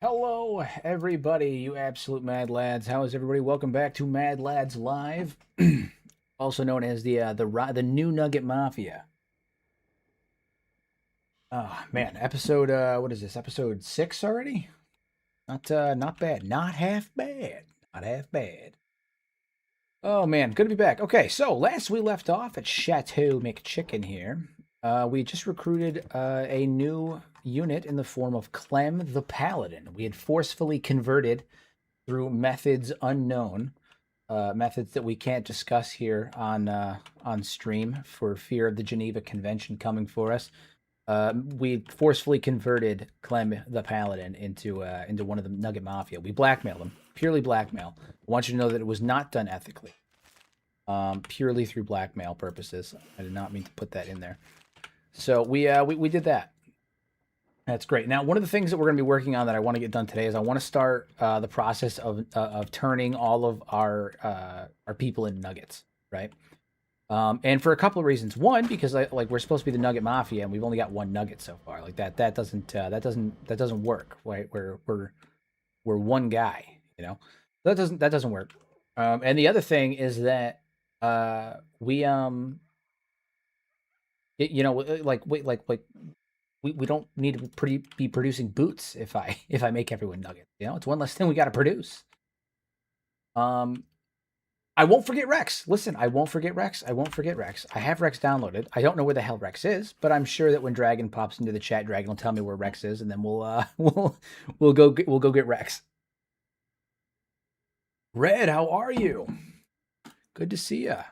Hello, everybody, you absolute mad lads. How is everybody? Welcome back to Mad Lads Live, also known as the new Nugget Mafia. Oh man, episode what is this? Episode 6 already? Not bad. Not half bad. Not half bad. Oh man, good to be back. Okay, so last we left off at Chateau McChicken here. We just recruited a new unit in the form of Clem the Paladin. We had forcefully converted through methods unknown, methods that we can't discuss here on stream for fear of the Geneva Convention coming for us. We forcefully converted Clem the Paladin into one of the Nugget Mafia. We blackmailed him, purely blackmail. I want you to know that it was not done ethically, purely through blackmail purposes. I did not mean to put that in there. So we did that. That's great. Now, one of the things that we're going to be working on that I want to get done today is I want to start the process of turning all of our people into nuggets, right? And for a couple of reasons. One, because we're supposed to be the Nugget Mafia, and we've only got one nugget so far. Like that doesn't work, right? We're one guy, you know. That doesn't work. And the other thing is that we you know, we don't need to be producing boots if I make everyone nuggets. You know, it's one less thing we got to produce. Um, I won't forget Rex. Listen, I won't forget Rex. I won't forget Rex. I have Rex downloaded. I don't know where the hell Rex is, but I'm sure that when Dragon pops into the chat, Dragon will tell me where Rex is, and then we'll we'll go get Rex. Red, how are you? Good to see ya.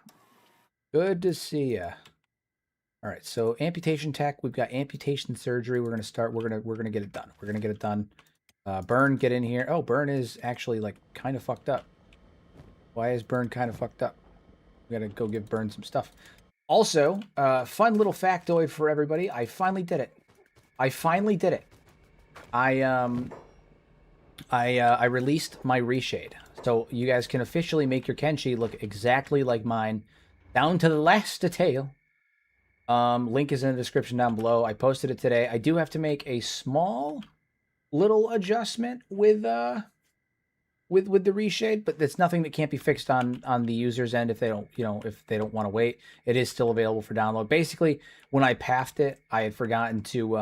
Good to see ya. All right, so amputation tech. We've got amputation surgery. We're gonna start. We're gonna get it done. We're gonna get it done. Burn, get in here. Oh, Burn is actually like kind of fucked up. Why is Burn kind of fucked up? We gotta go give Burn some stuff. Also, fun little factoid for everybody. I finally did it. I finally did it. I released my reshade, so you guys can officially make your Kenshi look exactly like mine, down to the last detail. Link is in the description down below. I posted it today. I do have to make a small little adjustment with the reshade, but it's nothing that can't be fixed on the user's end if they don't, if they don't want to wait. It is still available for download. Basically, when I pathed it, I had forgotten to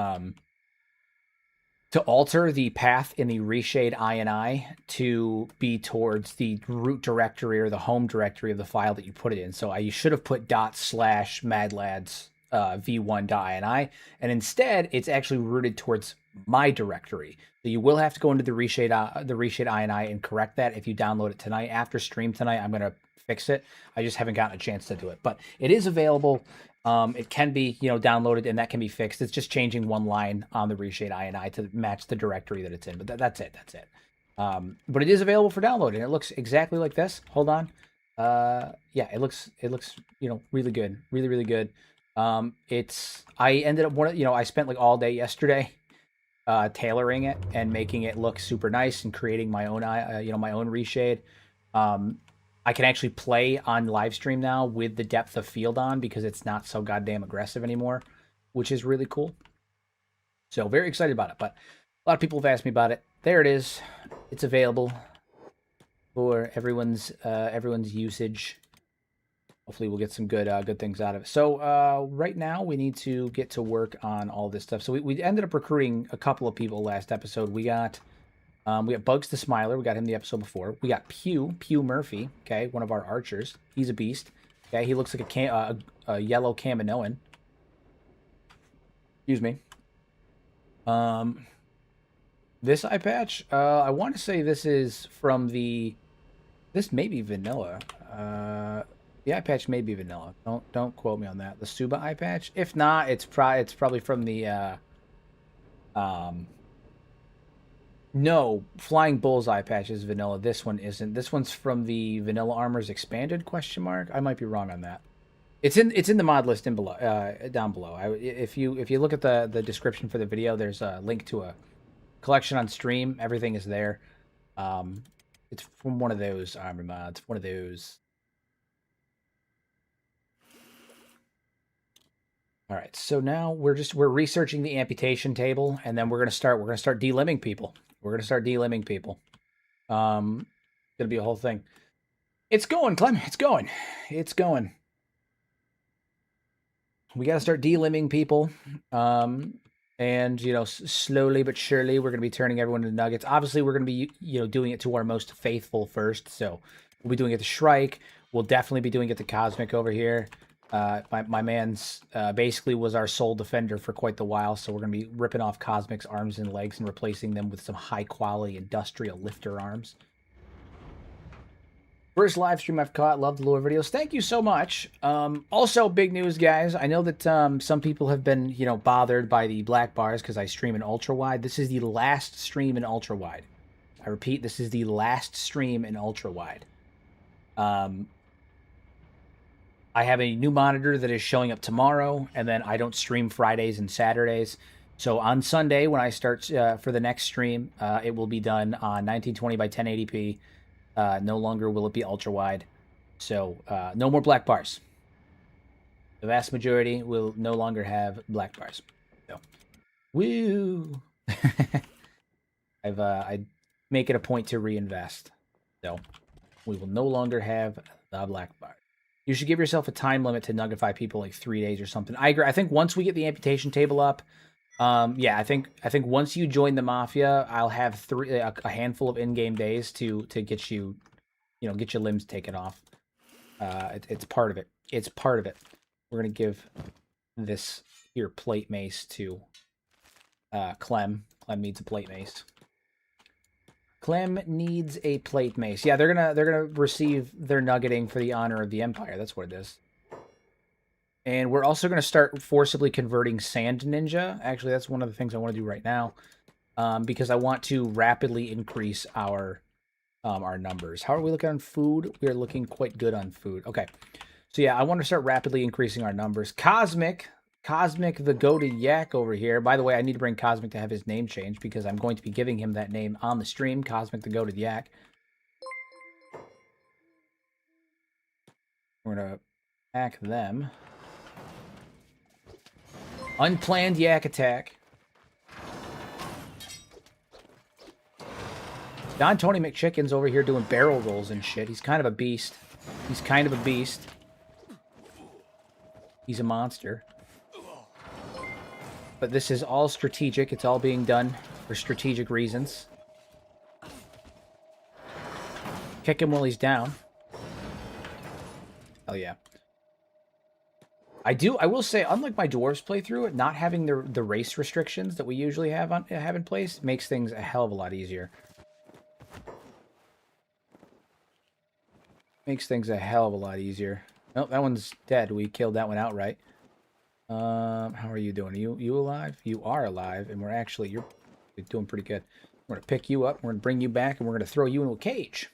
alter the path in the reshade INI to be towards the root directory or the home directory of the file that you put it in. So I should have put /madlads v1.ini, and instead it's actually rooted towards my directory. So you will have to go into the reshade INI and correct that if you download it tonight. After stream tonight, I'm gonna fix it. I just haven't gotten a chance to do it, but it is available. It can be, downloaded, and that can be fixed. It's just changing one line on the reshade INI to match the directory that it's in. But that's it. That's it. But it is available for download, and it looks exactly like this. Hold on. Yeah, it looks really good, really good. I ended up I spent like all day yesterday tailoring it and making it look super nice and creating my own my own reshade. I can actually play on live stream now with the depth of field on because it's not so goddamn aggressive anymore, which is really cool. So very excited about it. But a lot of people have asked me about it. There it is. It's available for everyone's usage. Hopefully we'll get some good things out of it. So right now we need to get to work on all this stuff. So we ended up recruiting a couple of people last episode. We got Bugs the Smiler. We got him the episode before. We got Pew Murphy. Okay, one of our archers. He's a beast. Okay, he looks like a yellow Kaminoan. Excuse me. This eye patch. I want to say this is from the. This may be vanilla. The eye patch may be vanilla. Don't quote me on that. The Suba eye patch. If not, it's probably from the. No, Flying Bull's eye patch is vanilla. This one isn't. This one's from the Vanilla Armor's expanded ? I might be wrong on that. It's in the mod list in below, down below. If you look at the description for the video, there's a link to a collection on stream. Everything is there. It's from one of those armor mods. One of those. All right, so now we're researching the amputation table, and then we're gonna start delimbing people. We're gonna start delimbing people. It's gonna be a whole thing. It's going, Clem. It's going. It's going. We got to start delimbing people. And, you know, slowly but surely, we're going to be turning everyone into nuggets. Obviously, we're going to be, you know, doing it to our most faithful first. So we'll be doing it to Shrike. We'll definitely be doing it to Cosmic over here. My man's basically was our sole defender for quite the while. So we're going to be ripping off Cosmic's arms and legs and replacing them with some high-quality industrial lifter arms. First live stream I've caught. Love the lore videos. Thank you so much. Also, big news, guys. I know that some people have been, you know, bothered by the black bars because I stream in ultra wide. This is the last stream in ultra wide. I repeat, this is the last stream in ultra wide. I have a new monitor that is showing up tomorrow, and then I don't stream Fridays and Saturdays. So on Sunday, when I start for the next stream, it will be done on 1920 by 1080p. No longer will it be ultra wide. So no more black bars. The vast majority will no longer have black bars. So, woo! I make it a point to reinvest. So we will no longer have the black bar. You should give yourself a time limit to Nuggetify people, like 3 days or something. I agree. I think once we get the amputation table up, yeah, I think once you join the Mafia, I'll have a handful of in-game days to get you, you know, get your limbs taken off. It's part of it. It's part of it. We're gonna give this here plate mace to Clem. Clem needs a plate mace. Clem needs a plate mace. Yeah, they're gonna receive their nuggeting for the honor of the Empire. That's what it is. And we're also going to start forcibly converting Sand Ninja. Actually, that's one of the things I want to do right now, because I want to rapidly increase our numbers. How are we looking on food? We are looking quite good on food. Okay, so yeah, I want to start rapidly increasing our numbers. Cosmic, the goated yak over here. By the way, I need to bring Cosmic to have his name changed because I'm going to be giving him that name on the stream. Cosmic, the goated yak. We're going to hack them. Unplanned yak attack. Don Tony McChicken's over here doing barrel rolls and shit. He's kind of a beast. He's kind of a beast. He's a monster. But this is all strategic. It's all being done for strategic reasons. Kick him while he's down. Hell yeah. I will say, unlike my Dwarves playthrough, not having the race restrictions that we usually have in place makes things a hell of a lot easier. Makes things a hell of a lot easier. Nope, that one's dead. We killed that one outright. How are you doing? Are you alive? You are alive, and you're doing pretty good. We're gonna pick you up, we're gonna bring you back, and we're gonna throw you into a cage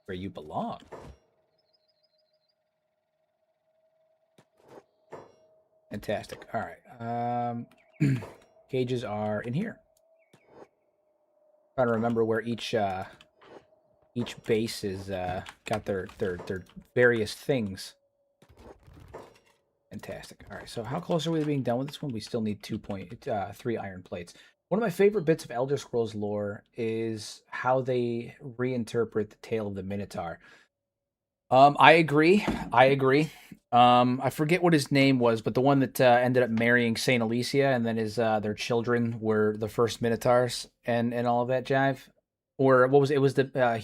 where you belong. Fantastic. All right. Cages are in here. Trying to remember where each base is got their various things. Fantastic. All right. So how close are we to being done with this one? We still need 3 iron plates. One of my favorite bits of Elder Scrolls lore is how they reinterpret the tale of the Minotaur. I agree. I forget what his name was, but the one that ended up marrying Saint Alicia, and then their children were the first Minotaurs, and all of that jive. Or what was it? It was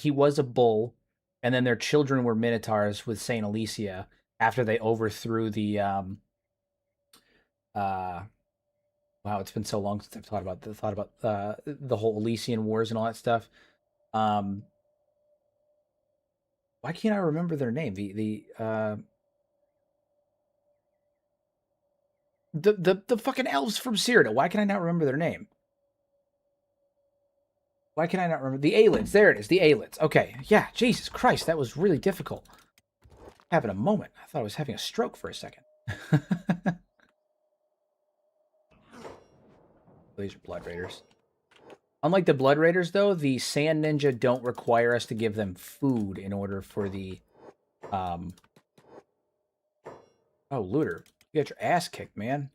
he was a bull, and then their children were Minotaurs with Saint Alicia after they overthrew the wow, it's been so long since I've thought about the whole Elysian Wars and all that stuff. Why can't I remember their name? The fucking elves from Cyrodiil. Why can I not remember their name? Why can I not remember? The Aelids. There it is. The Aelids. Okay. Yeah. Jesus Christ. That was really difficult. Having a moment. I thought I was having a stroke for a second. These are Blood Raiders. Unlike the Blood Raiders, though, the Sand Ninja don't require us to give them food in order for the... Oh, Looter. You got your ass kicked, man.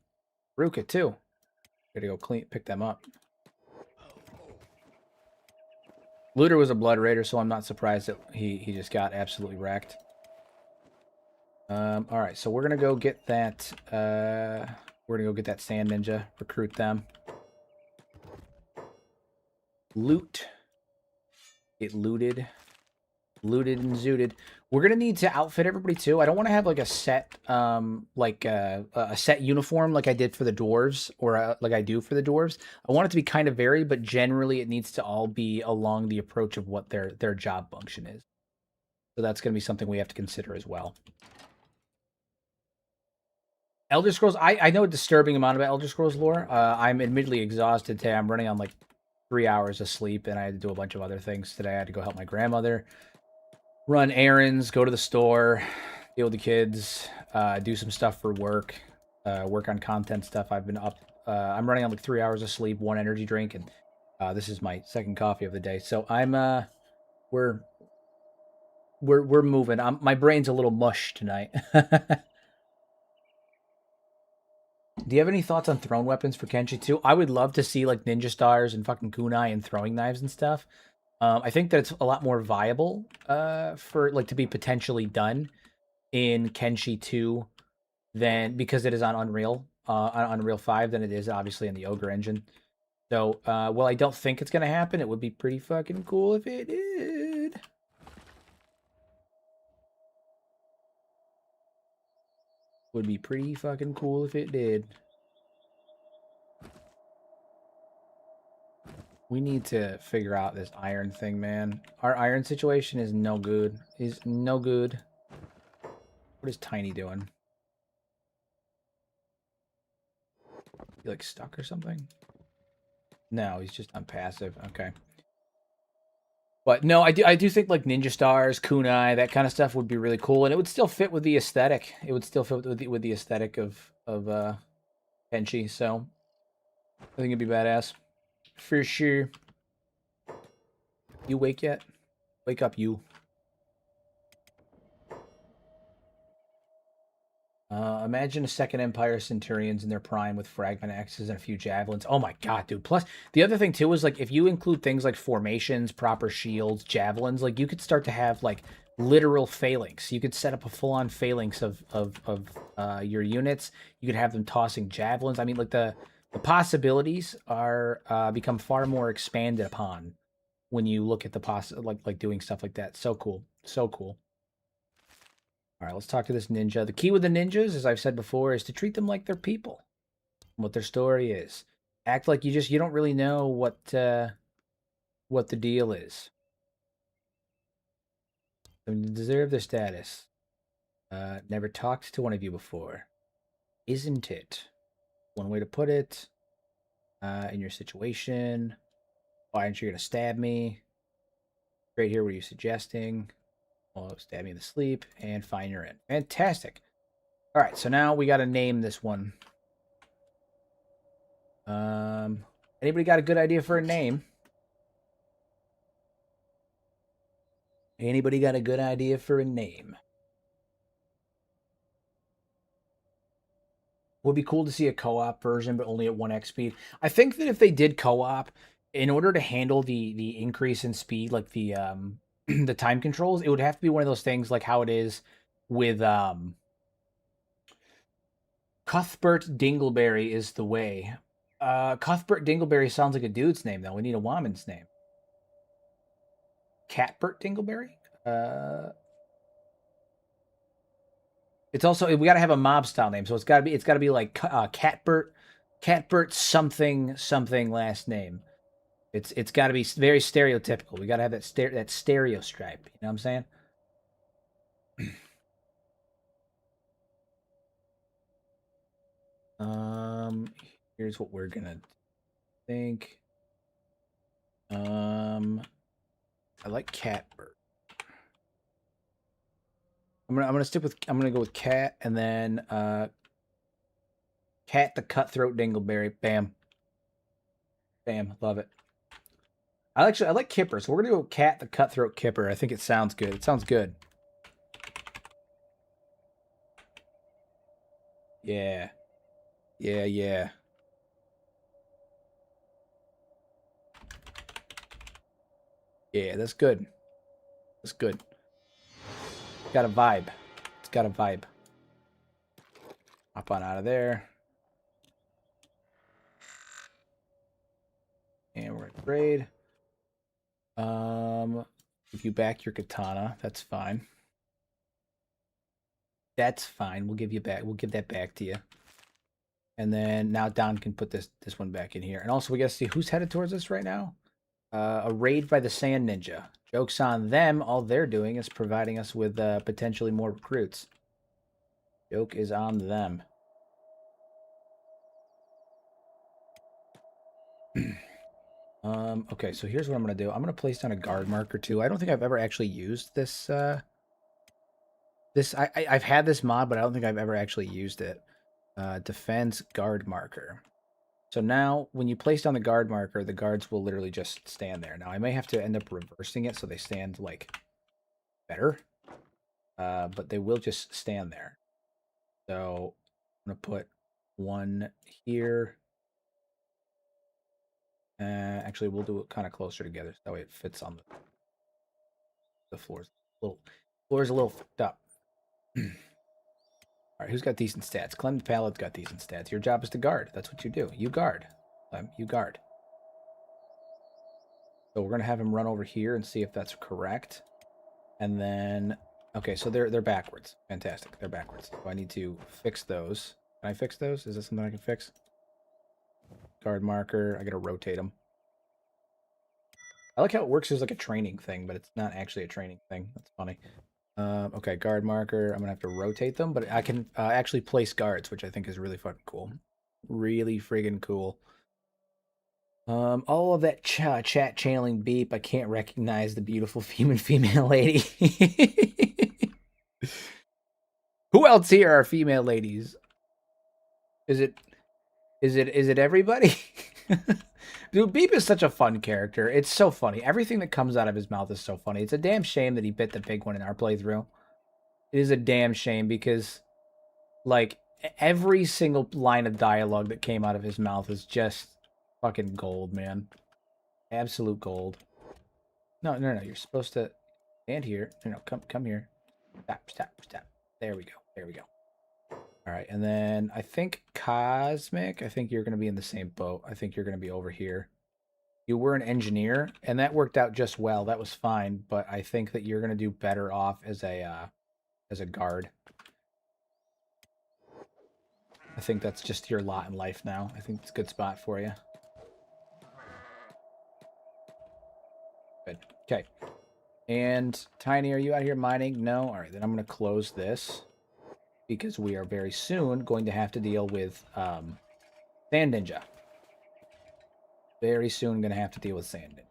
Ruka, too. Gotta go pick them up. Looter was a Blood Raider, so I'm not surprised that he just got absolutely wrecked. All right, so we're gonna go get that. We're gonna go get that Sand Ninja. Recruit them. Loot. Get looted. Looted and zooted. We're gonna need to outfit everybody too. I don't want to have like a set, a set uniform like I did for the dwarves, or like I do for the dwarves. I want it to be kind of varied, but generally it needs to all be along the approach of what their job function is. So that's gonna be something we have to consider as well. Elder Scrolls. I know a disturbing amount about Elder Scrolls lore. I'm admittedly exhausted today. I'm running on like 3 hours of sleep, and I had to do a bunch of other things today. I had to go help my grandmother, run errands, go to the store, deal with the kids, do some stuff for work, work on content stuff. I've been up. I'm running on like 3 hours of sleep, one energy drink, and this is my second coffee of the day. So I'm we're moving. My brain's a little mush tonight. Do you have any thoughts on thrown weapons for Kenshi too? I would love to see like ninja stars and fucking kunai and throwing knives and stuff. I think that it's a lot more viable for like to be potentially done in Kenshi 2 than because it is on Unreal 5 than it is obviously in the Ogre engine. So, well, I don't think it's gonna happen. It would be pretty fucking cool if it did. Would be pretty fucking cool if it did. We need to figure out this iron thing, man. Our iron situation is no good. Is no good. What is Tiny doing? He like stuck or something? No, he's just on passive. Okay. But no, I do think like ninja stars, kunai, that kind of stuff would be really cool, and it would still fit with the aesthetic. It would still fit with the aesthetic of Kenshi. So I think it'd be badass for sure. You wake yet? Wake up, you. Imagine a Second Empire Centurions in their prime with fragment axes and a few javelins. Oh my god, dude. Plus, the other thing too is like if you include things like formations, proper shields, javelins, like you could start to have like literal phalanx. You could set up a full-on phalanx of your units. You could have them tossing javelins. I mean, like the possibilities are become far more expanded upon when you look at the like doing stuff like that. So cool, so cool. All right, let's talk to this ninja. The key with the ninjas, as I've said before, is to treat them like they're people. What their story is. Act like you don't really know what the deal is. They deserve their status. Never talked to one of you before. Isn't it? One way to put it. In your situation. Why aren't you gonna stab me? Right here, what are you suggesting? Well, stab me in the sleep and fine, you're in. Fantastic. All right, so now we got to name this one. Anybody got a good idea for a name? Anybody got a good idea for a name? Would be cool to see a co-op version, but only at 1x speed. I think that if they did co-op, in order to handle the increase in speed, like the the time controls, it would have to be one of those things like how it is with Cuthbert Dingleberry is the way. Cuthbert Dingleberry sounds like a dude's name though. We need a woman's name. Catbert Dingleberry? It's also we got to have a mob style name, so it's got to be like Catbert something last name. It's got to be very stereotypical. We got to have that stereo stripe. You know what I'm saying? Here's what we're gonna think. I like Catbert. I'm gonna go with Cat and then Cat the Cutthroat Dingleberry. Bam. Bam. Love it. I like Kipper, so we're gonna go with Cat the Cutthroat Kipper. I think it sounds good. It sounds good. Yeah. Yeah, yeah. Yeah, that's good. That's good. Got a vibe. It's got a vibe. Hop on out of there. And we're at grade. Give you back your katana. That's fine. That's fine. We'll give you back. We'll give that back to you. And then now Don can put this one back in here. And also we gotta see who's headed towards us right now. A raid by the Sand Ninja. Joke's on them. All they're doing is providing us with potentially more recruits. Joke is on them. Okay, so here's what I'm gonna do. I'm gonna place down a guard marker too. I don't think I've ever actually used this. I've had this mod, but I don't think I've ever actually used it. Defense guard marker. So now, when you place down the guard marker, the guards will literally just stand there. Now, I may have to end up reversing it so they stand, like, better. But they will just stand there. So, I'm going to put one here. Actually, we'll do it kind of closer together. So that way it fits on the floors. Floor's a little fucked up. All right, who's got decent stats? Clem Palad's got decent stats. Your job is to guard. That's what you do. You guard. Clem, you guard. So we're gonna have him run over here and see if that's correct. And then, okay, so they're backwards. Fantastic, they're backwards. So I need to fix those. Can I fix those? Is this something I can fix? Guard marker. I gotta rotate them. I like how it works as like a training thing, but it's not actually a training thing. That's funny. Okay, guard marker. I'm gonna have to rotate them, but I can actually place guards, which I think is really fucking cool. Really friggin' cool. All of that chat channeling beep. I can't recognize the beautiful female lady. Who else here are female ladies? Is it everybody? Dude, Beep is such a fun character. It's so funny. Everything that comes out of his mouth is so funny. It's a damn shame that he bit the big one in our playthrough. It is a damn shame because, like, every single line of dialogue that came out of his mouth is just fucking gold, man. Absolute gold. No. You're supposed to stand here. No, come here. Stop. There we go. All right, and then I think Cosmic, I think you're going to be in the same boat. I think you're going to be over here. You were an engineer, and that worked out just well. That was fine, but I think that you're going to do better off as a guard. I think that's just your lot in life now. I think it's a good spot for you. Good. Okay. And Tiny, are you out here mining? No? All right, then I'm going to close this because we are very soon going to have to deal with Sand Ninja. Very soon going to have to deal with Sand Ninja.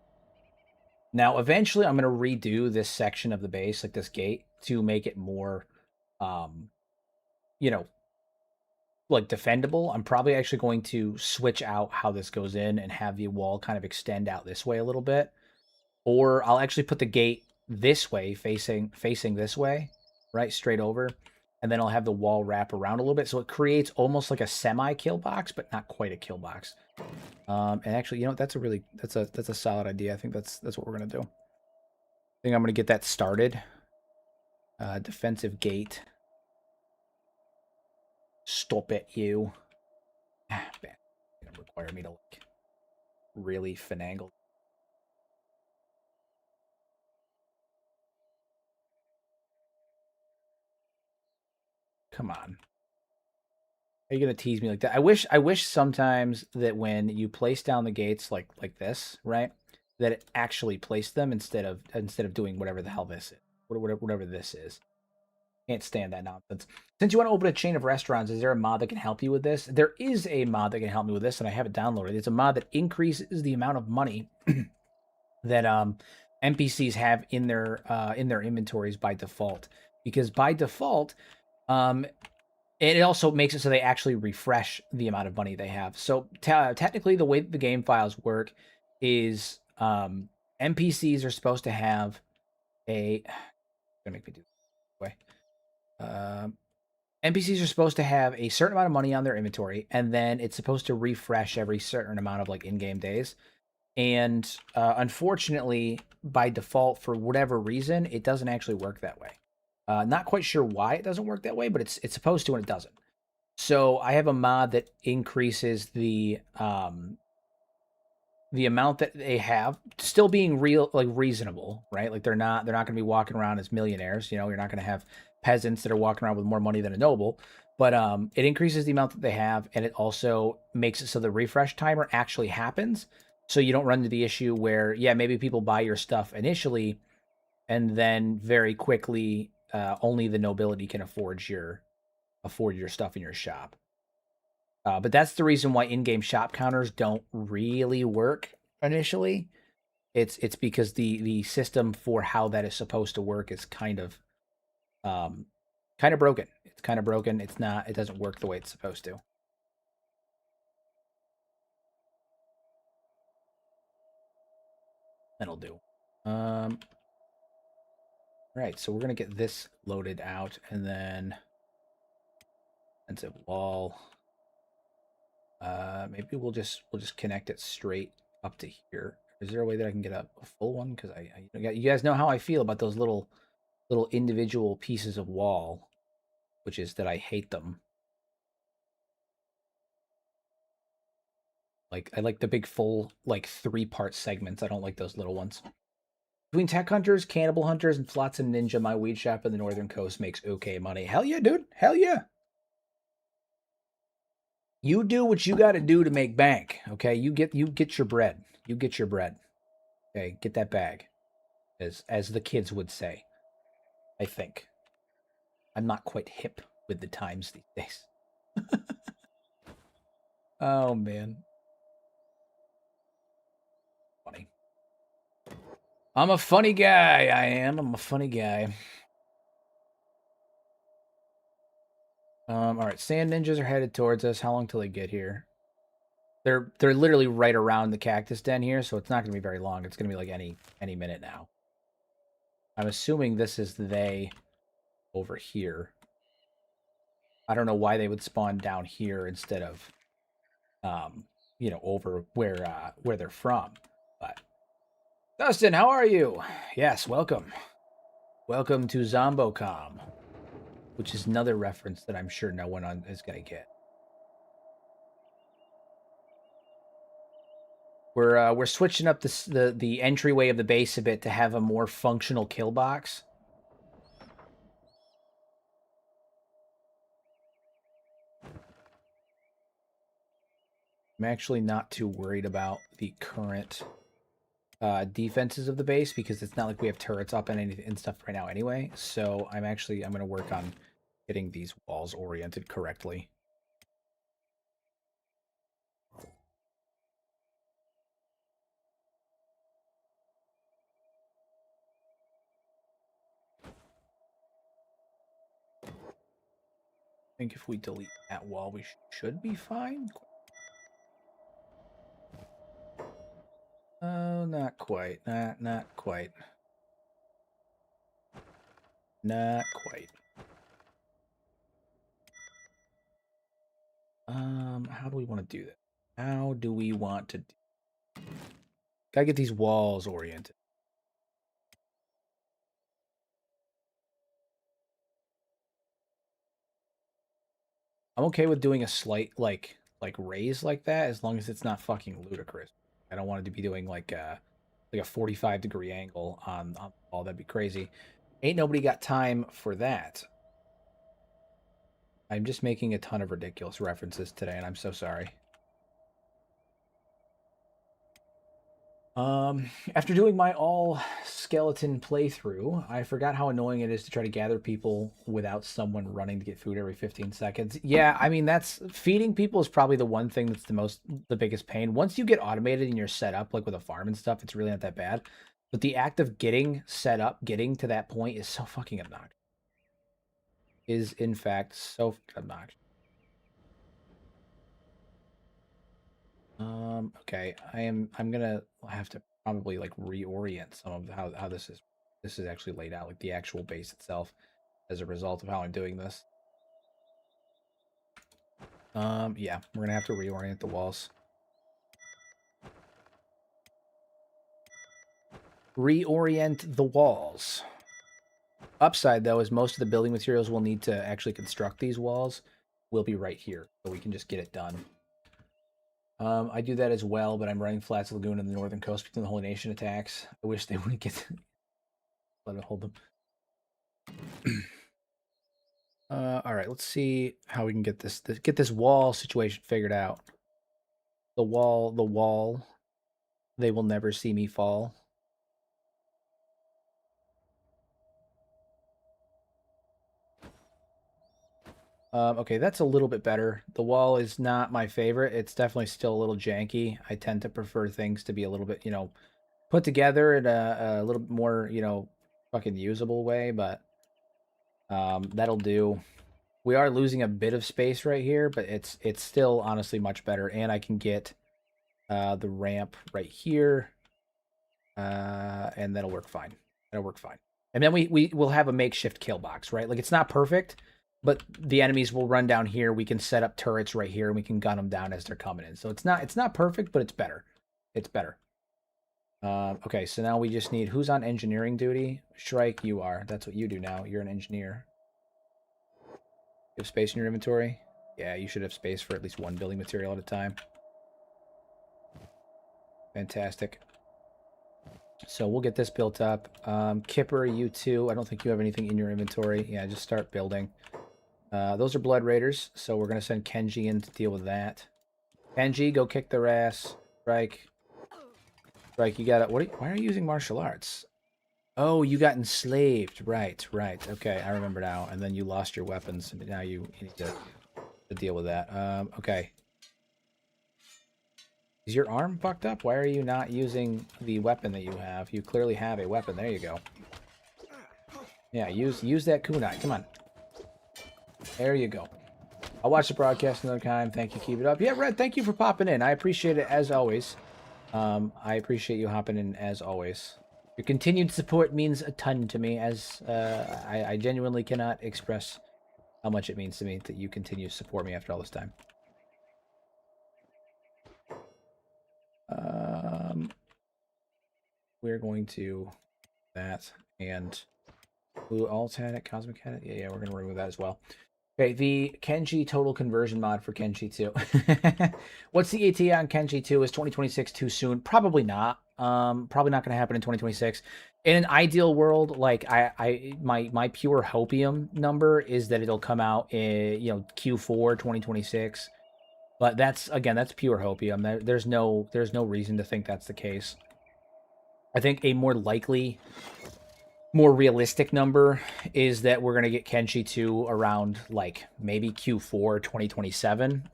Now, eventually, I'm going to redo this section of the base, like this gate, to make it more, you know, like defendable. I'm probably actually going to switch out how this goes in and have the wall kind of extend out this way a little bit. Or I'll actually put the gate this way, facing this way, right, straight over. And then I'll have the wall wrap around a little bit. So it creates almost like a semi-kill box, but not quite a kill box. And actually, you know, that's a solid idea. I think that's what we're gonna do. I think I'm gonna get that started. Defensive gate. Stop it, you. Ah, bad. It's gonna require me to like really finagle. Come on. Are you gonna tease me like that? I wish sometimes that when you place down the gates like this, right, that it actually placed them instead of doing whatever the hell this is, whatever this is. Can't stand that nonsense. Since you want to open a chain of restaurants, is there a mod that can help you with this? There is a mod that can help me with this, and I have it downloaded. It's a mod that increases the amount of money that NPCs have in their inventories by default. Because by default, it also makes it so they actually refresh the amount of money they have. So technically, the way that the game files work is NPCs are supposed to have a. Gonna make me do it this way. NPCs are supposed to have a certain amount of money on their inventory, and then it's supposed to refresh every certain amount of like in-game days. And unfortunately, by default, for whatever reason, it doesn't actually work that way. Not quite sure why it doesn't work that way, but it's supposed to and it doesn't. So I have a mod that increases the amount that they have, still being real, like reasonable, right? Like they're not going to be walking around as millionaires. You know, you're not going to have peasants that are walking around with more money than a noble. But it increases the amount that they have, and it also makes it so the refresh timer actually happens, so you don't run into the issue where, yeah, maybe people buy your stuff initially, and then very quickly, only the nobility can afford your stuff in your shop. But that's the reason why in-game shop counters don't really work initially. It's because the system for how that is supposed to work is um kind of broken. It's kind of broken. It doesn't work the way it's supposed to. That'll do. Right, so we're gonna get this loaded out and then expensive wall. Maybe we'll just connect it straight up to here. Is there a way that I can get a full one? Because you guys know how I feel about those little individual pieces of wall, which is that I hate them. Like I like the big full like 3-part segments. I don't like those little ones. Between tech hunters, cannibal hunters, and Flotsam Ninja, my weed shop in the northern coast makes okay money. Hell yeah, dude. Hell yeah. You do what you got to do to make bank. Okay, you get your bread. You get your bread. Okay, get that bag, as the kids would say. I think I'm not quite hip with the times these days. Oh man, funny. I'm a funny guy. I am. I'm a funny guy. All right. Sand ninjas are headed towards us. How long till they get here? They're literally right around the cactus den here, so it's not gonna be very long. It's gonna be like any minute now. I'm assuming this is they over here. I don't know why they would spawn down here instead of over where they're from. But Dustin, how are you? Yes, welcome. Welcome to Zombocom, which is another reference that I'm sure no one is gonna get. We're switching up the entryway of the base a bit to have a more functional kill box. I'm actually not too worried about the current defenses of the base because it's not like we have turrets up and stuff right now anyway. So I'm going to work on getting these walls oriented correctly. I think if we delete that wall, we should be fine. Oh, not quite. Not quite. Not quite. How do we want to do that? How do we want to do? Gotta get these walls oriented. I'm okay with doing a slight like raise like that as long as it's not fucking ludicrous. I don't want it to be doing like a 45-degree angle on the wall. That'd be crazy. Ain't nobody got time for that. I'm just making a ton of ridiculous references today, and I'm so sorry. After doing my all skeleton playthrough, I forgot how annoying it is to try to gather people without someone running to get food every 15 seconds. Yeah, I mean that's feeding people is probably the one thing that's the biggest pain. Once you get automated and you're set up like with a farm and stuff, it's really not that bad. But the act of getting set up, getting to that point is so fucking obnoxious. Is in fact so obnoxious. Okay. I'm gonna have to probably like reorient some of how this is actually laid out, like the actual base itself, as a result of how I'm doing this. Yeah, we're gonna have to reorient the walls. reorient the walls. Upside, though, is most of the building materials we'll need to actually construct these walls will be right here, so we can just get it done. I do that as well, but I'm running Flats Lagoon in the northern coast between the Holy Nation attacks. I wish they wouldn't get let it hold them. All right, let's see how we can get this wall situation figured out. The wall. They will never see me fall. Okay, that's a little bit better. The wall is not my favorite. It's definitely still a little janky. I tend to prefer things to be a little bit, put together in a little bit more, fucking usable way, but that'll do. We are losing a bit of space right here, but it's still honestly much better. And I can get the ramp right here, and that'll work fine. That'll work fine. And then we will have a makeshift kill box, right? Like, it's not perfect, but the enemies will run down here. We can set up turrets right here, and we can gun them down as they're coming in. So it's not perfect, but it's better. It's better. Okay, so now we just need... Who's on engineering duty? Shrike, you are. That's what you do now. You're an engineer. You have space in your inventory? Yeah, you should have space for at least one building material at a time. Fantastic. So we'll get this built up. Kipper, you too. I don't think you have anything in your inventory. Yeah, just start building. Those are Blood Raiders, so we're going to send Kenshi in to deal with that. Kenshi, go kick their ass. Strike. Strike, you got it. Why are you using martial arts? Oh, you got enslaved. Right. Okay, I remember now. And then you lost your weapons. And now you need to deal with that. Okay. Is your arm fucked up? Why are you not using the weapon that you have? You clearly have a weapon. There you go. Yeah, use that kunai. Come on. There you go. I'll watch the broadcast another time. Thank you. Keep it up. Yeah, Red, thank you for popping in. I appreciate it as always. I appreciate you hopping in as always. Your continued support means a ton to me, as I genuinely cannot express how much it means to me that you continue to support me after all this time. We're going to that, and Blue Alt had it, Cosmic had it. Yeah, we're going to remove that as well. Okay, the Kenshi total conversion mod for Kenshi 2. What's the ETA on Kenshi 2? Is 2026 too soon? Probably not. Probably not going to happen in 2026. In an ideal world, like my pure hopium number is that it'll come out in Q4 2026. But that's pure hopium. There's no reason to think that's the case. I think a more likely, more realistic number is that we're going to get Kenshi 2 around, like, maybe Q4 2027.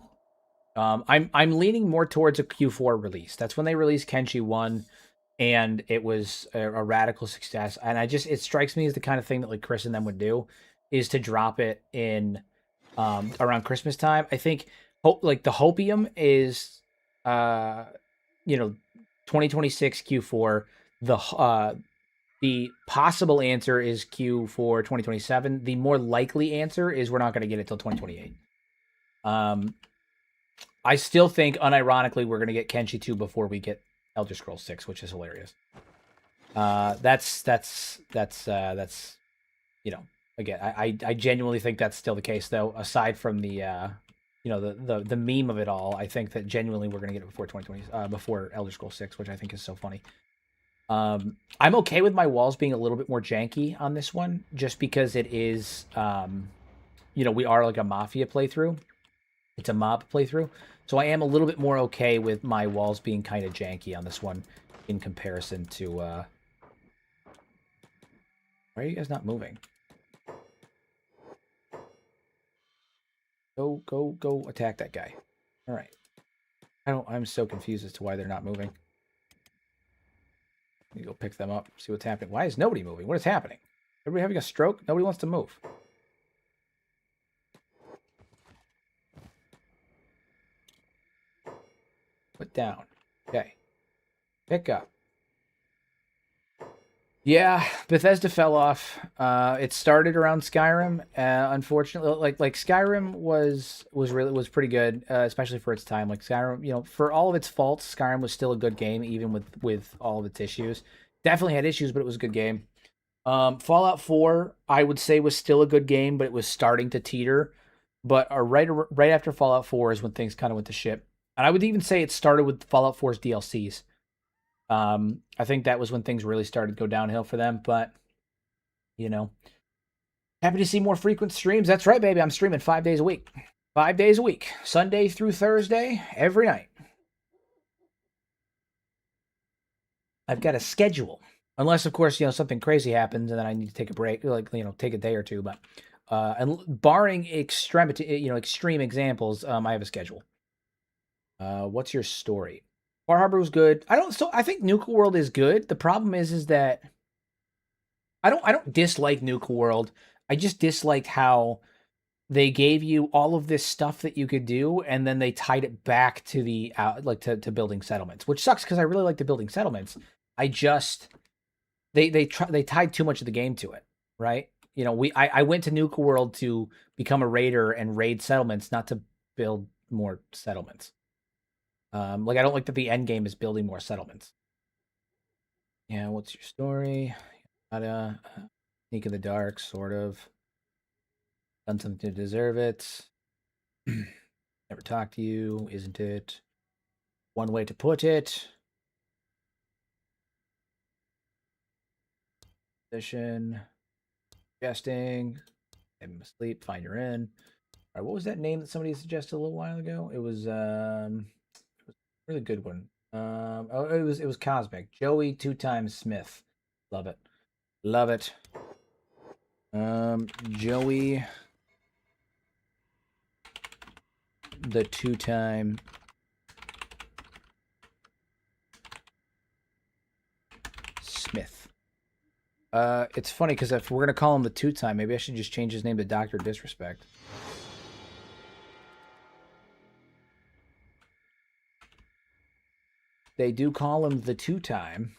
I'm leaning more towards a Q4 release. That's when they released Kenshi 1, and it was a radical success. And it strikes me as the kind of thing that, like, Chris and them would do, is to drop it in around Christmas time. I think, like, the hopium is, 2026 Q4. The possible answer is Q4 2027. The more likely answer is we're not going to get it till 2028. I still think, unironically, we're going to get Kenshi 2 before we get Elder Scrolls 6, which is hilarious. That's again, I genuinely think that's still the case, though. Aside from the the meme of it all, I think that genuinely we're going to get it before 2020, before Elder Scrolls 6, which I think is so funny. I'm okay with my walls being a little bit more janky on this one, just because it is, we are like a Mafia playthrough. It's a mob playthrough. So I am a little bit more okay with my walls being kind of janky on this one in comparison to, why are you guys not moving? Go attack that guy. All right. I'm so confused as to why they're not moving. Let me go pick them up, see what's happening. Why is nobody moving? What is happening? Everybody having a stroke? Nobody wants to move. Put down. Okay. Pick up. Yeah, Bethesda fell off. It started around Skyrim. Unfortunately, like Skyrim was pretty good, especially for its time. Like Skyrim, for all of its faults, Skyrim was still a good game, even with all of its issues. Definitely had issues, but it was a good game. Fallout 4, I would say, was still a good game, but it was starting to teeter. But right after Fallout 4 is when things kind of went to shit. And I would even say it started with Fallout 4's DLCs. I think that was when things really started to go downhill for them. But you know, happy to see more frequent streams. That's right, baby. I'm streaming 5 days a week. 5 days a week, Sunday through Thursday, every night. I've got a schedule. Unless, of course, something crazy happens and then I need to take a break, like, take a day or two. But and barring extreme examples, I have a schedule. What's your story? Far Harbor was good. I think Nuka World is good. The problem is that I don't dislike Nuka World. I just disliked how they gave you all of this stuff that you could do, and then they tied it back to the to building settlements, which sucks because I really like the building settlements. I just they tied too much of the game to it, right? I went to Nuka World to become a raider and raid settlements, not to build more settlements. I don't like that the end game is building more settlements. Yeah, what's your story? Gotta sneak in the dark, sort of. Done something to deserve it. Never talked to you, isn't it? One way to put it. Position. Suggesting. I'm asleep. Find your in. All right, what was that name that somebody suggested a little while ago? It was a really good one. It was Cosmic. Joey 2 times Smith. Love it. Love it. Joey the 2-time Smith. It's funny because if we're gonna call him the 2-time, maybe I should just change his name to Dr. Disrespect. They do call him the 2-time.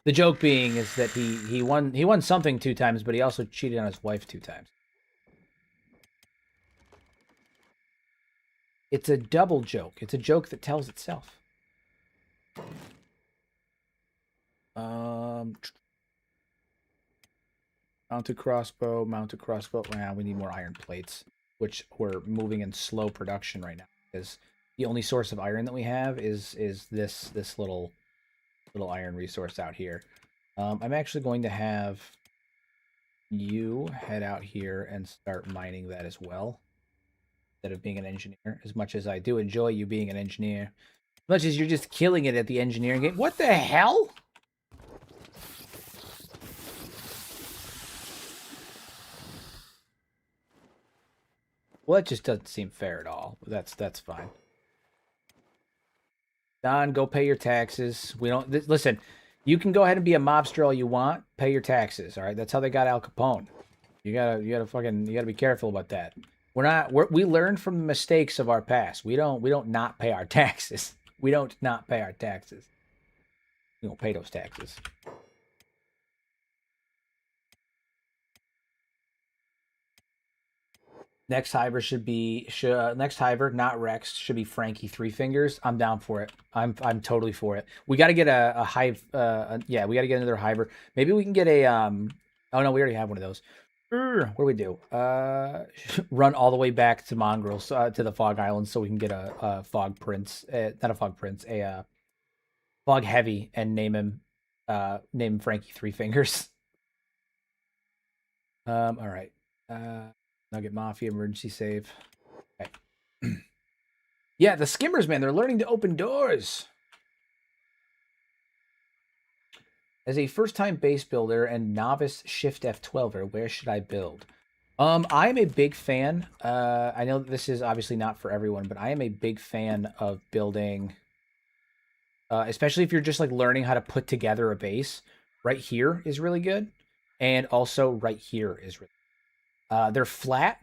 The joke being is that he won something 2 times, but he also cheated on his wife 2 times. It's a double joke. It's a joke that tells itself. Mounted crossbow. Wow, we need more iron plates, which we're moving in slow production right now because the only source of iron that we have is this little iron resource out here. I'm actually going to have you head out here and start mining that as well, instead of being an engineer. As much as I do enjoy you being an engineer, as much as you're just killing it at the engineering game. What the hell? Well, that just doesn't seem fair at all. That's fine. Don, go pay your taxes. We don't listen. You can go ahead and be a mobster all you want. Pay your taxes. All right, that's how they got Al Capone. You gotta be careful about that. We learn from the mistakes of our past. We don't not pay our taxes. We don't not pay our taxes. We don't pay those taxes. Next hiver next hiver, not Rex, should be Frankie 3 Fingers. I'm down for it. I'm totally for it. We got to get a hive. Yeah, we got to get another hiver. Maybe we can get a Oh no, we already have one of those. What do we do? Run all the way back to Mongrels, to the Fog Islands, so we can get a Fog Prince, not a Fog Prince, a Fog Heavy, and name him Frankie 3 Fingers. All right. Nugget Mafia emergency save. Okay. Yeah, the skimmers, man, they're learning to open doors. As a first-time base builder and novice Shift F12er, where should I build? I am a big fan. I know that this is obviously not for everyone, but I am a big fan of building, especially if you're just like learning how to put together a base. Right here is really good, and also right here is really good. They're flat,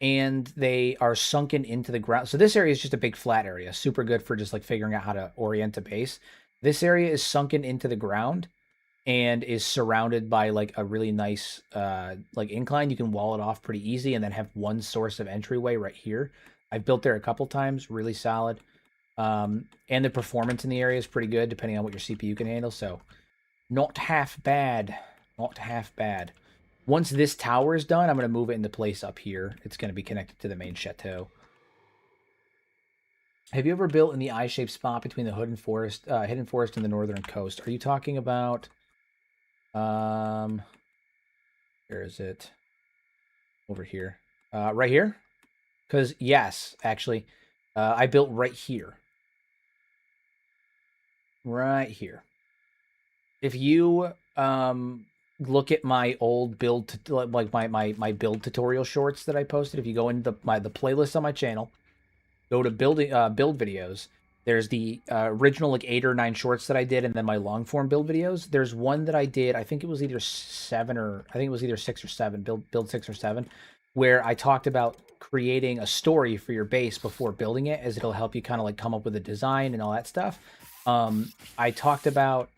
and they are sunken into the ground. So this area is just a big flat area, super good for just like figuring out how to orient a base. This area is sunken into the ground and is surrounded by like a really nice like incline. You can wall it off pretty easy and then have one source of entryway right here. I've built there a couple times, really solid. And the performance in the area is pretty good, depending on what your CPU can handle. So, not half bad. Not half bad. Once this tower is done, I'm going to move it into place up here. It's going to be connected to the main chateau. Have you ever built in the eye-shaped spot between the hidden forest and the northern coast? Are you talking about... where is it? Over here. Right here? Because, yes, actually, I built right here. Right here. If you look at my old build, like my build tutorial shorts that I posted, if you go into the playlist on my channel, go to build videos. There's the original like 8 or 9 shorts that I did, and then my long form build videos. There's one that I did. I think it was either 6 or 7. Build 6 or 7, where I talked about creating a story for your base before building it, as it'll help you kind of like come up with a design and all that stuff. I talked about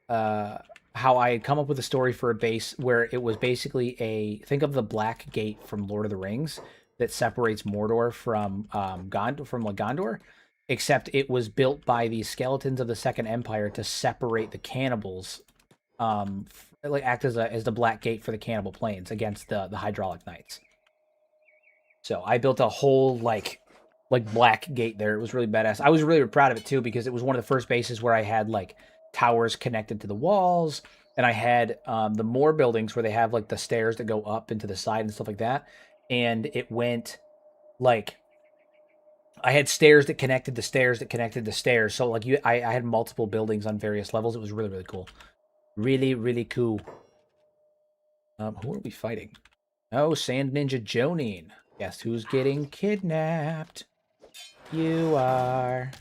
how I had come up with a story for a base where it was basically think of the Black Gate from Lord of the Rings that separates Mordor from Gondor, except it was built by the skeletons of the Second Empire to separate the cannibals, like act as the Black Gate for the cannibal plains against the hydraulic knights. So I built a whole like Black Gate there. It was really badass. I was really proud of it too, because it was one of the first bases where I had like towers connected to the walls, and I had the more buildings where they have like the stairs that go up into the side and stuff like that. And it went like I had stairs that connected the stairs that connected the stairs. So like I had multiple buildings on various levels. It was really, really cool. Really, really cool. Who are we fighting? Oh, Sand Ninja Jonin. Guess who's getting kidnapped? You are.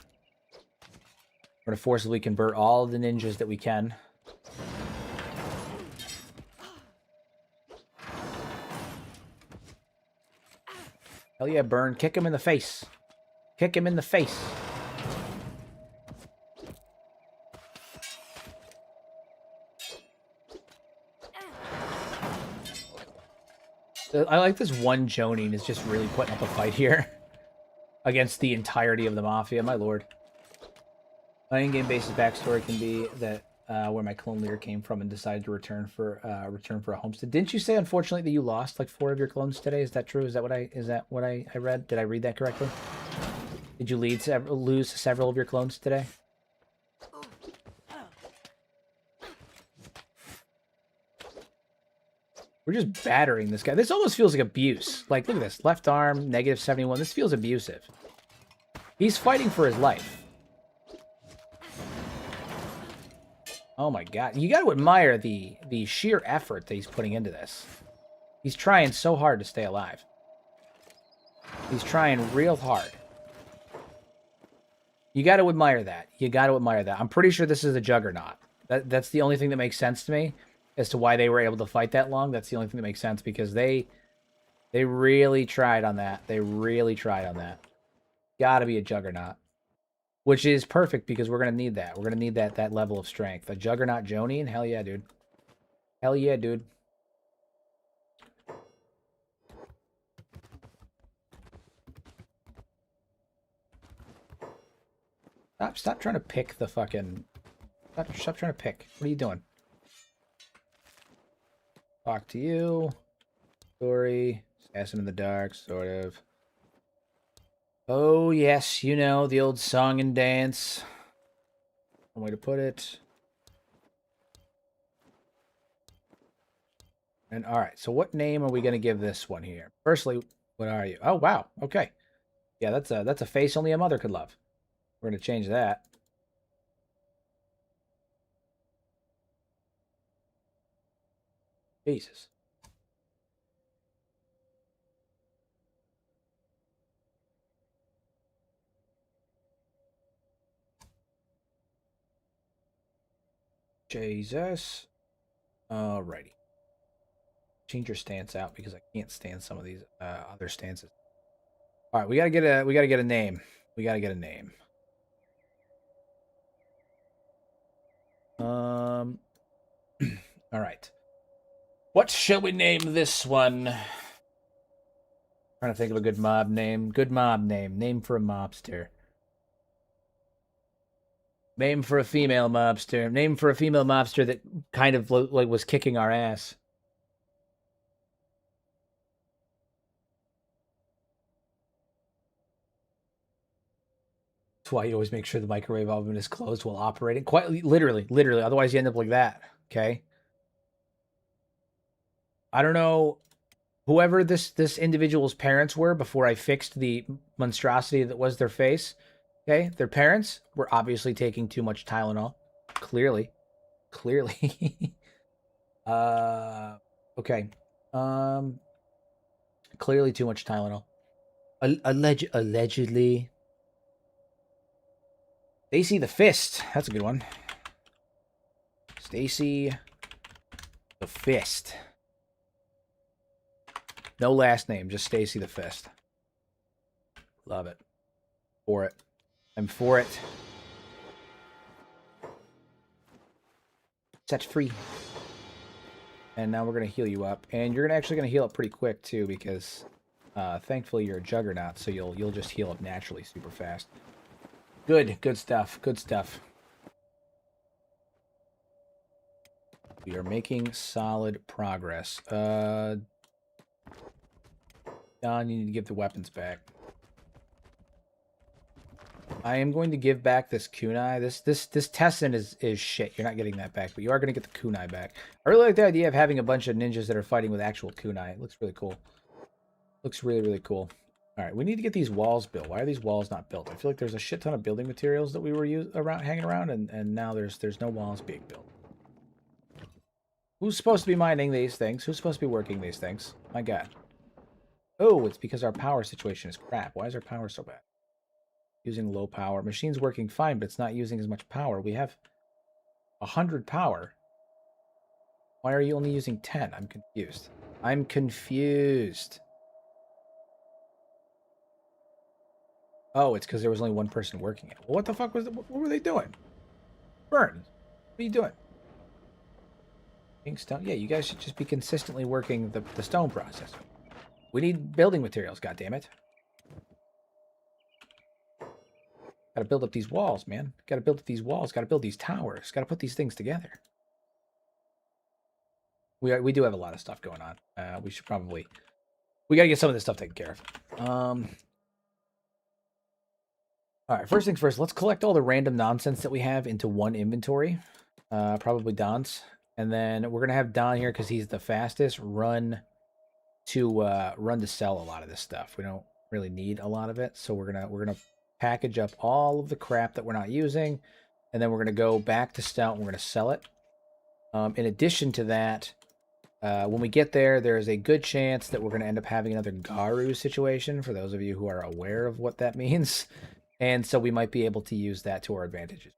We're going to forcibly convert all of the ninjas that we can. Hell yeah, Burn. Kick him in the face. Kick him in the face. I like this one Jonin is just really putting up a fight here against the entirety of the Mafia, my lord. My in-game basis backstory can be that where my clone leader came from and decided to return for a homestead. Didn't you say, unfortunately, that you lost like 4 of your clones today? Is that true? Is that what I read? Did I read that correctly? Did you lose several of your clones today? We're just battering this guy. This almost feels like abuse. Like, look at this. Left arm, -71. This feels abusive. He's fighting for his life. Oh my god. You got to admire the sheer effort that he's putting into this. He's trying so hard to stay alive. He's trying real hard. You got to admire that. You got to admire that. I'm pretty sure this is a Juggernaut. That's the only thing that makes sense to me as to why they were able to fight that long. That's the only thing that makes sense, because they really tried on that. They really tried on that. Gotta be a Juggernaut. Which is perfect, because we're going to need that. We're going to need that level of strength. A Juggernaut Jonin? Hell yeah, dude. Hell yeah, dude. Stop trying to pick the fucking... Stop trying to pick. What are you doing? Talk to you. Story. Assassin in the dark, sort of. Oh, yes, you know, the old song and dance. One way to put it. And all right, so what name are we going to give this one here? Firstly, what are you? Oh, wow. Okay. Yeah, that's a face only a mother could love. We're going to change that. Jesus. Jesus. Alrighty. Change your stance out, because I can't stand some of these other stances. All right, we gotta get a name. We gotta get a name. All right. What shall we name this one? Trying to think of a good mob name. Good mob name. Name for a mobster. Name for a female mobster. Name for a female mobster that kind of like was kicking our ass. That's why you always make sure the microwave oven is closed while operating. Quite literally, literally. Otherwise, you end up like that. Okay. I don't know whoever this individual's parents were before I fixed the monstrosity that was their face. Okay, their parents were obviously taking too much Tylenol. Clearly, clearly. uh, okay. Um, clearly too much Tylenol. Allegedly. Stacy the Fist. That's a good one. Stacy the Fist. No last name, just Stacy the Fist. Love it. For it. I'm for it. Set free. And now we're going to heal you up. And you're actually going to heal up pretty quick, too, because thankfully you're a juggernaut, so you'll just heal up naturally super fast. Good. Good stuff. Good stuff. We are making solid progress. Don, you need to give the weapons back. I am going to give back this kunai. This Tessin is shit. You're not getting that back, but you are going to get the kunai back. I really like the idea of having a bunch of ninjas that are fighting with actual kunai. It looks really cool. Looks really, really cool. All right, we need to get these walls built. Why are these walls not built? I feel like there's a shit ton of building materials that we were hanging around, and now there's no walls being built. Who's supposed to be mining these things? Who's supposed to be working these things? My God. Oh, it's because our power situation is crap. Why is our power so bad? Using low power. Machine's working fine, but it's not using as much power. We have 100 power. Why are you only using 10? I'm confused. I'm confused. Oh, it's because there was only one person working it. Well, what the fuck was what were they doing? Burn. What are you doing? Being stone? Yeah, you guys should just be consistently working the stone processor. We need building materials, goddammit. Gotta build up these walls, man. Gotta build up these walls. Gotta build these towers. Gotta put these things together. We do have a lot of stuff going on. We should probably... We gotta get some of this stuff taken care of. Alright, first things first. Let's collect all the random nonsense that we have into one inventory. Probably Don's. And then we're gonna have Don here, because he's the fastest, run to sell a lot of this stuff. We don't really need a lot of it, so we're gonna package up all of the crap that we're not using, and then we're gonna go back to Stout and we're gonna sell it. In addition to that, when we get there, there's a good chance that we're gonna end up having another Garu situation, for those of you who are aware of what that means, and so we might be able to use that to our advantages.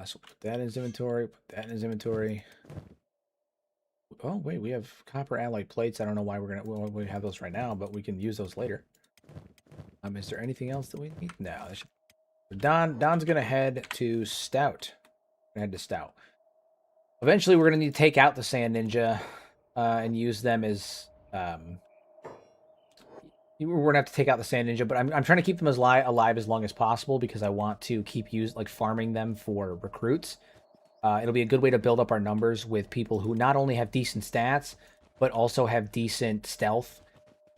So put that in his inventory, put that in his inventory. Oh, wait, we have copper alloy plates. I don't know why we have those right now, but we can use those later. Is there anything else that we need? No. Don's going to head to Stout. Head to Stout. Eventually, we're going to need to take out the Sand Ninja and use them as... we're going to have to take out the Sand Ninja, but I'm trying to keep them as alive as long as possible, because I want to keep farming them for recruits. It'll be a good way to build up our numbers with people who not only have decent stats, but also have decent stealth.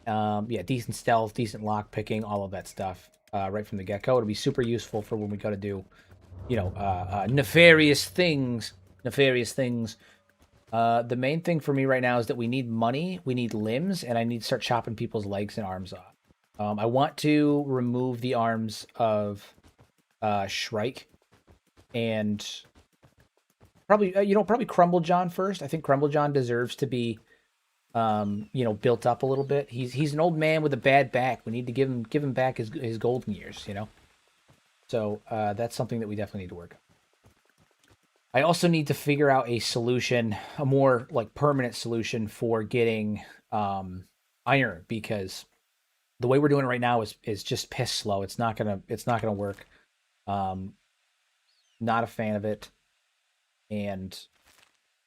Decent stealth, decent lock picking, all of that stuff right from the get-go. It'll be super useful for when we go to do, nefarious things. Nefarious things. The main thing for me right now is that we need money, we need limbs, and I need to start chopping people's legs and arms off. I want to remove the arms of Shrike and probably Crumble John first. I think Crumble John deserves to be built up a little bit. He's an old man with a bad back. We need to give him back his golden years, So that's something that we definitely need to work on. I also need to figure out a solution, a more permanent solution for getting iron, because the way we're doing it right now is just piss slow. It's not gonna work. Not a fan of it, and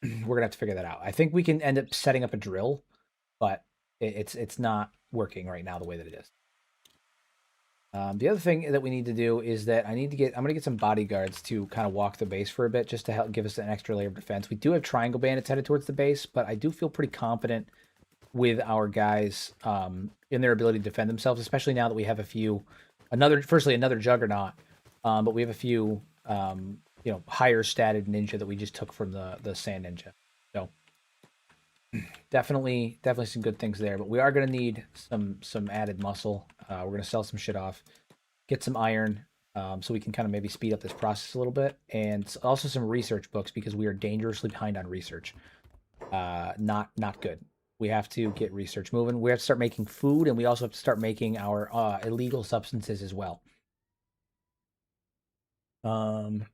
we're gonna have to figure that out. I think we can end up setting up a drill, but It's not working right now the way that it is. The other thing that we need to do is that I'm going to get some bodyguards to kind of walk the base for a bit just to help give us an extra layer of defense. We do have triangle bandits headed towards the base, but I do feel pretty confident with our guys in their ability to defend themselves, especially now that we have firstly, another juggernaut, but we have a few, higher statted ninja that we just took from the sand ninja. So definitely some good things there, but we are going to need some added muscle. We're going to sell some shit off, get some iron, so we can kind of maybe speed up this process a little bit, and also some research books because we are dangerously behind on research. Not good. We have to get research moving. We have to start making food, and we also have to start making our illegal substances as well. In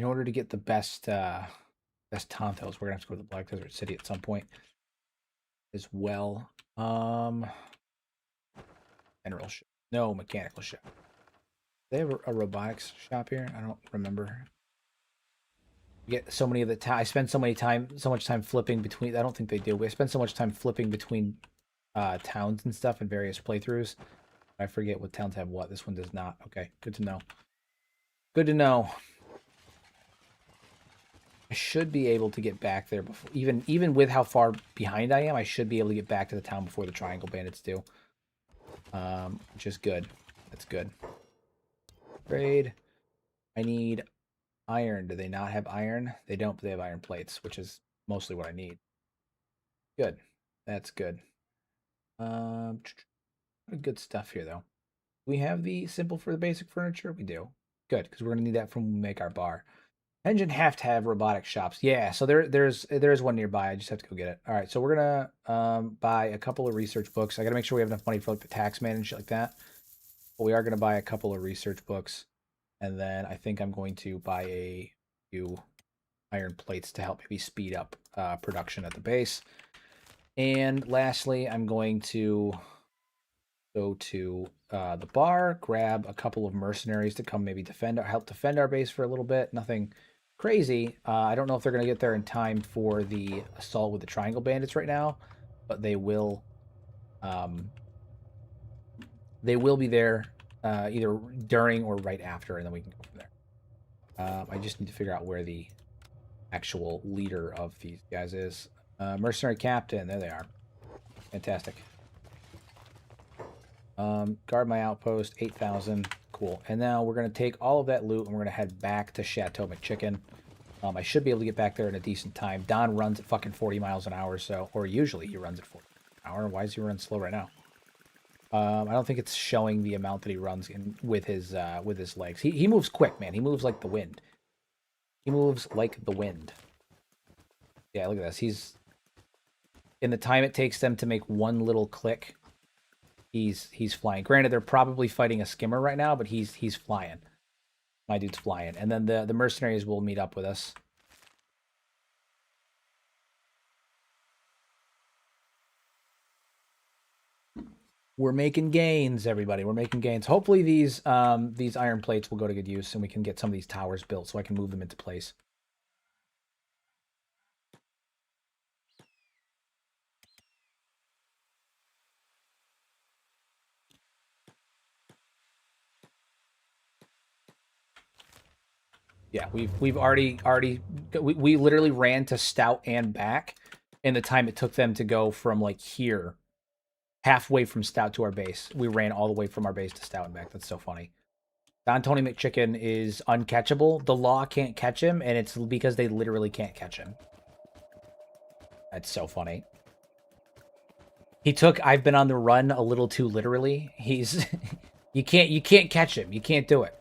order to get the best Tontos, we're gonna have to go to the Black Desert City at some point as well. General shop. No, mechanical shop. They have a robotics shop here. I don't remember. We get so many of the time. I spend so much time flipping between. I don't think they do. We spend so much time flipping between towns and stuff in various playthroughs. I forget what towns have what. This one does not. Okay, good to know. Good to know. I should be able to get back there before, even with how far behind I am. I should be able to get back to the town before the Triangle Bandits do. Which is good. That's good. Trade. I need iron. Do they not have iron? They don't, but they have iron plates, which is mostly what I need. Good. That's good. Good stuff here, though. We have the simple for the basic furniture? We do. Good, because we're going to need that from when we make our bar. Engine have to have robotic shops. Yeah, so there's one nearby. I just have to go get it. All right, so we're gonna buy a couple of research books. I gotta make sure we have enough money for like the tax man and shit like that. But we are gonna buy a couple of research books, and then I think I'm going to buy a few iron plates to help maybe speed up production at the base. And lastly, I'm going to go to the bar, grab a couple of mercenaries to come maybe help defend our base for a little bit. Nothing crazy. I don't know if they're going to get there in time for the assault with the Triangle Bandits right now, but they will. They will be there either during or right after, and then we can go from there. I just need to figure out where the actual leader of these guys is. Mercenary Captain. There they are. Fantastic. Guard my outpost, 8,000. Cool. And now we're going to take all of that loot and we're going to head back to Chateau McChicken. I should be able to get back there in a decent time. Don runs at fucking 40 miles an hour, so, or usually he runs at 40 miles an hour. Why is he running slow right now? I don't think it's showing the amount that he runs with his legs. He moves quick, man. He moves like the wind. He moves like the wind. Yeah, look at this. He's in the time it takes them to make one little click. He's flying. Granted, they're probably fighting a skimmer right now, but he's flying. My dude's flying. And then the mercenaries will meet up with us. We're making gains, everybody. We're making gains. Hopefully these iron plates will go to good use and we can get some of these towers built so I can move them into place. Yeah, we've already we literally ran to Stout and back in the time it took them to go from like here halfway from Stout to our base. We ran all the way from our base to Stout and back. That's so funny. Don Tony McChicken is uncatchable. The law can't catch him, and it's because they literally can't catch him. That's so funny. He took I've been on the run a little too literally. He's you can't catch him. You can't do it.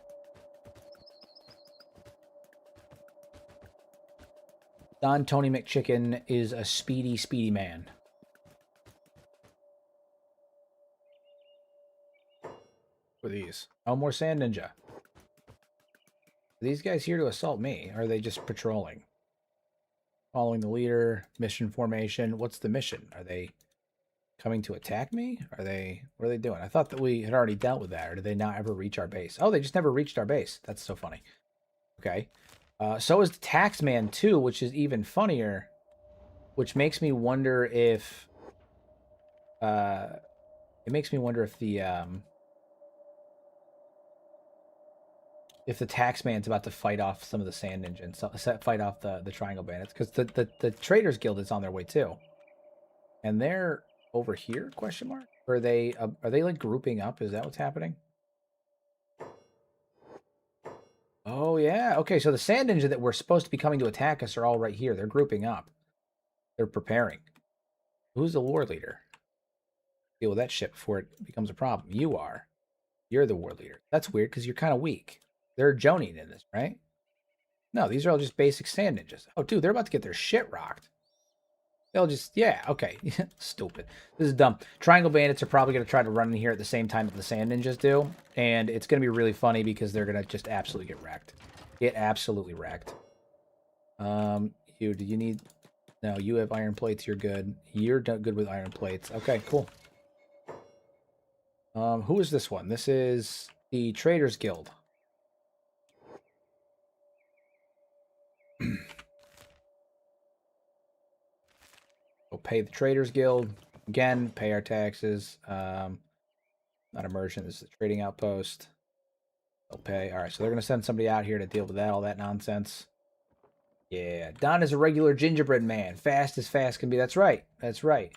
Don Tony McChicken is a speedy man. For these. Oh, more Sand Ninja. Are these guys here to assault me? Or are they just patrolling? Following the leader, mission formation. What's the mission? Are they Coming to attack me? What are they doing? I thought that we had already dealt with that, or did they not ever reach our base? Oh, they just never reached our base. That's so funny. Okay. So is the Taxman too, which is even funnier, which makes me wonder if it makes me wonder if the Taxman's about to fight off some of the Sand Ninjas, fight off the Triangle Bandits, because the Traders Guild is on their way too, and they're over here? Question mark? Or are they like grouping up? Is that what's happening? Oh yeah. Okay, so the Sand Ninja that were supposed to be coming to attack us are all right here. They're grouping up. They're preparing. Who's the war leader? Deal with that shit before it becomes a problem. You are. You're the war leader. That's weird because you're kind of weak. They're Jonin in this, right? No, these are all just basic Sand Ninjas. Oh, dude, they're about to get their shit rocked. They'll just, yeah, okay. Stupid. This is dumb. Triangle Bandits are probably going to try to run in here at the same time that the Sand Ninjas do. And it's going to be really funny because they're going to just absolutely get wrecked. Get absolutely wrecked. Do you need... No, you have iron plates. You're good. You're good with iron plates. Okay, cool. Who is this one? This is the Traders Guild. We'll pay the Traders Guild. Again, pay our taxes. Not a merchant. This is a trading outpost. They'll pay. All right, so they're going to send somebody out here to deal with that, all that nonsense. Yeah, Don is a regular gingerbread man. Fast as fast can be. That's right. That's right.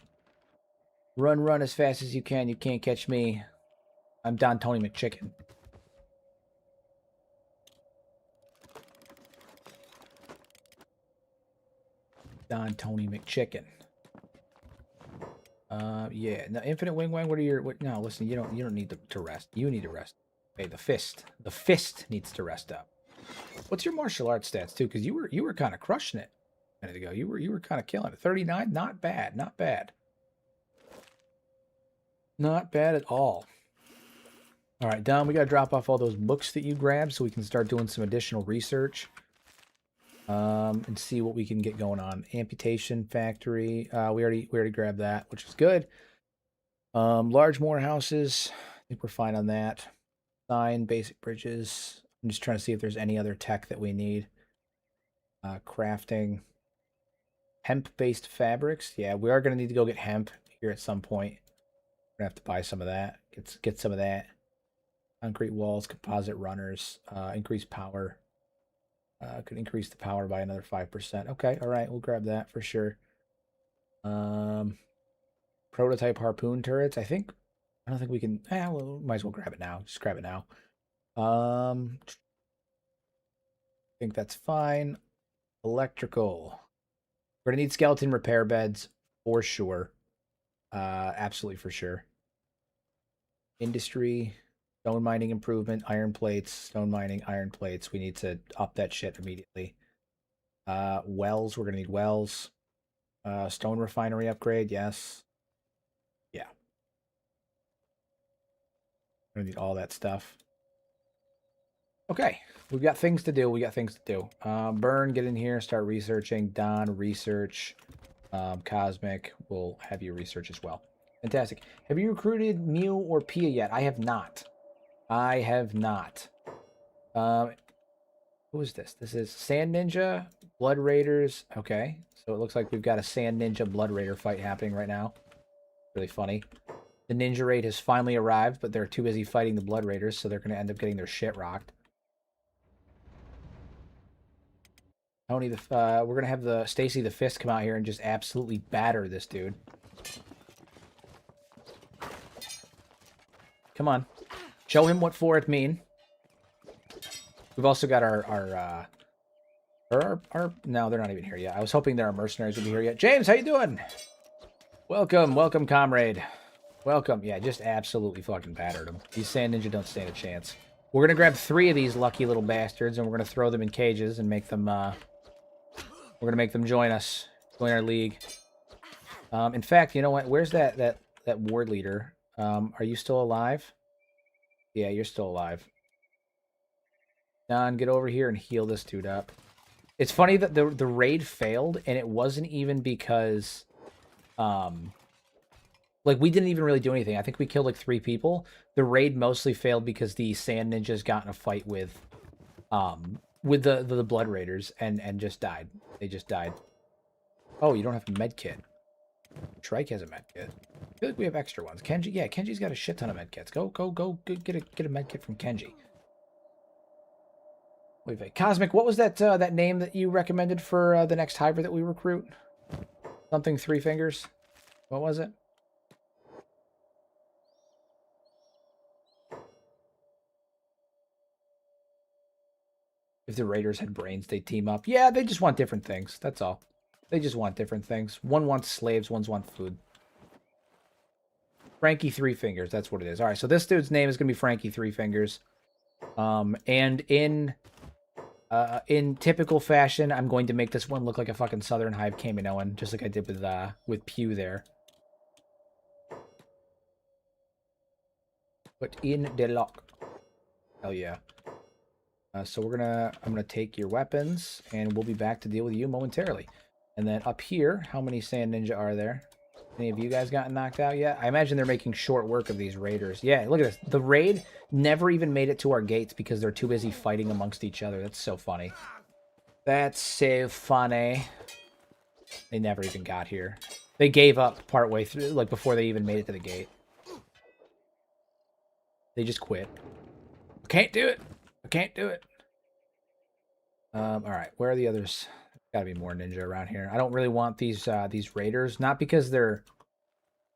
Run as fast as you can. You can't catch me. I'm Don Tony McChicken. Don Tony McChicken. Yeah. No, Infinite Wing Wang. What are your? What? No, listen. You don't need to rest. You need to rest. Okay, the fist. The fist needs to rest up. What's your martial arts stats too? Because you were kind of crushing it a minute ago. You were kind of killing it. 39. Not bad. Not bad. Not bad at all. All right, Don. We got to drop off all those books that you grabbed so we can start doing some additional research. And see what we can get going on. Amputation factory. We already grabbed that, which is good. Large morehouses. I think we're fine on that. Sign, basic bridges. I'm just trying to see if there's any other tech that we need. Crafting. Hemp-based fabrics. Yeah, we are going to need to go get hemp here at some point. We're going to have to buy some of that. Get some of that. Concrete walls, composite runners, increase power. Could increase the power by another 5%. Okay, all right, we'll grab that for sure. Prototype harpoon turrets. I don't think we can. Well, might as well grab it now. Just grab it now. I think that's fine. Electrical. We're gonna need skeleton repair beds for sure. Absolutely for sure. Industry. Stone mining improvement, iron plates, stone mining, iron plates. We need to up that shit immediately. Wells, we're going to need wells. Stone refinery upgrade, yes. Yeah. We're going to need all that stuff. Okay, we've got things to do. Burn, get in here, start researching. Don, research. Cosmic, we'll have you research as well. Fantastic. Have you recruited Mew or Pia yet? I have not. Who is this? This is Sand Ninja, Blood Raiders. Okay, so it looks like we've got a Sand Ninja Blood Raider fight happening right now. Really funny. The Ninja Raid has finally arrived, but they're too busy fighting the Blood Raiders, so they're going to end up getting their shit rocked. Tony, we're going to have the Stacy the Fist come out here and just absolutely batter this dude. Come on. Show him what for it mean. We've also got our no, they're not even here yet. I was hoping that our mercenaries would be here yet. James, how you doing? Welcome, comrade. Welcome. Yeah, just absolutely fucking battered them. These Sand Ninja don't stand a chance. We're gonna grab 3 of these lucky little bastards, and we're gonna throw them in cages and make them. We're gonna make them join us, join our league. In fact, you know what? Where's that ward leader? Are you still alive? Yeah, you're still alive. Don, get over here and heal this dude up. It's funny that the raid failed, and it wasn't even because Like, we didn't even really do anything. I think we killed like 3 people. The raid mostly failed because the sand ninjas got in a fight with the blood raiders and just died. They just died. Oh, you don't have a med kit. Trike has a med kit. I feel like we have extra ones. Kenji, yeah, Kenji's got a shit ton of med kits. Go get a med kit from Kenji. Wait, Cosmic, what was that name that you recommended for the next hybrid that we recruit? Something 3 fingers. What was it? If the raiders had brains, they'd team up. Yeah, they just want different things. That's all. They just want different things. One wants slaves, one's want food. Frankie 3 Fingers, that's what it is. All right, so this dude's name is going to be Frankie 3 Fingers. And in typical fashion, I'm going to make this one look like a fucking Southern Hive Kaminoan, just like I did with Pew there. Put in the lock. Hell yeah. So I'm gonna take your weapons, and we'll be back to deal with you momentarily. And then up here, how many Sand Ninja are there? Any of you guys gotten knocked out yet? I imagine they're making short work of these raiders. Yeah, look at this. The raid never even made it to our gates because they're too busy fighting amongst each other. That's so funny. That's so funny. They never even got here. They gave up partway through, like before they even made it to the gate. They just quit. Can't do it. I can't do it. All right, where are the others? Gotta be more ninja around here. I don't really want these raiders, not because they're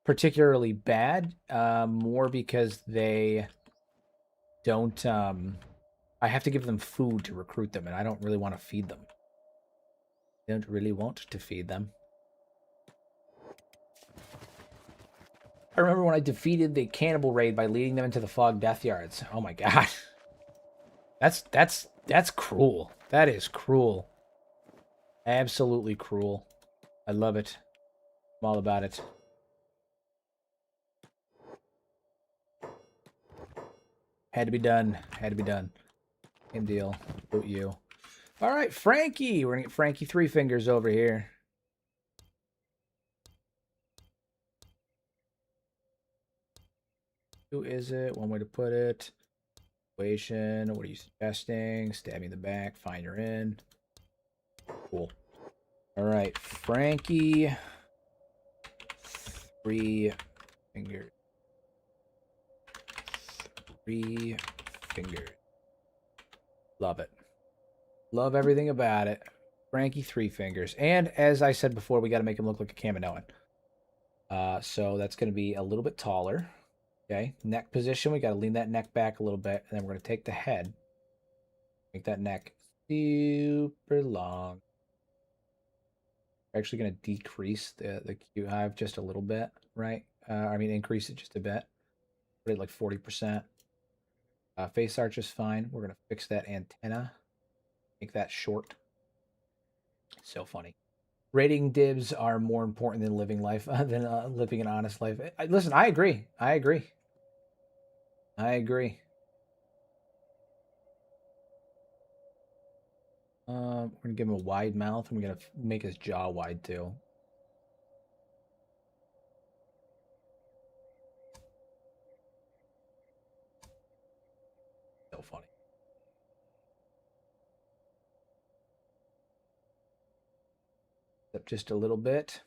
particularly bad, more because they don't. I have to give them food to recruit them, and I don't really want to feed them. I don't really want to feed them. I remember when I defeated the cannibal raid by leading them into the fog death yards. Oh my god. That's cruel. That is cruel. Absolutely cruel. I love it. I'm all about it. Had to be done. Had to be done. Same deal. Boot you. All right, Frankie. We're gonna get Frankie 3 Fingers over here. Who is it? One way to put it. Situation. What are you suggesting? Stab me in the back. Fine, you're in. Cool. All right, Frankie. 3 Fingers. 3 Fingers. Love it. Love everything about it. Frankie 3 Fingers. And as I said before, we got to make him look like a Kaminoan. So that's going to be a little bit taller. Okay, neck position. We got to lean that neck back a little bit. And then we're going to take the head. Make that neck super long. We're actually going to decrease the Q hive just a little bit, right? I mean, increase it just a bit. Put it like 40%. Face arch is fine. We're going to fix that antenna. Make that short. So funny. Rating dibs are more important than living life, than living an honest life. Listen, I agree. I agree. I agree. We're gonna give him a wide mouth, and we're gonna make his jaw wide too. So funny. Up just a little bit.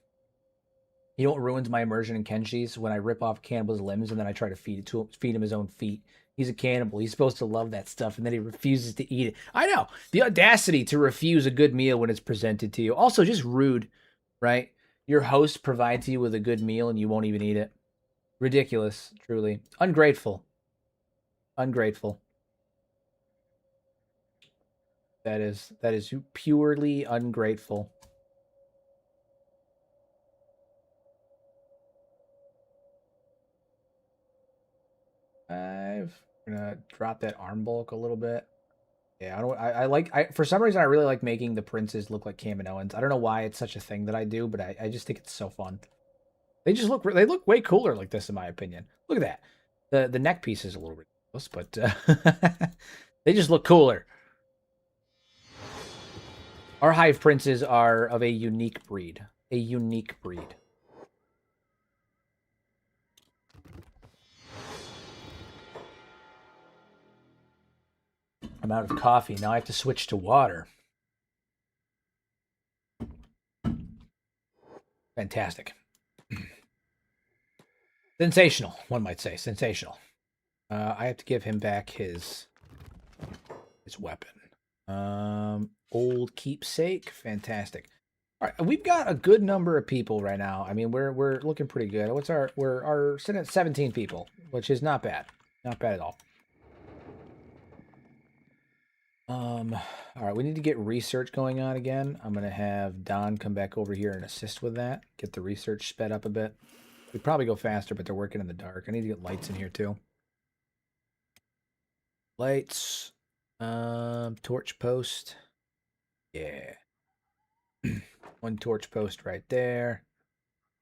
You know what ruins my immersion in Kenshi's? When I rip off Cannibal's limbs and then I try to feed him his own feet. He's a cannibal. He's supposed to love that stuff, and then he refuses to eat it. I know. The audacity to refuse a good meal when it's presented to you. Also, just rude, right? Your host provides you with a good meal and you won't even eat it. Ridiculous, truly. Ungrateful. Ungrateful. That is purely ungrateful. I'm gonna drop that arm bulk a little bit. Yeah, for some reason I really like making the princes look like Kaminoans. I don't know why it's such a thing that I do, but I just think it's so fun. They look way cooler like this in my opinion. Look at that. The neck piece is a little ridiculous, but they just look cooler. Our hive princes are of a unique breed. A unique breed. I'm out of coffee. Now I have to switch to water. Fantastic. Sensational, one might say. Sensational. I have to give him back his weapon. Old keepsake. Fantastic. All right, we've got a good number of people right now. I mean, we're looking pretty good. What's we're sitting at 17 people, which is not bad. Not bad at all. All right, we need to get research going on again. I'm gonna have Don come back over here and assist with that. Get the research sped up a bit. We'd probably go faster, but they're working in the dark. I need to get lights in here too. Lights. Torch post. Yeah. One torch post right there.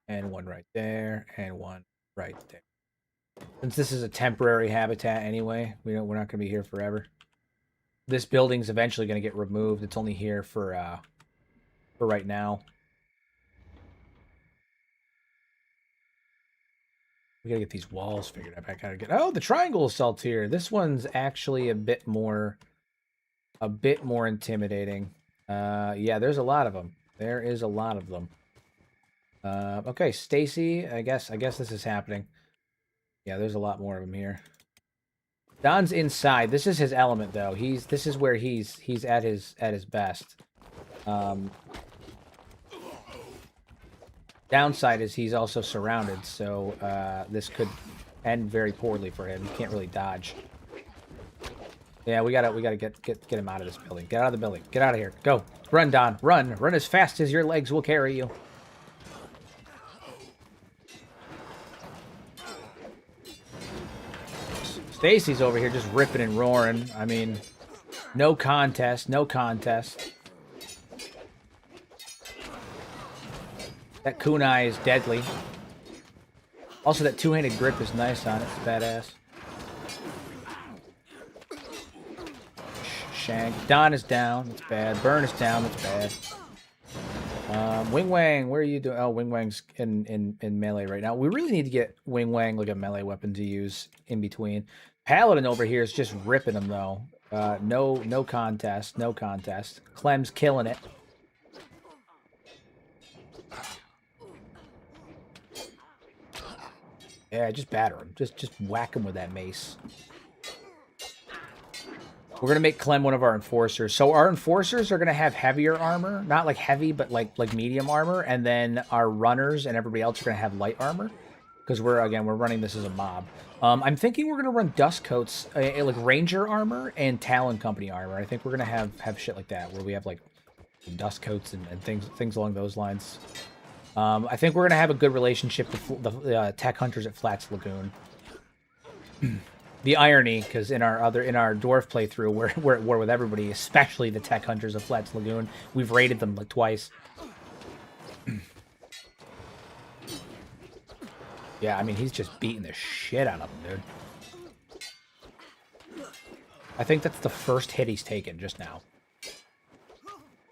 And one right there. And one right there. Since this is a temporary habitat anyway, we're not going to be here forever. This building's eventually going to get removed. It's only here for right now. We gotta get these walls figured out. I gotta get. Oh, the triangle assault's here. This one's actually a bit more intimidating. Yeah, there's a lot of them. There is a lot of them. Okay, Stacy. I guess this is happening. Yeah, there's a lot more of them here. Don's inside. This is his element, though. This is where he's at his best. Downside is he's also surrounded, so this could end very poorly for him. He can't really dodge. Yeah, we gotta get him out of this building. Get out of the building. Get out of here. Go. Run, Don. Run. Run as fast as your legs will carry you. Stacy's over here just ripping and roaring. I mean, no contest. No contest. That kunai is deadly. Also, that two-handed grip is nice on it. It's badass. Shank. Don is down. That's bad. Burn is down. That's bad. Wing Wang, where are you doing? Oh, Wing Wang's in melee right now. We really need to get Wing Wang like a melee weapon to use in between. Paladin over here is just ripping him though. No contest. No contest. Clem's killing it. Yeah, just batter him. Just whack him with that mace. We're gonna make Clem one of our enforcers. So our enforcers are gonna have heavier armor, not like heavy, but like medium armor, and then our runners and everybody else are gonna have light armor, because we're running this as a mob. I'm thinking we're gonna run dust coats, like ranger armor and Talon Company armor. I think we're gonna have shit like that, where we have like dust coats and things along those lines. I think we're gonna have a good relationship with the tech hunters at Flats Lagoon. The irony, because in our dwarf playthrough, we're at war with everybody, especially the tech hunters of Flats Lagoon. We've raided them like twice. Yeah, I mean, he's just beating the shit out of them, dude. I think that's the first hit he's taken just now.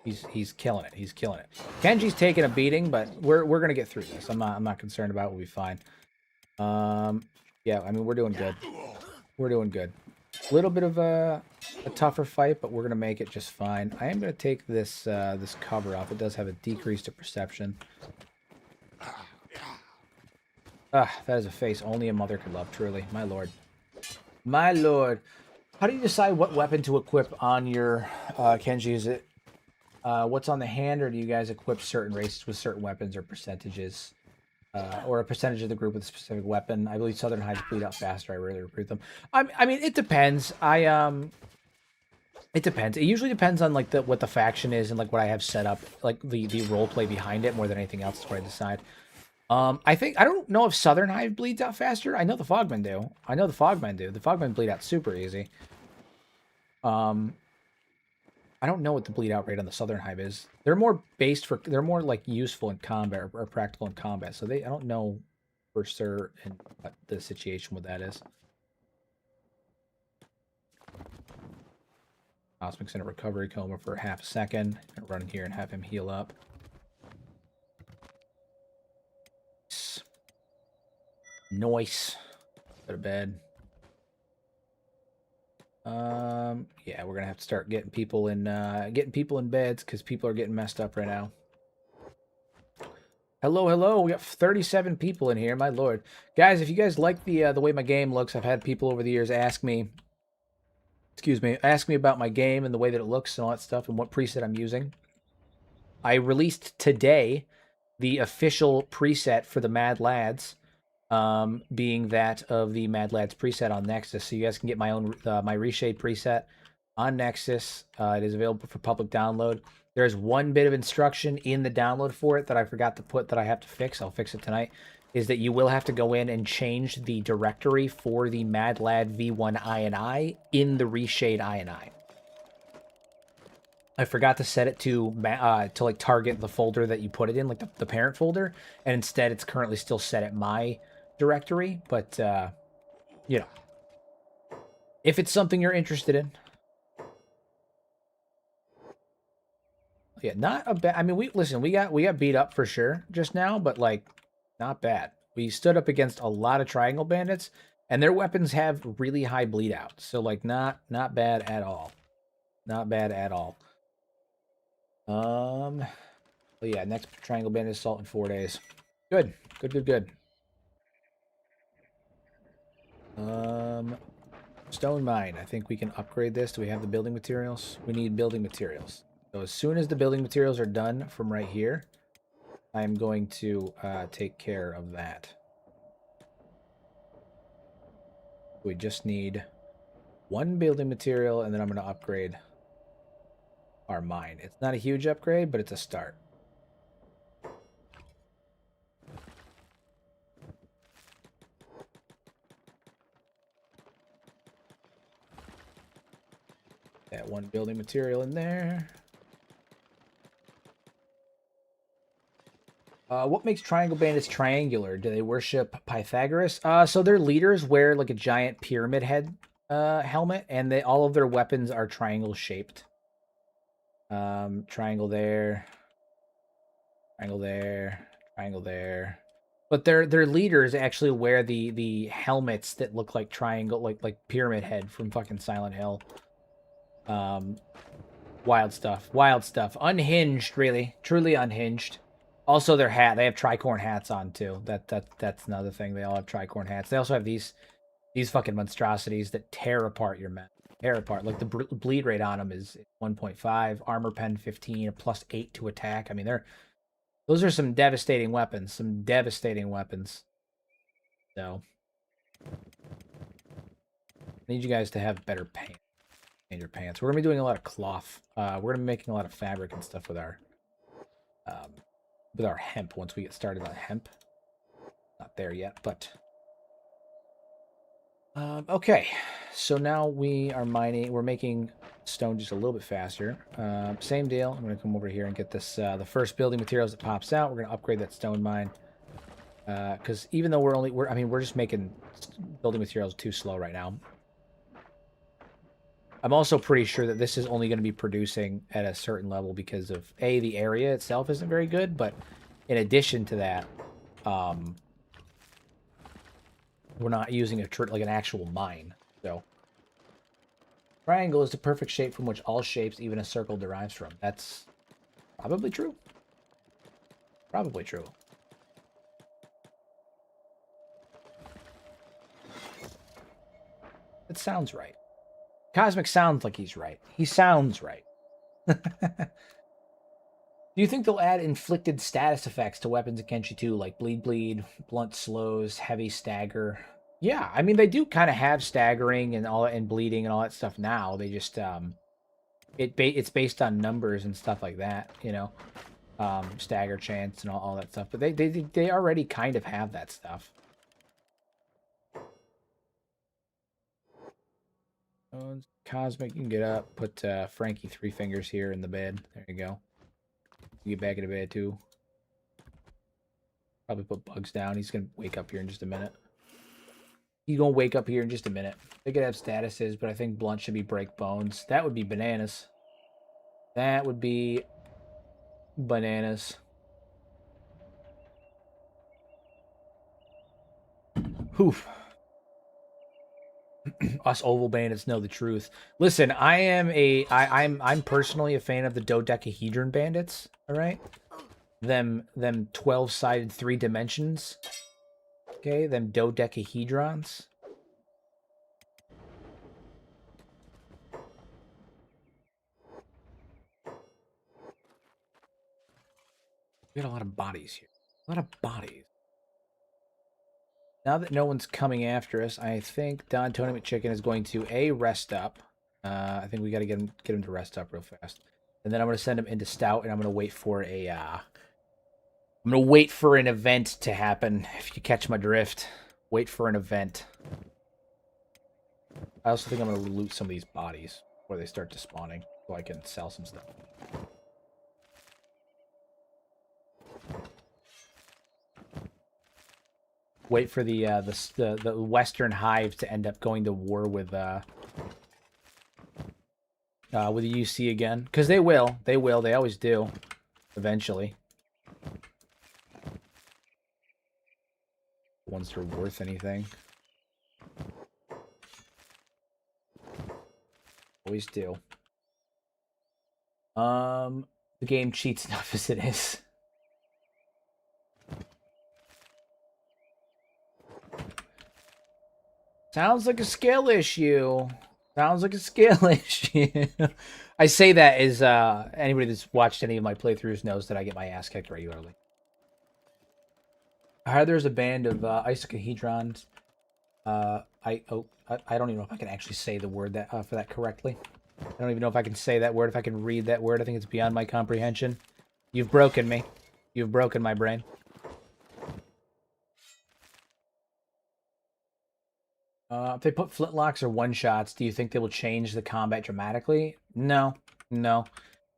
He's killing it. He's killing it. Kenji's taking a beating, but we're gonna get through this. I'm not concerned about it. We'll be fine. Yeah, I mean, we're doing good. We're doing good. A little bit of a tougher fight, but we're gonna make it just fine. I am gonna take this this cover off. It does have a decrease to perception. Ah, that is a face only a mother could love, truly. My lord. My lord. How do you decide what weapon to equip on your Kenji? Is it what's on the hand, or do you guys equip certain races with certain weapons or percentages? Or a percentage of the group with a specific weapon. I believe Southern Hides bleed out faster. I rarely recruit them. I mean, it depends. It depends. It usually depends on like what the faction is and like what I have set up, like the role play behind it more than anything else. Is what I decide. I don't know if Southern Hive bleeds out faster. I know the Fogmen do. I know the Fogmen do. The Fogmen bleed out super easy. I don't know what the bleed out rate on the Southern Hive is. They're more they're more like useful in combat or practical in combat. So I don't know for certain what the situation with that is. Cosmic's in a recovery coma for half a second. I'm gonna run here and have him heal up. Nice. Go to bed. Yeah, we're gonna have to start getting people in beds because people are getting messed up right now. Hello, hello. We got 37 people in here. My lord, guys, if you guys like the way my game looks, I've had people over the years ask me, ask me about my game and the way that it looks and all that stuff and what preset I'm using. I released today the official preset for the Mad Lads, being that of the Mad Lads preset on Nexus. So you guys can get my own my reshade preset on Nexus. It is available for public download. There's one bit of instruction in the download for it that I forgot to put that I have to fix. I'll fix it tonight. Is that you will have to go in and change the directory for the Mad Lad V1 INI in the reshade INI. I forgot to set it to like target the folder that you put it in, like the parent folder, and instead it's currently still set at my directory. But you know, if it's something you're interested in, yeah, not a bad. I mean, we got beat up for sure just now, but like, not bad. We stood up against a lot of triangle bandits, and their weapons have really high bleed out. So like, not bad at all. Not bad at all. But yeah, next triangle bandit assault in 4 days. Good, good, good, good. Stone mine. I think we can upgrade this. Do we have the building materials? We need building materials. So as soon as the building materials are done from right here, I'm going to take care of that. We just need one building material, and then I'm going to upgrade our mine. It's not a huge upgrade, but it's a start. That one building material in there. What makes triangle bandits triangular? Do they worship Pythagoras? So their leaders wear like a giant pyramid head helmet, and all of their weapons are triangle shaped. Triangle there, triangle there, triangle there. But their leaders actually wear the helmets that look like triangle, like pyramid head from fucking Silent Hill. Wild stuff, wild stuff. Unhinged, really, truly unhinged. Also, their hat. They have tricorn hats on too. That's another thing. They all have tricorn hats. They also have these fucking monstrosities that tear apart your men. Tear apart. Like the bleed rate on them is 1.5. Armor pen 15. A +8 to attack. I mean, those are some devastating weapons. Some devastating weapons. So, I need you guys to have better paint. Paint your pants. We're gonna be doing a lot of cloth. We're gonna be making a lot of fabric and stuff with our hemp once we get started on hemp. Not there yet, but okay. So now we are mining. We're making stone just a little bit faster. Same deal. I'm gonna come over here and get this the first building materials that pops out. We're gonna upgrade that stone mine because even though we're just making building materials too slow right now. I'm also pretty sure that this is only going to be producing at a certain level because of the area itself isn't very good, but in addition to that, we're not using like an actual mine. So triangle is the perfect shape from which all shapes, even a circle, derives from. That's probably true. Probably true. It sounds right. Cosmic sounds like he's right. He sounds right. Do you think they'll add inflicted status effects to weapons in Kenshi 2, like bleed, blunt slows, heavy stagger? Yeah, I mean they do kind of have staggering and all and bleeding and all that stuff now. They just it's based on numbers and stuff like that, you know, stagger chance and all that stuff. But they already kind of have that stuff. Cosmic, you can get up. Put Frankie 3 fingers here in the bed. There you go. You get back into bed too. Probably put Bugs down. He's gonna wake up here in just a minute. He's gonna wake up here in just a minute. They could have statuses, but I think Blunt should be break bones. That would be bananas. That would be bananas. Oof. Us oval bandits know the truth. Listen, I'm personally a fan of the dodecahedron bandits. All right, them 12-sided 3 dimensions. Okay, them dodecahedrons. We got a lot of bodies here. A lot of bodies. Now that no one's coming after us, I think Don Tony McChicken is going to rest up. I think we got to get him to rest up real fast, and then I'm going to send him into Stout, and I'm going to wait for an event to happen. If you catch my drift, wait for an event. I also think I'm going to loot some of these bodies before they start despawning, so I can sell some stuff. Wait for the Western Hive to end up going to war with the UC again, because they will. They always do, eventually. Ones that are worth anything. Always do. The game cheats enough as it is. Sounds like a skill issue. Sounds like a skill issue. I say that as anybody that's watched any of my playthroughs knows that I get my ass kicked regularly. I heard there's a band of icosahedrons. I don't even know if I can actually say the word that for that correctly. I don't even know if I can say that word, if I can read that word. I think it's beyond my comprehension. You've broken me. You've broken my brain. If they put flintlocks or one-shots, do you think they will change the combat dramatically? No. No.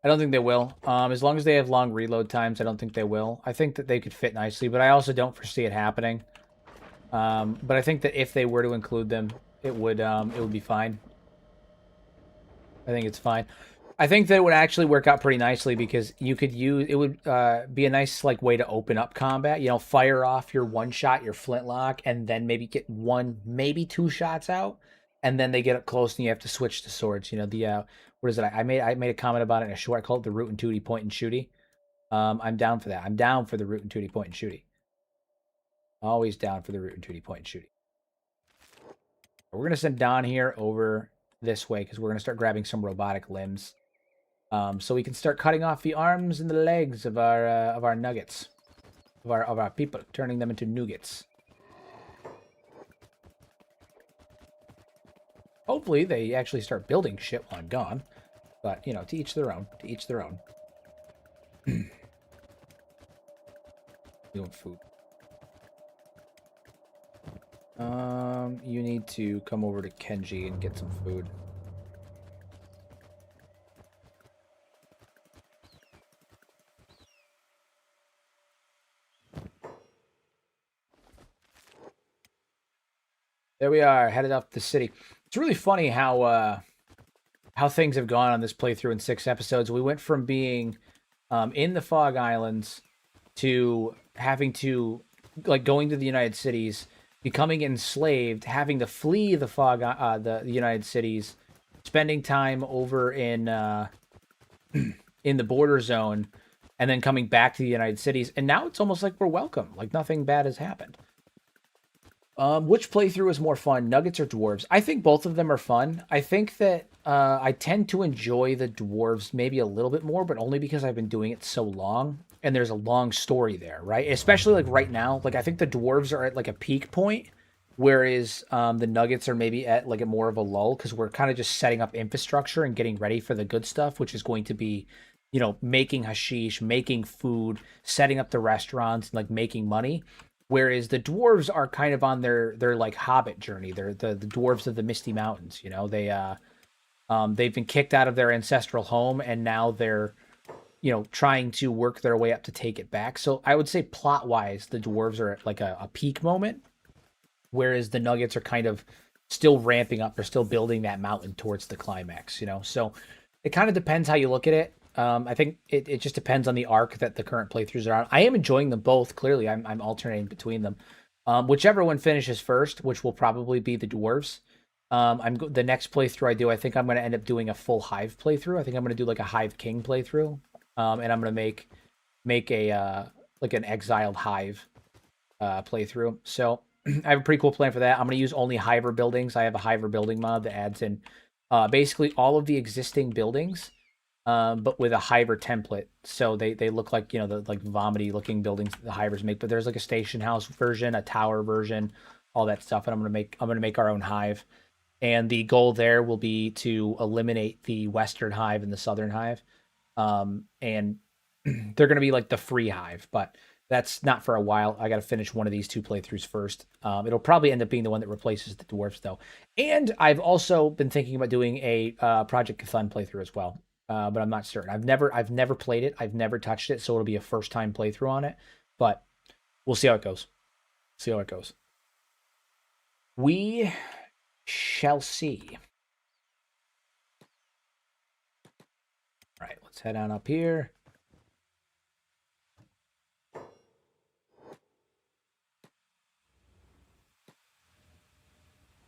I don't think they will. As long as they have long reload times, I don't think they will. I think that they could fit nicely, but I also don't foresee it happening. But I think that if they were to include them, it would be fine. I think it's fine. I think that it would actually work out pretty nicely because you could use it would be a nice like way to open up combat. You know, fire off your one shot, your flintlock, and then maybe get 1, maybe 2 shots out, and then they get up close and you have to switch to swords. You know, the what is it? I made a comment about it in a short. I call it the root and tooty point and shooty. I'm down for that. I'm down for the root and tooty point and shooty. Always down for the root and tooty point and shooty. We're gonna send Don here over this way because we're gonna start grabbing some robotic limbs. So we can start cutting off the arms and the legs of our nuggets, of our people, turning them into nougats. Hopefully they actually start building shit while I'm gone. But, you know, to each their own. To each their own. We want food. You need to come over to Kenshi and get some food. There we are, headed up the city. It's really funny how things have gone on this playthrough in 6 episodes. We went from being in the Fog Islands to having to, like, going to the United Cities, becoming enslaved, having to flee the the United Cities, spending time over in in the border zone, and then coming back to the United Cities. And now it's almost like we're welcome, like nothing bad has happened. Which playthrough is more fun, Nuggets or Dwarves? I think both of them are fun. I think that I tend to enjoy the Dwarves maybe a little bit more, but only because I've been doing it so long, and there's a long story there, right? Especially like right now, like I think the Dwarves are at like a peak point, whereas the Nuggets are maybe at like a more of a lull because we're kind of just setting up infrastructure and getting ready for the good stuff, which is going to be, you know, making hashish, making food, setting up the restaurants, and like making money. Whereas the dwarves are kind of on their like hobbit journey. They're the dwarves of the Misty Mountains. You know, they've been kicked out of their ancestral home, and now they're, you know, trying to work their way up to take it back. So I would say plot wise, the dwarves are at like a peak moment, whereas the Nuggets are kind of still ramping up. They're still building that mountain towards the climax. You know, so it kind of depends how you look at it. I think it just depends on the arc that the current playthroughs are on. I am enjoying them both. Clearly, I'm alternating between them. Whichever one finishes first, which will probably be the dwarves, The next playthrough I do, I think I'm going to end up doing a full Hive playthrough. I think I'm going to do like a Hive King playthrough, and I'm going to make a like an exiled Hive playthrough. So I have a pretty cool plan for that. I'm going to use only Hiver buildings. I have a Hiver building mod that adds in basically all of the existing buildings, but with a Hiver template. So they look like, you know, the like vomity looking buildings the Hivers make. But there's like a station house version, a tower version, all that stuff. And I'm gonna make our own Hive. And the goal there will be to eliminate the Western Hive and the Southern Hive. And they're going to be like the free Hive, but that's not for a while. I got to finish one of these two playthroughs first. It'll probably end up being the one that replaces the dwarfs, though. And I've also been thinking about doing a Project Cthulhu playthrough as well, but I'm not certain. I've never played it. I've never touched it, so it'll be a first time playthrough on it. But we'll see how it goes. See how it goes. We shall see. All right, let's head on up here.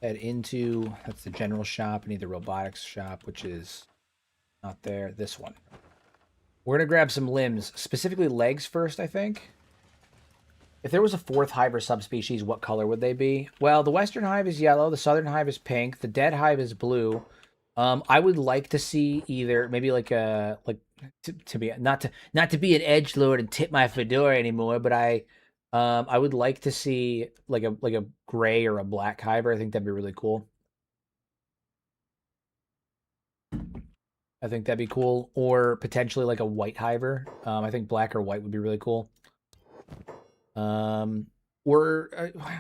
Head into, that's the general shop. I need the robotics shop, which is not there. This one. We're going to grab some limbs, specifically legs first, I think. If there was a fourth hive or subspecies, what color would they be? Well, the western hive is yellow, the southern hive is pink, the dead hive is blue. I would like to see either maybe like a to be not to be an edgelord and tip my fedora anymore, but I would like to see like a gray or a black hiver. I think that'd be really cool. I think that'd be cool, or potentially like a white hiver. I think black or white would be really cool. Or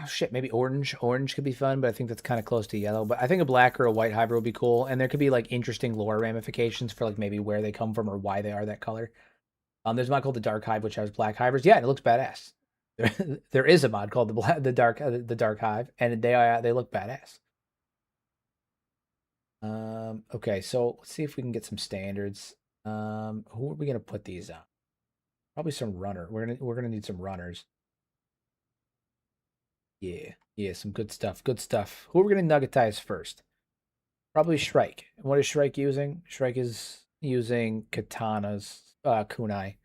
shit, maybe orange. Orange could be fun, but I think that's kind of close to yellow. But I think a black or a white hybrid would be cool, and there could be like interesting lore ramifications for like maybe where they come from or why they are that color. There's a mod called the Dark Hive, which has black hivers. Yeah, and it looks badass. There is a mod called the Dark Hive, and they look badass. Okay, so let's see if we can get some standards. Who are we gonna put these on? Probably some runner. We're gonna need some runners. Yeah, some good stuff. Good stuff. Who are we gonna nuggetize first? Probably Shrike. And what is Shrike using? Shrike is using Katana's kunai.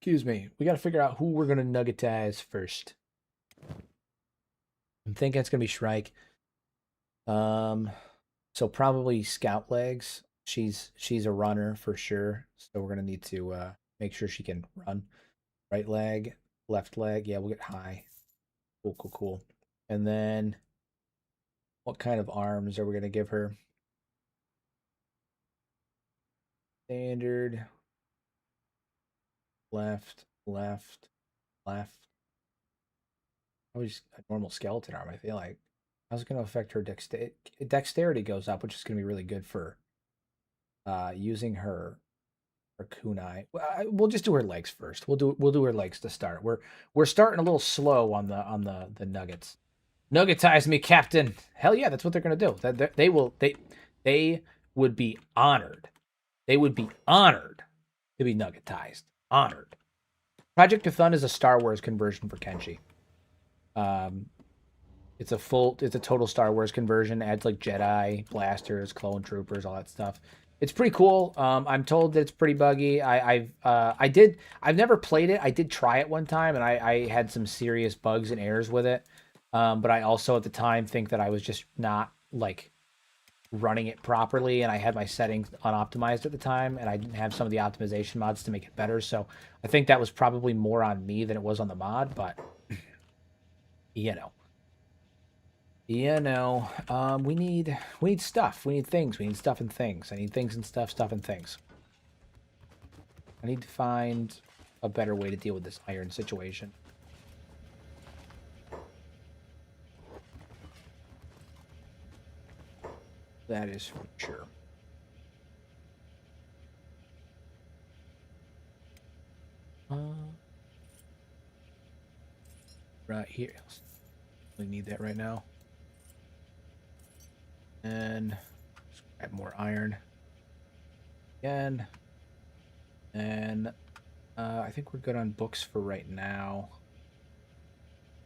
Excuse me. We gotta figure out who we're gonna nuggetize first. I'm thinking it's gonna be Shrike. So probably Scout Legs. She's a runner for sure. So we're gonna need to make sure she can run. Right leg, left leg. Yeah, we'll get high. Cool. And then what kind of arms are we going to give her? Standard. Left. Always a normal skeleton arm, I feel like. How's it going to affect her dexterity? Dexterity goes up, which is going to be really good for using her kunai. We'll just do her legs first. We'll do her legs to start. We're starting a little slow on the nuggets. Nuggetize me, Captain. Hell yeah, that's what they're gonna do. They would be honored. They would be honored to be nuggetized. Honored. Project Cthulhu is a Star Wars conversion for Kenshi. It's a total Star Wars conversion. Adds like Jedi, blasters, clone troopers, all that stuff. It's pretty cool. I'm told that it's pretty buggy. I've never played it. I did try it one time, and I had some serious bugs and errors with it. But I also at the time think that I was just not like running it properly, and I had my settings unoptimized at the time, and I didn't have some of the optimization mods to make it better. So I think that was probably more on me than it was on the mod. But you know, we need stuff. We need things. We need stuff and things. I need things and stuff and things. I need to find a better way to deal with this iron situation. That is for sure. Right here. We need that right now. And grab more iron. Again. And I think we're good on books for right now.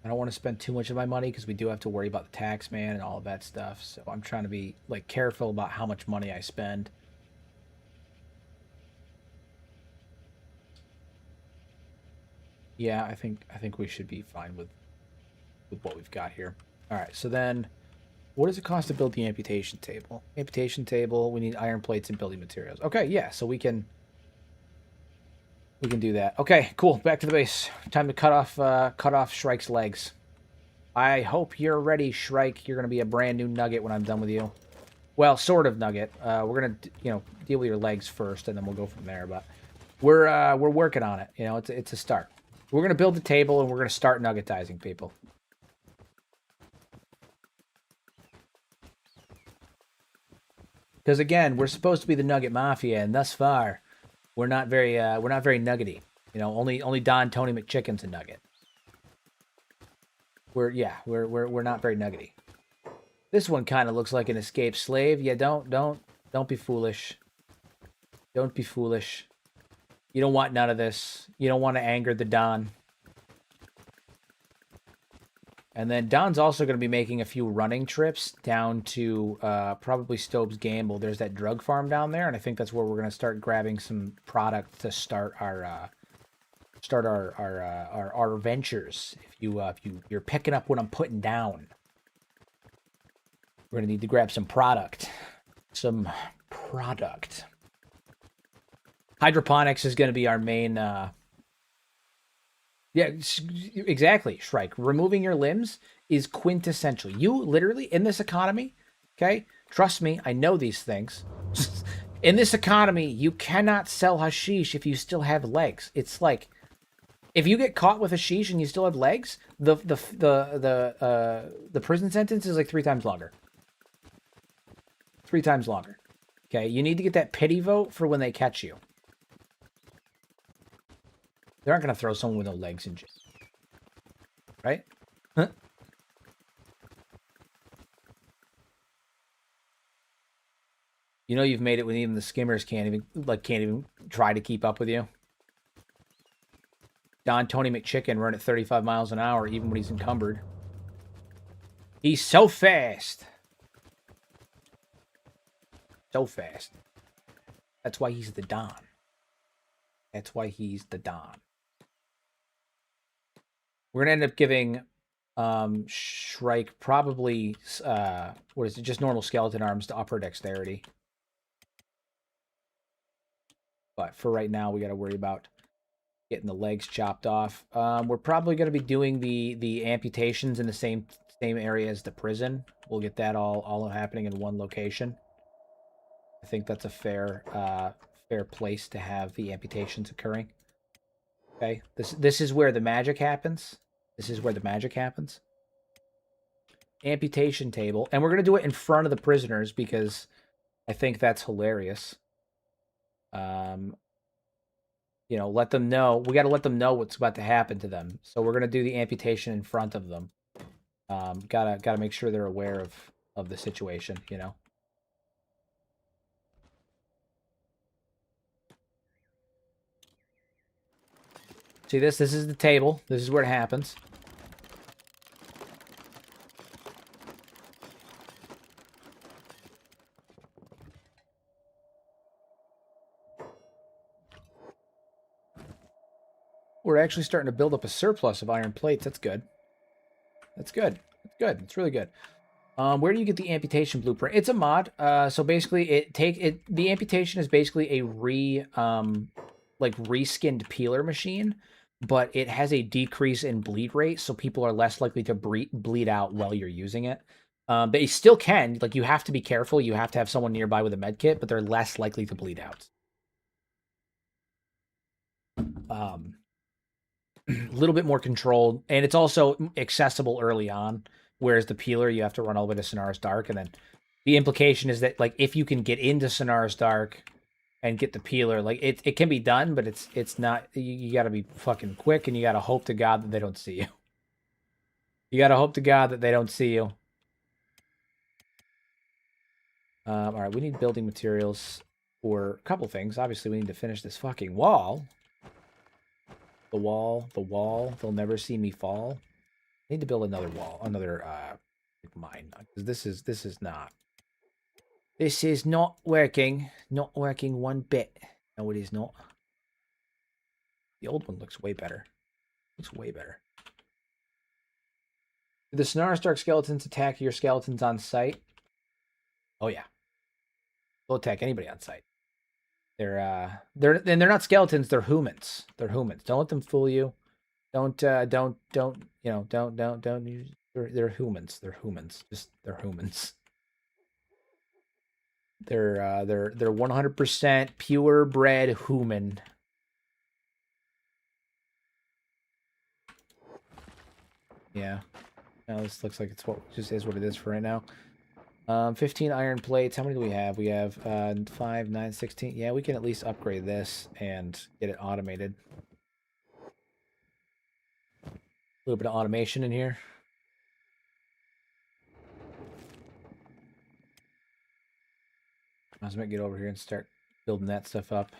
I don't want to spend too much of my money because we do have to worry about the tax man and all of that stuff. So I'm trying to be like careful about how much money I spend. Yeah, I think we should be fine with what we've got here. All right, so then what does it cost to build the amputation table? Amputation table, we need iron plates and building materials. Okay, yeah, so we can do that. Okay, cool. Back to the base. Time to cut off Shrike's legs. I hope you're ready, Shrike. You're gonna be a brand new Nugget when I'm done with you. Well, sort of Nugget. We're gonna deal with your legs first, and then we'll go from there. But we're working on it. It's a start. We're gonna build the table, and we're gonna start nuggetizing people. Because again, we're supposed to be the Nugget Mafia, and thus far, we're not very nuggety. Only Don Tony McChicken's a nugget. We're not very nuggety. This one kind of looks like an escaped slave. Yeah, don't be foolish. Don't be foolish. You don't want none of this. You don't want to anger the Don. And then Don's also going to be making a few running trips down to probably Stobe's Gamble. There's that drug farm down there, and I think that's where we're going to start grabbing some product to start our ventures. If you're picking up what I'm putting down, we're going to need to grab some product. Some product. Hydroponics is going to be our main. Yeah, exactly, Shrike. Removing your limbs is quintessential. You literally, in this economy, okay? Trust me, I know these things. In this economy, you cannot sell hashish if you still have legs. It's like, if you get caught with hashish and you still have legs, the prison sentence is like 3 times longer. 3 times longer. Okay, you need to get that pity vote for when they catch you. They aren't going to throw someone with no legs in jail. Right? Huh? You've made it when even the skimmers can't even try to keep up with you. Don Tony McChicken run at 35 miles an hour even when he's encumbered. He's so fast. So fast. That's why he's the Don. That's why he's the Don. We're going to end up giving Shrike probably, what is it, just normal skeleton arms to upper dexterity. But for right now, we got to worry about getting the legs chopped off. We're probably going to be doing the amputations in the same area as the prison. We'll get that all happening in one location. I think that's a fair place to have the amputations occurring. Okay, this is where the magic happens. This is where the magic happens. Amputation table. And we're going to do it in front of the prisoners because I think that's hilarious. Let them know. We got to let them know what's about to happen to them. So we're going to do the amputation in front of them. Gotta make sure they're aware of the situation, See this? This is the table. This is where it happens. We're actually starting to build up a surplus of iron plates. That's good. That's good. That's good. It's really good. Where do you get the amputation blueprint? It's a mod. So basically, the amputation is basically a reskinned peeler machine, but it has a decrease in bleed rate, so people are less likely to bleed out while you're using it. They still can. Like, you have to be careful. You have to have someone nearby with a med kit, but they're less likely to bleed out. A little bit more controlled, and it's also accessible early on, whereas the peeler, you have to run all the way to Sonaris Dark, and then the implication is that, like, if you can get into Sonaris Dark and get the peeler, like, it can be done, but it's not, you got to be fucking quick, and you got to hope to God that they don't see you. You got to hope to God that they don't see you. All right, we need building materials for a couple things. Obviously, we need to finish this fucking wall. The wall, they'll never see me fall. need to build another wall, another mine, because this is not. This is not working. Not working one bit. No, it is not. The old one looks way better. Looks way better. Do the Snarl-Stark skeletons attack your skeletons on sight? Oh yeah. They'll attack anybody on sight. They're not skeletons, they're humans. They're humans. Don't let them fool you. Don't you know, don't use, they're humans. They're humans. Just they're humans. They're 100% purebred human. Yeah. Now this looks like it's what just is what it is for right now. 15 iron plates. How many do we have? We have 5, 9, 16. Yeah, we can at least upgrade this and get it automated. A little bit of automation in here. I was gonna get over here and start building that stuff up.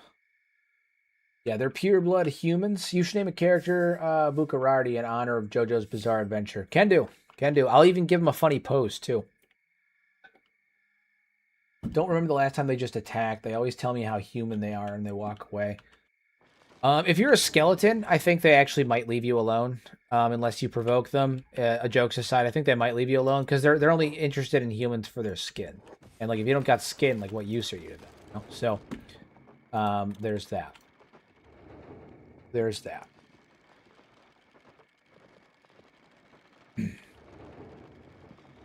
Yeah, they're pure blood humans. You should name a character Bukarardi in honor of JoJo's Bizarre Adventure. Can do. Can do. I'll even give him a funny pose, too. Don't remember the last time they just attacked. They always tell me how human they are and they walk away. If you're a skeleton, I think they actually might leave you alone, unless you provoke them. Jokes aside, I think they might leave you alone because they're only interested in humans for their skin. And like, if you don't got skin, like, what use are you to them? You know? So, there's that. There's that.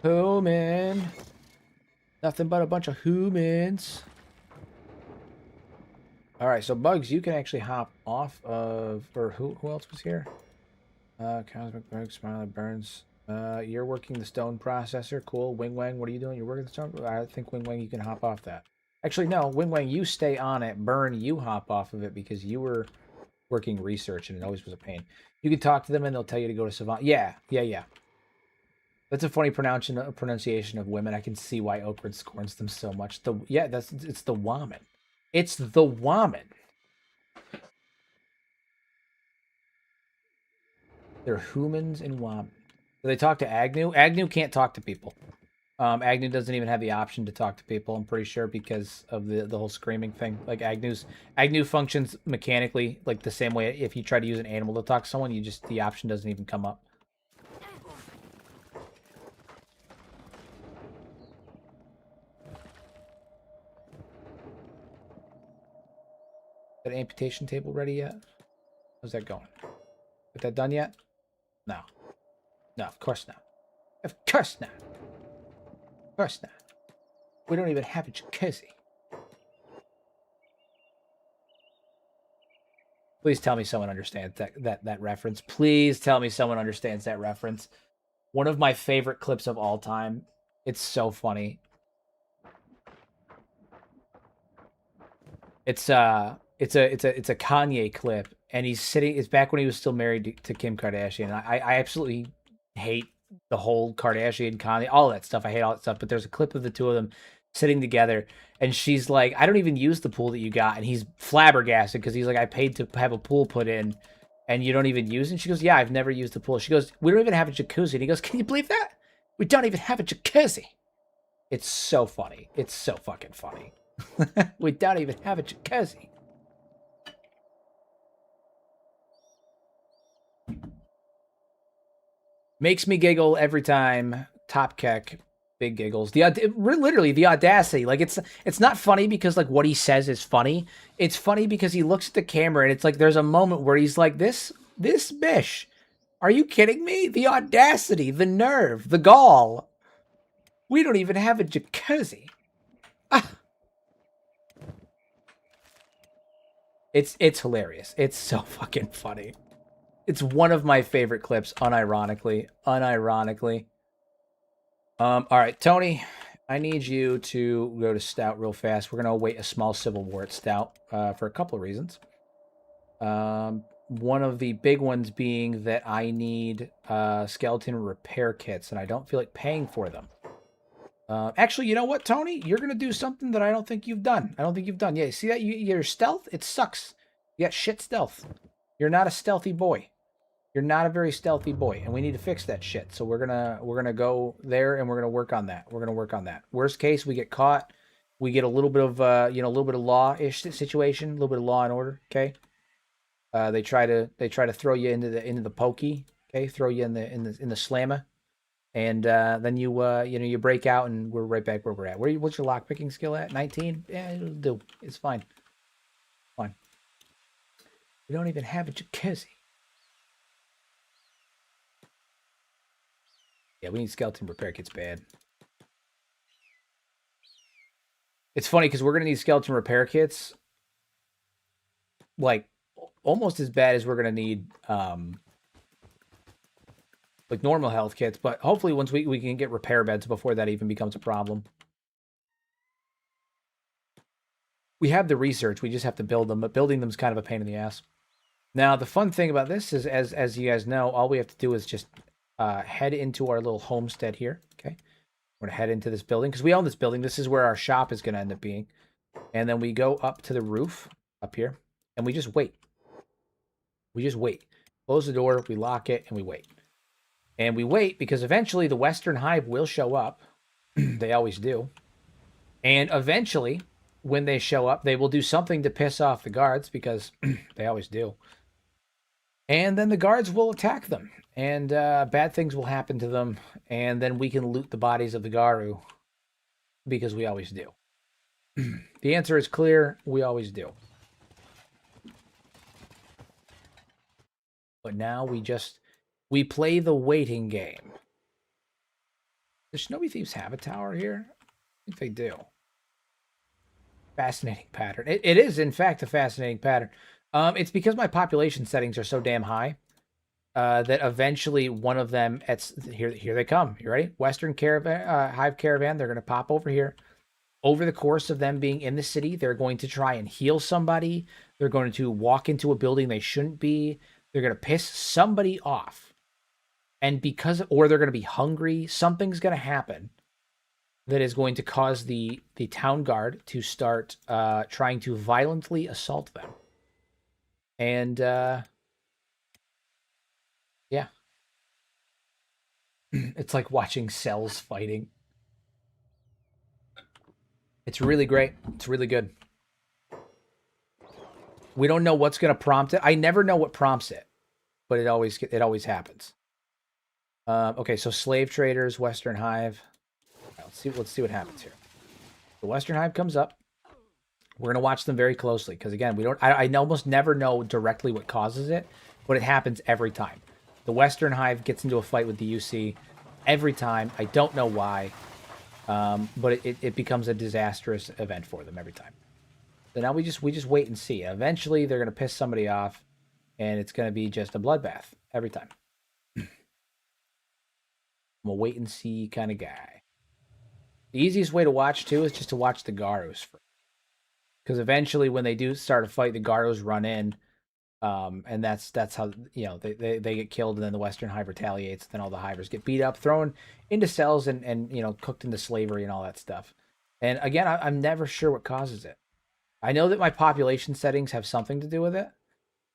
Human. Nothing but a bunch of humans. All right, so Bugs, you can actually hop off of, or who else was here? Cosmic Bug, Smiley Burns. You're working the stone processor. Cool. Wing Wang, what are you doing? You're working the stone? I think Wing Wang, you can hop off that. Actually, no. Wing Wang, you stay on it. Burn, you hop off of it because you were working research and it always was a pain. You can talk to them and they'll tell you to go to Savant. Yeah. That's a funny pronunciation of women. I can see why Oakwood scorns them so much. It's the woman. It's the woman. They're humans and woman. Do they talk to Agnew? Agnew can't talk to people. Agnew doesn't even have the option to talk to people, I'm pretty sure, because of the whole screaming thing. Like, Agnew functions mechanically like the same way if you try to use an animal to talk to someone, the option doesn't even come up. That amputation table ready yet? How's that going? Got that done yet? No. No, of course not. Of course not. Of course not. We don't even have a jacuzzi. Please tell me someone understands that reference. Please tell me someone understands that reference. One of my favorite clips of all time. It's so funny. It's a Kanye clip, and he's sitting. It's back when he was still married to Kim Kardashian. I absolutely hate the whole Kardashian, Kanye, all that stuff. I hate all that stuff. But there's a clip of the two of them sitting together, and she's like, "I don't even use the pool that you got," and he's flabbergasted because he's like, "I paid to have a pool put in, and you don't even use it." And she goes, "Yeah, I've never used the pool." She goes, "We don't even have a jacuzzi." And he goes, "Can you believe that? We don't even have a jacuzzi." It's so funny. It's so fucking funny. We don't even have a jacuzzi. Makes me giggle every time. Top Keck, big giggles. Literally the audacity. Like, it's not funny because like what he says is funny. It's funny because he looks at the camera and it's like there's a moment where he's like, this bish. Are you kidding me? The audacity, the nerve, the gall. We don't even have a jacuzzi. Ah. It's hilarious. It's so fucking funny. It's one of my favorite clips, unironically. All right, Tony, I need you to go to Stout real fast. We're going to await a small civil war at Stout for a couple of reasons. One of the big ones being that I need skeleton repair kits, and I don't feel like paying for them. Actually, you know what, Tony? You're going to do something that I don't think you've done. Yeah, see that? Your stealth? It sucks. You got shit stealth. You're not a stealthy boy. You're not a very stealthy boy, and we need to fix that shit. So we're gonna go there and we're gonna work on that. We're gonna work on that. Worst case, we get caught. We get a little bit of a little bit of law-ish situation, a little bit of law and order. Okay. They try to throw you into the pokey. Okay, throw you in the slammer, and then you break out, and we're right back where we're at. What's your lock picking skill at? 19? Yeah, it'll do. It's fine. Fine. We don't even have a jacuzzi. Yeah, we need skeleton repair kits bad. It's funny because we're gonna need skeleton repair kits, like almost as bad as we're gonna need like normal health kits. But hopefully, once we can get repair beds before that even becomes a problem. We have the research. We just have to build them, but building them is kind of a pain in the ass. Now, the fun thing about this is, as you guys know, all we have to do is just head into our little homestead here. Okay, we're gonna head into this building because we own this building. This is where our shop is gonna end up being, and then we go up to the roof up here, and we just wait. We just wait. Close the door. We lock it, and we wait. And we wait because eventually the Western Hive will show up. They always do. And eventually, when they show up, they will do something to piss off the guards because they always do. And then the guards will attack them, and bad things will happen to them, and then we can loot the bodies of the Garu because we always do. The answer is clear. We always do. But now we play the waiting game. Does Shinobi Thieves have a tower here? I think they do. Fascinating pattern. It is, in fact, a fascinating pattern. It's because my population settings are so damn high that eventually one of them, here they come. You ready? Western caravan, Hive caravan. They're going to pop over here. Over the course of them being in the city, they're going to try and heal somebody. They're going to walk into a building they shouldn't be. They're going to piss somebody off. And or they're going to be hungry. Something's going to happen that is going to cause the town guard to start trying to violently assault them. And, yeah. It's like watching cells fighting. It's really great. It's really good. We don't know what's going to prompt it. I never know what prompts it, but it always happens. Okay, so slave traders, Western Hive. Let's see what happens here. The Western Hive comes up. We're gonna watch them very closely because again, I almost never know directly what causes it, but it happens every time. The Western Hive gets into a fight with the UC every time. I don't know why, but it becomes a disastrous event for them every time. So now we just wait and see. Eventually, they're gonna piss somebody off, and it's gonna be just a bloodbath every time. I'm a wait and see kind of guy. The easiest way to watch too is just to watch the Garus, because eventually when they do start a fight, the Garus run in, and that's how they get killed, and then the Western Hive retaliates. Then all the Hivers get beat up, thrown into cells, and cooked into slavery and all that stuff. And again, I'm never sure what causes it. I know that my population settings have something to do with it,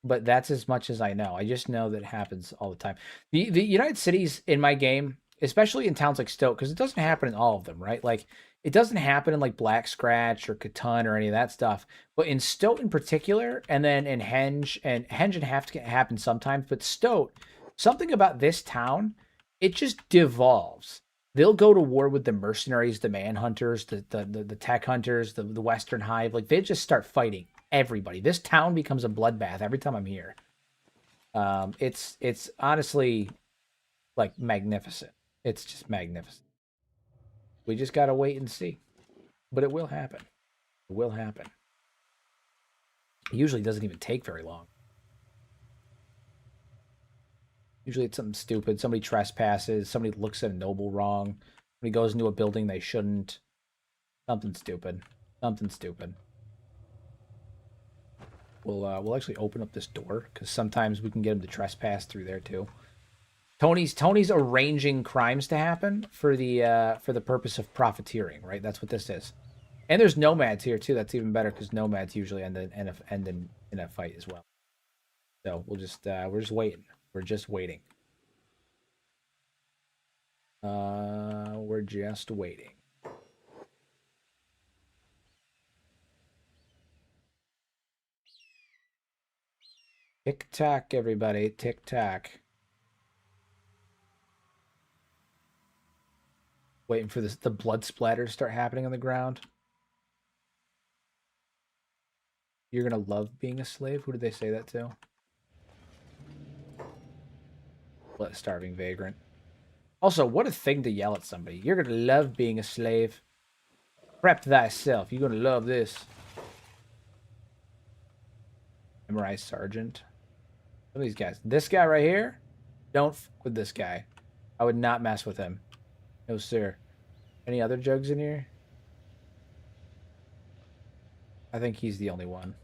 but that's as much as I know. I just know that it happens all the time. The United Cities in my game, especially in towns like Stoke, because it doesn't happen in all of them, right? Like, it doesn't happen in like Black Scratch or Catan or any of that stuff. But in Stoke in particular, and then in Henge, and Henge have to happen sometimes, but Stoke, something about this town, it just devolves. They'll go to war with the mercenaries, the manhunters, the tech hunters, the Western Hive. Like, they just start fighting everybody. This town becomes a bloodbath every time I'm here. It's honestly like magnificent. It's just magnificent. We just gotta wait and see, but it will happen. It will happen. It usually doesn't even take very long. Usually it's something stupid. Somebody trespasses. Somebody looks at a noble wrong. Somebody goes into a building they shouldn't. Something stupid. Something stupid. We'll actually open up this door because sometimes we can get them to trespass through there too. Tony's arranging crimes to happen for the purpose of profiteering, right? That's what this is. And there's nomads here too. That's even better because nomads usually end in a fight as well. So we're just waiting. We're just waiting. We're just waiting. Tick-tock, everybody. Tick-tock. Waiting for the blood splatter to start happening on the ground. You're going to love being a slave? Who did they say that to? Starving vagrant. Also, what a thing to yell at somebody. You're going to love being a slave. Prep thyself. You're going to love this. Memorize sergeant. Some of these guys. This guy right here, don't f with this guy. I would not mess with him. No, sir. Any other jugs in here? I think he's the only one.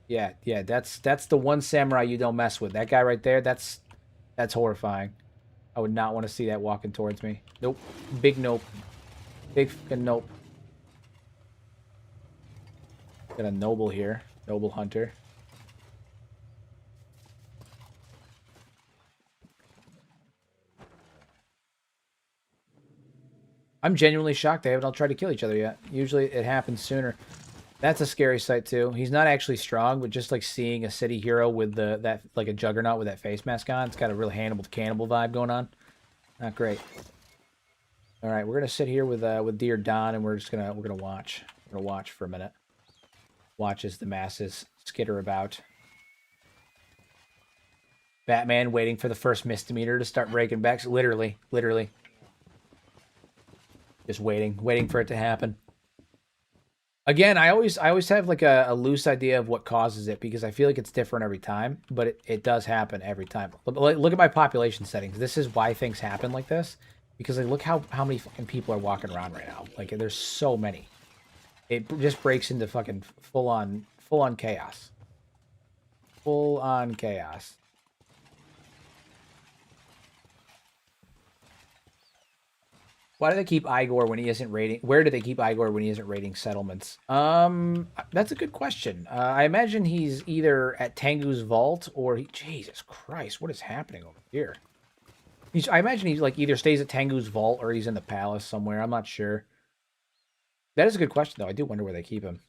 Yeah, that's the one samurai you don't mess with. That guy right there, that's horrifying. I would not want to see that walking towards me. Nope. Big nope. Big fucking nope. Got a noble here. Noble hunter. I'm genuinely shocked they haven't all tried to kill each other yet. Usually it happens sooner. That's a scary sight too. He's not actually strong, but just like seeing a city hero with that like a juggernaut with that face mask on, it's got a real Hannibal Cannibal vibe going on. Not great. All right, we're gonna sit here with Dear Don, and we're gonna watch. We're gonna watch for a minute. Watch as the masses skitter about. Batman waiting for the first misdemeanor to start breaking backs. Literally. Just waiting for it to happen. Again, I always have like a loose idea of what causes it because I feel like it's different every time, but it does happen every time. Look at my population settings. This is why things happen like this because like, look how many fucking people are walking around right now. Like there's so many. It just breaks into fucking full on chaos. Full on chaos. Why do they keep Igor when he isn't raiding? Where do they keep Igor when he isn't raiding settlements? That's a good question. I imagine he's either at Tengu's vault or Jesus Christ, what is happening over here? I imagine he's like either stays at Tengu's vault or he's in the palace somewhere. I'm not sure. That is a good question, though. I do wonder where they keep him.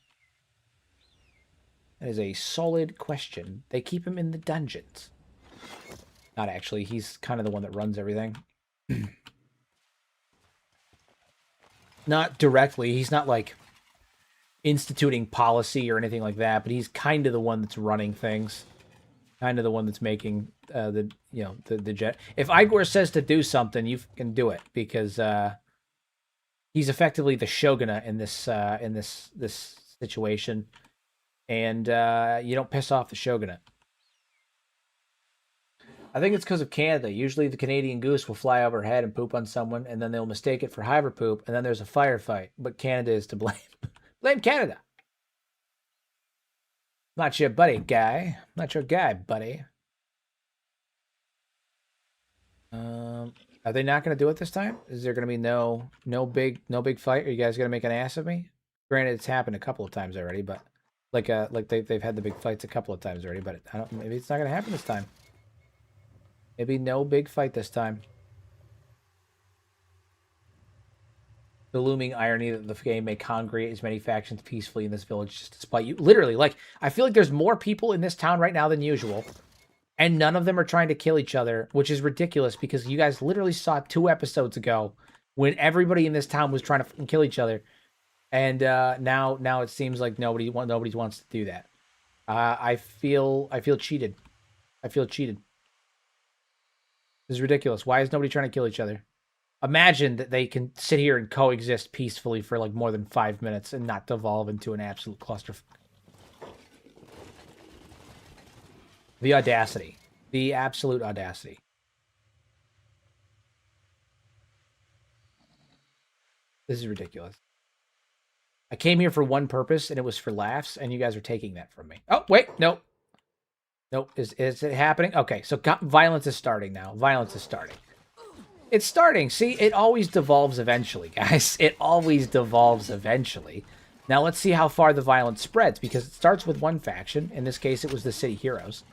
That is a solid question. They keep him in the dungeons. Not actually. He's kind of the one that runs everything. Not directly. He's not like instituting policy or anything like that, but he's kind of the one that's running things. Kind of the one that's making the jet. If Igor says to do something, you can do it because he's effectively the shogunate in this situation, and you don't piss off the shogunate. I think it's because of Canada. Usually the Canadian goose will fly overhead and poop on someone, and then they'll mistake it for hiver poop, and then there's a firefight. But Canada is to blame. Blame Canada. Not your buddy, guy. Not your guy, buddy. Are they not going to do it this time? Is there going to be no big fight? Are you guys going to make an ass of me? Granted, it's happened a couple of times already, but like they've had the big fights a couple of times already. But maybe it's not going to happen this time. Maybe no big fight this time. The looming irony that the game may congregate as many factions peacefully in this village just despite you. Literally, like, I feel like there's more people in this town right now than usual. And none of them are trying to kill each other, which is ridiculous because you guys literally saw 2 episodes ago when everybody in this town was trying to kill each other. And now it seems like nobody wants to do that. I feel cheated. I feel cheated. This is ridiculous. Why is nobody trying to kill each other? Imagine that they can sit here and coexist peacefully for like more than 5 minutes and not devolve into an absolute clusterfuck. The audacity. The absolute audacity. This is ridiculous. I came here for one purpose, and it was for laughs, and you guys are taking that from me. Oh, wait, no. Nope. Is it happening? Okay, so violence is starting now. Violence is starting. It's starting. See, it always devolves eventually, guys. It always devolves eventually. Now let's see how far the violence spreads, because it starts with one faction. In this case, it was the City Heroes.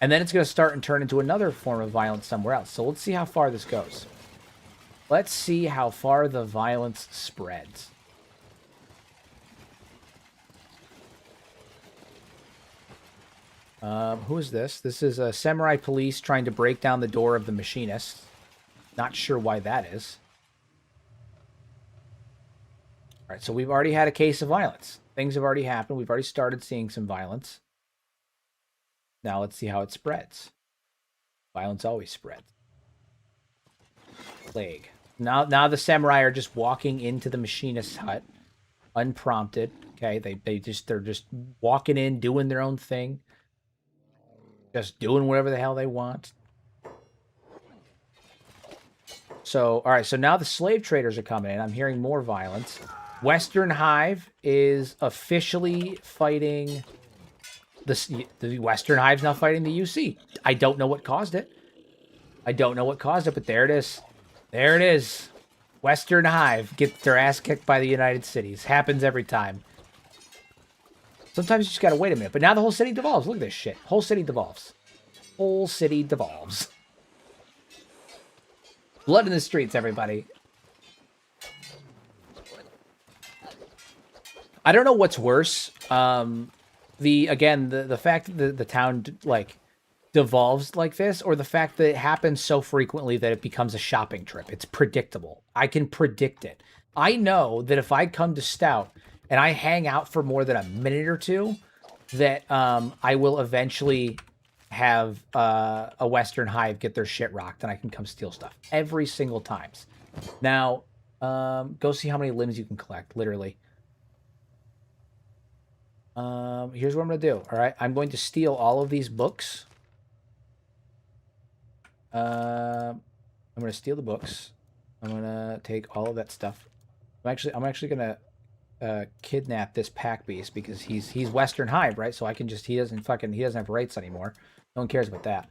And then it's going to start and turn into another form of violence somewhere else. So let's see how far this goes. Let's see how far the violence spreads. Who is this? This is a samurai police trying to break down the door of the machinist. Not sure why that is. All right, so we've already had a case of violence. Things have already happened. We've already started seeing some violence. Now let's see how it spreads. Violence always spreads. Plague. Now the samurai are just walking into the machinist's hut, unprompted. Okay, they're just walking in, doing their own thing, just doing whatever the hell they want. So, all right, so now the slave traders are coming in. I'm hearing more violence. Western Hive is officially fighting the Western Hive's now fighting the UC. I don't know what caused it. But there it is. There it is. Western Hive gets their ass kicked by the United Cities. Happens every time. Sometimes you just gotta wait a minute. But now the whole city devolves. Look at this shit. Whole city devolves. Whole city devolves. Blood in the streets, everybody. I don't know what's worse. The fact that the town like devolves like this, or the fact that it happens so frequently that it becomes a shopping trip. It's predictable. I can predict it. I know that if I come to Stout and I hang out for more than a minute or two, that I will eventually have a Western Hive get their shit rocked and I can come steal stuff every single time. Now, go see how many limbs you can collect, literally. Here's what I'm going to do. All right. I'm going to steal all of these books. I'm going to steal the books. I'm going to take all of that stuff. I'm actually going to kidnap this pack beast because he's Western Hive, right? So I can just, he doesn't have rights anymore. No one cares about that.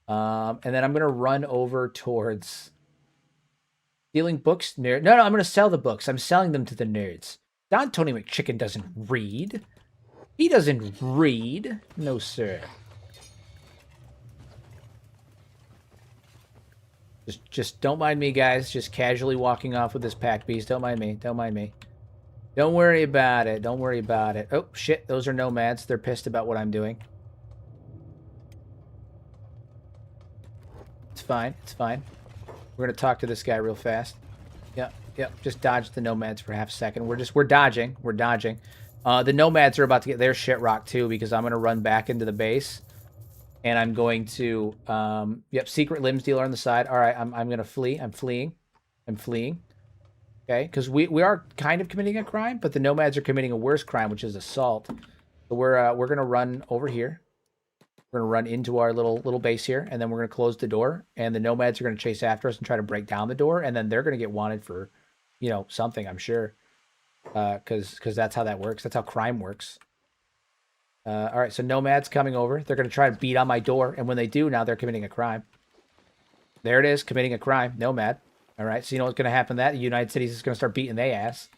And then I'm going to run over towards stealing books. Nerd. No, I'm going to sell the books. I'm selling them to the nerds. Don Tony McChicken doesn't read. He doesn't read. No, sir. Just don't mind me, guys. Just casually walking off with this pack beast. Don't mind me. Don't mind me. Don't worry about it. Don't worry about it. Oh, shit. Those are nomads. They're pissed about what I'm doing. It's fine. It's fine. We're going to talk to this guy real fast. Yep. Just dodge the nomads for half a second. We're dodging. We're dodging. The nomads are about to get their shit rocked too because I'm going to run back into the base. And I'm going to, secret limbs dealer on the side. All right, I'm going to flee. I'm fleeing. Okay, because we are kind of committing a crime, but the nomads are committing a worse crime, which is assault. So we're going to run over here. We're going to run into our little base here, and then we're going to close the door. And the nomads are going to chase after us and try to break down the door, and then they're going to get wanted for, something, I'm sure. Because that's how that works. That's how crime works. All right, so nomads coming over. They're going to try to beat on my door, and when they do, now they're committing a crime. There it is, committing a crime. Nomad. All right, so you know what's going to happen? That the United Cities is going to start beating their ass.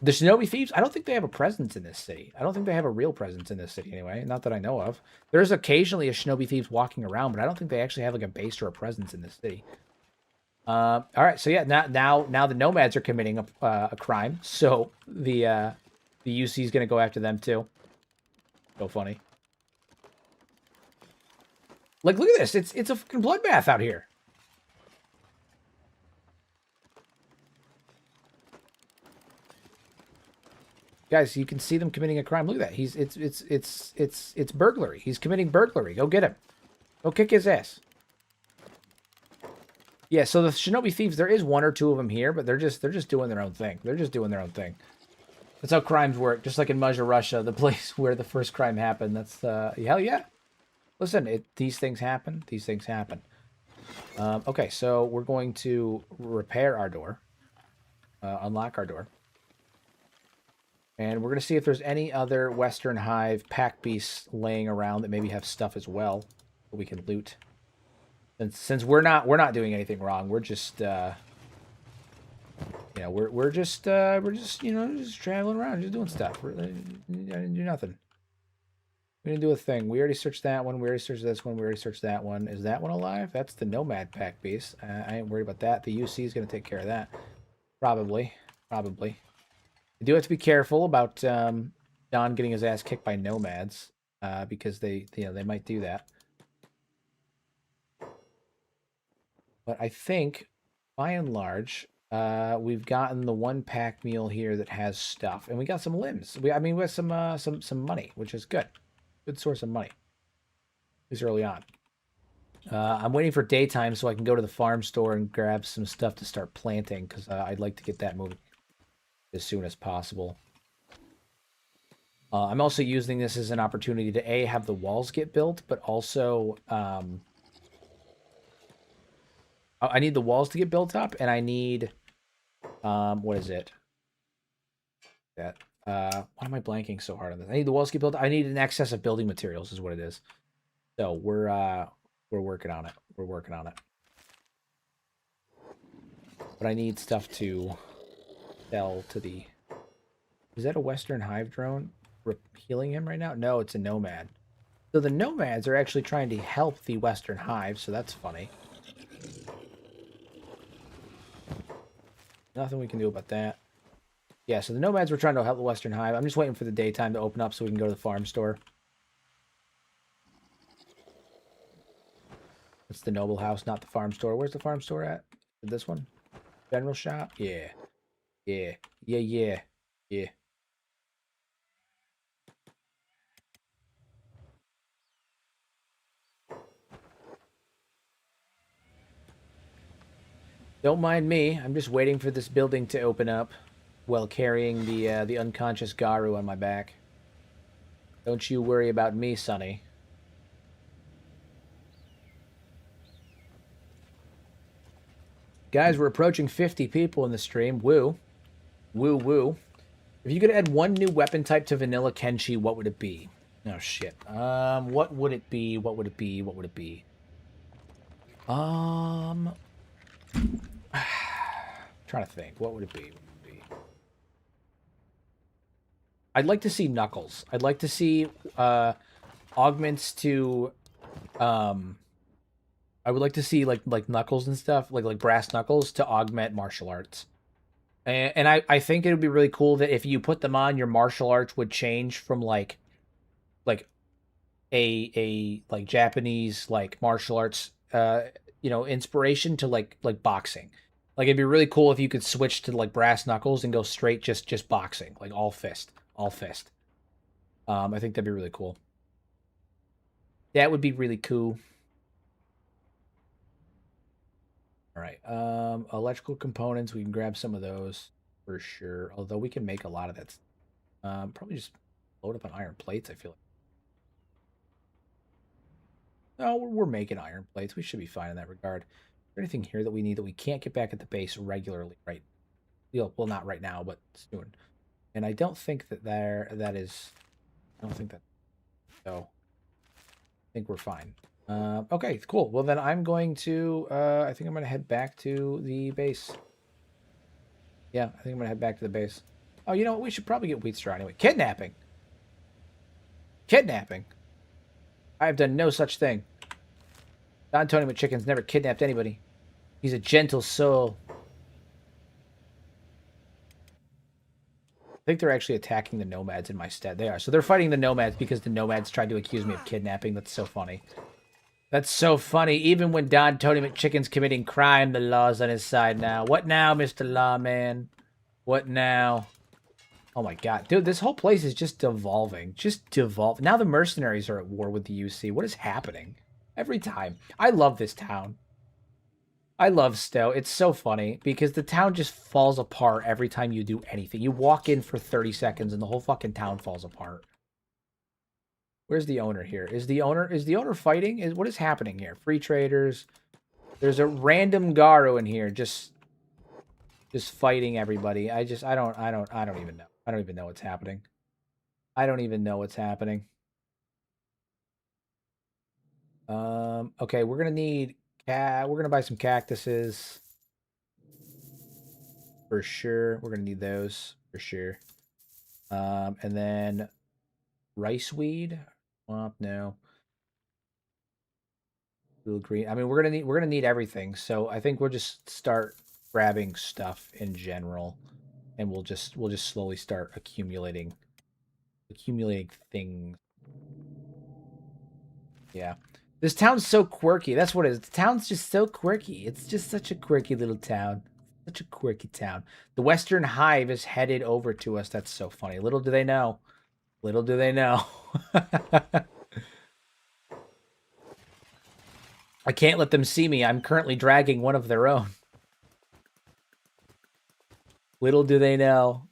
The Shinobi Thieves, I don't think they have a presence in this city. I don't think they have a real presence in this city anyway. Not that I know of. There's occasionally a Shinobi Thieves walking around, but I don't think they actually have like a base or a presence in this city. All right, so yeah, now the nomads are committing a crime, so the UC is going to go after them too. So funny. Like, look at this. It's a fucking bloodbath out here. Guys, you can see them committing a crime. Look at that. It's burglary. He's committing burglary. Go get him. Go kick his ass. Yeah, so the Shinobi Thieves, there is one or two of them here, but they're just doing their own thing. They're just doing their own thing. That's how crimes work. Just like in Mazda, Russia, the place where the first crime happened. That's hell yeah. Listen, these things happen. These things happen. Okay, so we're going to repair our door, unlock our door, and we're gonna see if there's any other Western Hive pack beasts laying around that maybe have stuff as well that we can loot. And since we're not doing anything wrong, we're just. We're just just traveling around, just doing stuff. I didn't do nothing. We're gonna do a thing. We already searched that one. We already searched this one. We already searched that one. Is that one alive? That's the Nomad Pack beast. I ain't worried about that. The UC is gonna take care of that. Probably. Probably. You do have to be careful about Don getting his ass kicked by nomads, because they might do that. But I think, by and large, we've gotten the one pack meal here that has stuff, and we got some limbs. We have some money, which is good. Good source of money. This early on. I'm waiting for daytime so I can go to the farm store and grab some stuff to start planting, because I'd like to get that moving as soon as possible. I'm also using this as an opportunity to A, have the walls get built, but also I need the walls to get built up, and I need what is it? That why am I blanking so hard on this? I need the walls to get built. I need an excess of building materials, is what it is. So we're working on it. We're working on it. But I need stuff to sell to the. Is that a Western Hive drone healing him right now? No, it's a nomad. So the nomads are actually trying to help the Western Hive, so that's funny. Nothing we can do about that. Yeah, so the nomads were trying to help the Western Hive. I'm just waiting for the daytime to open up so we can go to the farm store. It's the noble house, not the farm store. Where's the farm store at? This one? General shop? Yeah. Yeah. Yeah, yeah. Yeah. Don't mind me. I'm just waiting for this building to open up while carrying the unconscious Garu on my back. Don't you worry about me, Sonny. Guys, we're approaching 50 people in the stream. Woo. Woo woo. If you could add one new weapon type to Vanilla Kenshi, what would it be? Oh shit. What would it be? What would it be? What would it be? Trying to think. What would it be? What would it be? I'd like to see Knuckles. I'd like to see augments to I would like to see like Knuckles and stuff, like brass Knuckles to augment martial arts. And I think it would be really cool that if you put them on, your martial arts would change from like a like Japanese like martial arts inspiration to like boxing. Like it'd be really cool if you could switch to like brass knuckles and go straight just boxing, like all fist, all fist. I think that'd be really cool. That would be really cool. All right. Electrical components, we can grab some of those for sure. Although we can make a lot of that. Probably just load up on iron plates, I feel like. No, we're making iron plates. We should be fine in that regard. Is there anything here that we need that we can't get back at the base regularly, right? Well, not right now, but soon. And I don't think that that is. I don't think that. So, I think we're fine. Okay, cool. Well, then I'm going to. I think I'm going to head back to the base. Yeah, I think I'm going to head back to the base. Oh, you know what? We should probably get wheat straw anyway. Kidnapping. Kidnapping. I have done no such thing. Don Tony McChicken's never kidnapped anybody. He's a gentle soul. I think they're actually attacking the nomads in my stead. They are. So they're fighting the nomads because the nomads tried to accuse me of kidnapping. That's so funny. That's so funny. Even when Don Tony McChicken's committing crime, the law's on his side now. What now, Mr. Lawman? What now? Oh my god. Dude, this whole place is just devolving. Just devolve. Now the mercenaries are at war with the UC. What is happening? Every time. I love this town. I love Stowe. It's so funny because the town just falls apart every time you do anything. You walk in for 30 seconds and the whole fucking town falls apart. Where's the owner here? Is the owner fighting? What is happening here? Free traders. There's a random Garo in here just fighting everybody. I don't even know. I don't even know what's happening. I don't even know what's happening. Okay, we're gonna need we're gonna buy some cactuses. For sure. We're gonna need those for sure. And then rice weed. Swamp, no. Blue, green. I mean, we're gonna need everything. So I think we'll just start grabbing stuff in general, and we'll just slowly start accumulating things. Yeah. This town's so quirky. That's what it is. The town's just so quirky. It's just such a quirky little town. Such a quirky town. The Western Hive is headed over to us. That's so funny. Little do they know. Little do they know. I can't let them see me. I'm currently dragging one of their own. Little do they know.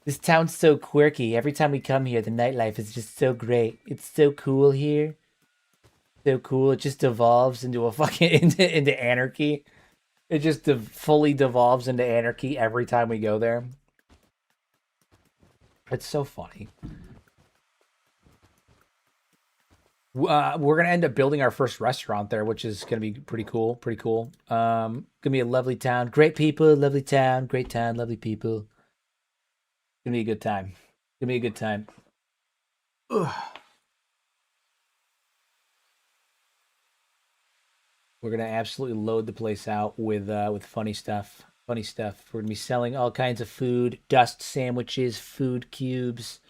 This town's so quirky. Every time we come here, the nightlife is just so great. It's so cool here. So cool. It just devolves into a fucking into anarchy. It just fully devolves into anarchy every time we go there. It's so funny. We're gonna end up building our first restaurant there, which is gonna be pretty cool. Pretty cool. Gonna be a lovely town. Great people, lovely town, great town, lovely people. Gonna be a good time. Gonna be a good time. Ugh. We're gonna absolutely load the place out with funny stuff. Funny stuff. We're gonna be selling all kinds of food, dust sandwiches, food cubes,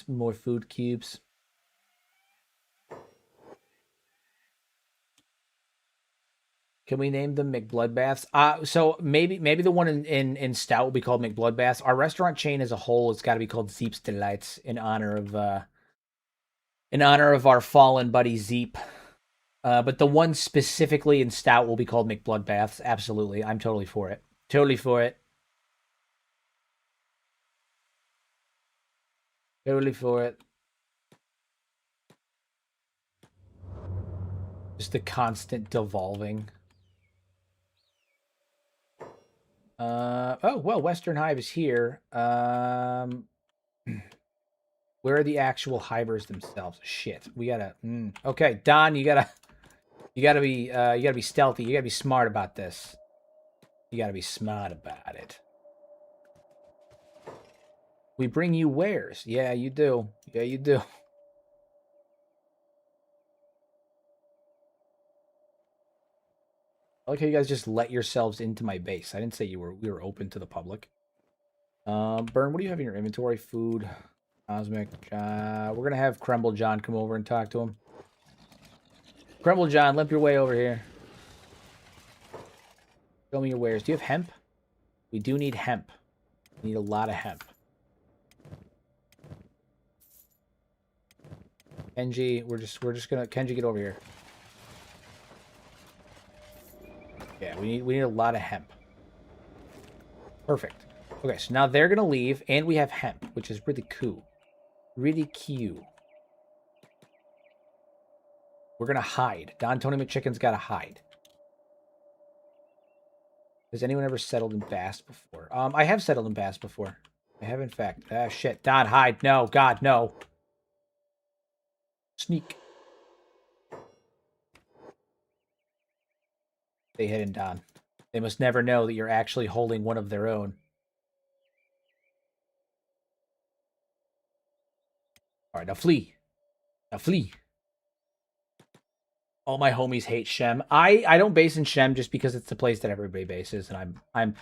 more food cubes. Can we name them McBloodbaths? So maybe the one in Stout will be called McBloodbaths. Our restaurant chain as a whole has got to be called Zeep's Delights in honor of our fallen buddy Zeep. But the one specifically in Stout will be called McBloodbaths. Absolutely, I'm totally for it. Totally for it. Totally for it. Just the constant devolving. Oh well, Western Hive is here. Where are the actual hivers themselves? Shit, we gotta. Okay, Don, you gotta be stealthy. You gotta be smart about this. You gotta be smart about it. We bring you wares. Yeah, you do. Yeah, you do. I like how you guys just let yourselves into my base. I didn't say we were open to the public. Burn, what do you have in your inventory? Food, cosmic. We're gonna have Crumble John come over and talk to him. Crumble John, limp your way over here. Show me your wares. Do you have hemp? We do need hemp. We need a lot of hemp. Kenji, we're just gonna Kenji, get over here. Yeah, we need a lot of hemp. Perfect. Okay, so now they're gonna leave, and we have hemp, which is really cool. Really cute. We're gonna hide. Don Tony McChicken's gotta hide. Has anyone ever settled in Bass before? I have settled in Bass before. I have, in fact. Ah, shit. Don, hide. No, God, no. Sneak. Stay hidden, Don. They must never know that you're actually holding one of their own. All right, now flee. Now flee. All my homies hate Shem. I don't base in Shem just because it's the place that everybody bases, and I'm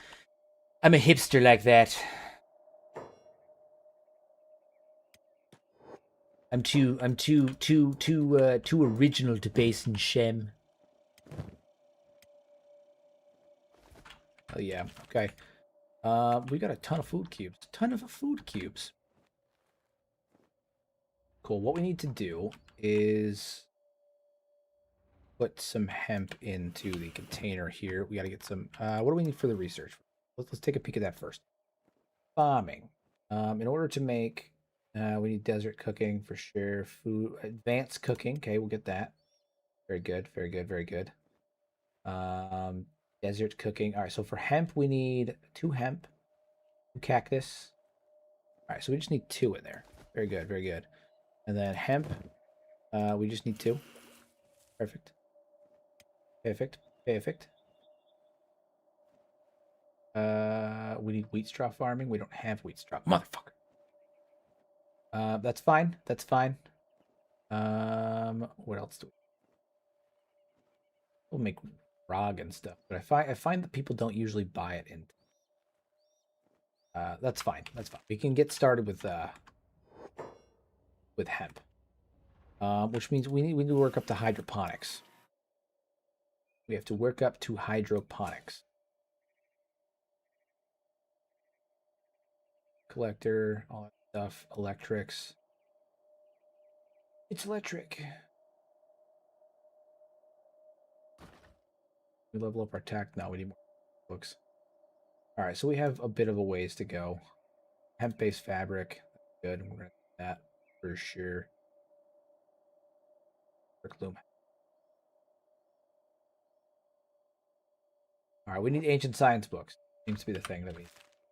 a hipster like that. I'm too original to base in Shem. Oh yeah, okay. We got a ton of food cubes. Cool. What we need to do is put some hemp into the container here. We got to get some. What do we need for the research? Let's take a peek at that first. Farming. In order to make, we need desert cooking for sure. Food, advanced cooking. Okay, we'll get that. Very good. Very good. Very good. Desert cooking. All right. So for hemp, we need 2 hemp, 2 cactus. All right. So we just need 2 in there. Very good. Very good. And then hemp, we just need 2. Perfect. Perfect. Perfect. We need wheat straw farming. We don't have wheat straw. Motherfucker. That's fine. That's fine. What else do we'll make grog and stuff, but I find that people don't usually buy it in. That's fine. That's fine. We can get started with hemp, which means we need to work up to hydroponics. We have to work up to hydroponics. Collector, all that stuff, electrics. It's electric. We level up our tech. Now we need more books. All right, so we have a bit of a ways to go. Hemp-based fabric. That's good. We're going to do that for sure. Loom. All right, we need ancient science books. Seems to be the thing that we...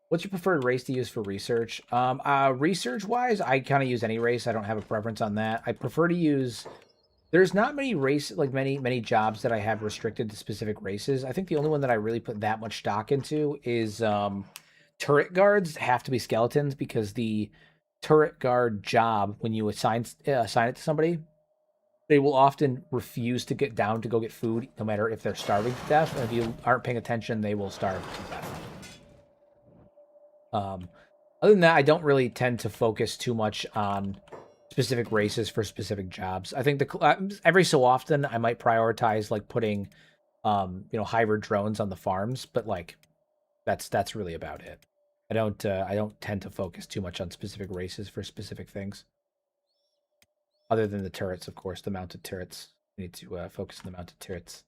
What's your preferred race to use for research? Research-wise, I kind of use any race. I don't have a preference on that. I prefer to use... There's not many many jobs that I have restricted to specific races. I think the only one that I really put that much stock into is turret guards have to be skeletons, because the turret guard job, when you assign it to somebody, they will often refuse to get down to go get food, no matter if they're starving to death. And if you aren't paying attention, they will starve to death. Other than that, I don't really tend to focus too much on specific races for specific jobs. I think every so often I might prioritize like putting, hybrid drones on the farms, but like that's really about it. I don't tend to focus too much on specific races for specific things. Other than the turrets, of course, the mounted turrets. We need to focus on the mounted turrets.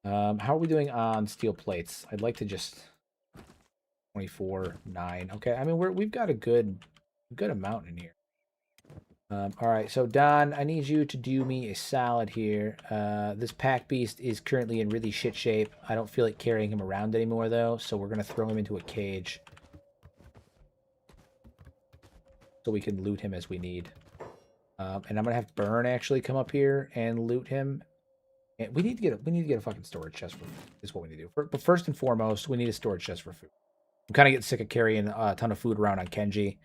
How are we doing on steel plates? I'd like to just 24, 9. Okay, I mean we've got a good amount in here. All right, so Don, I need you to do me a solid here. This pack beast is currently in really shit shape. I don't feel like carrying him around anymore, though, so we're going to throw him into a cage so we can loot him as we need. And I'm going to have Burn actually come up here and loot him. And we need to get a fucking storage chest for food, is what we need to do. But first and foremost, we need a storage chest for food. I'm kind of getting sick of carrying a ton of food around on Kenshi.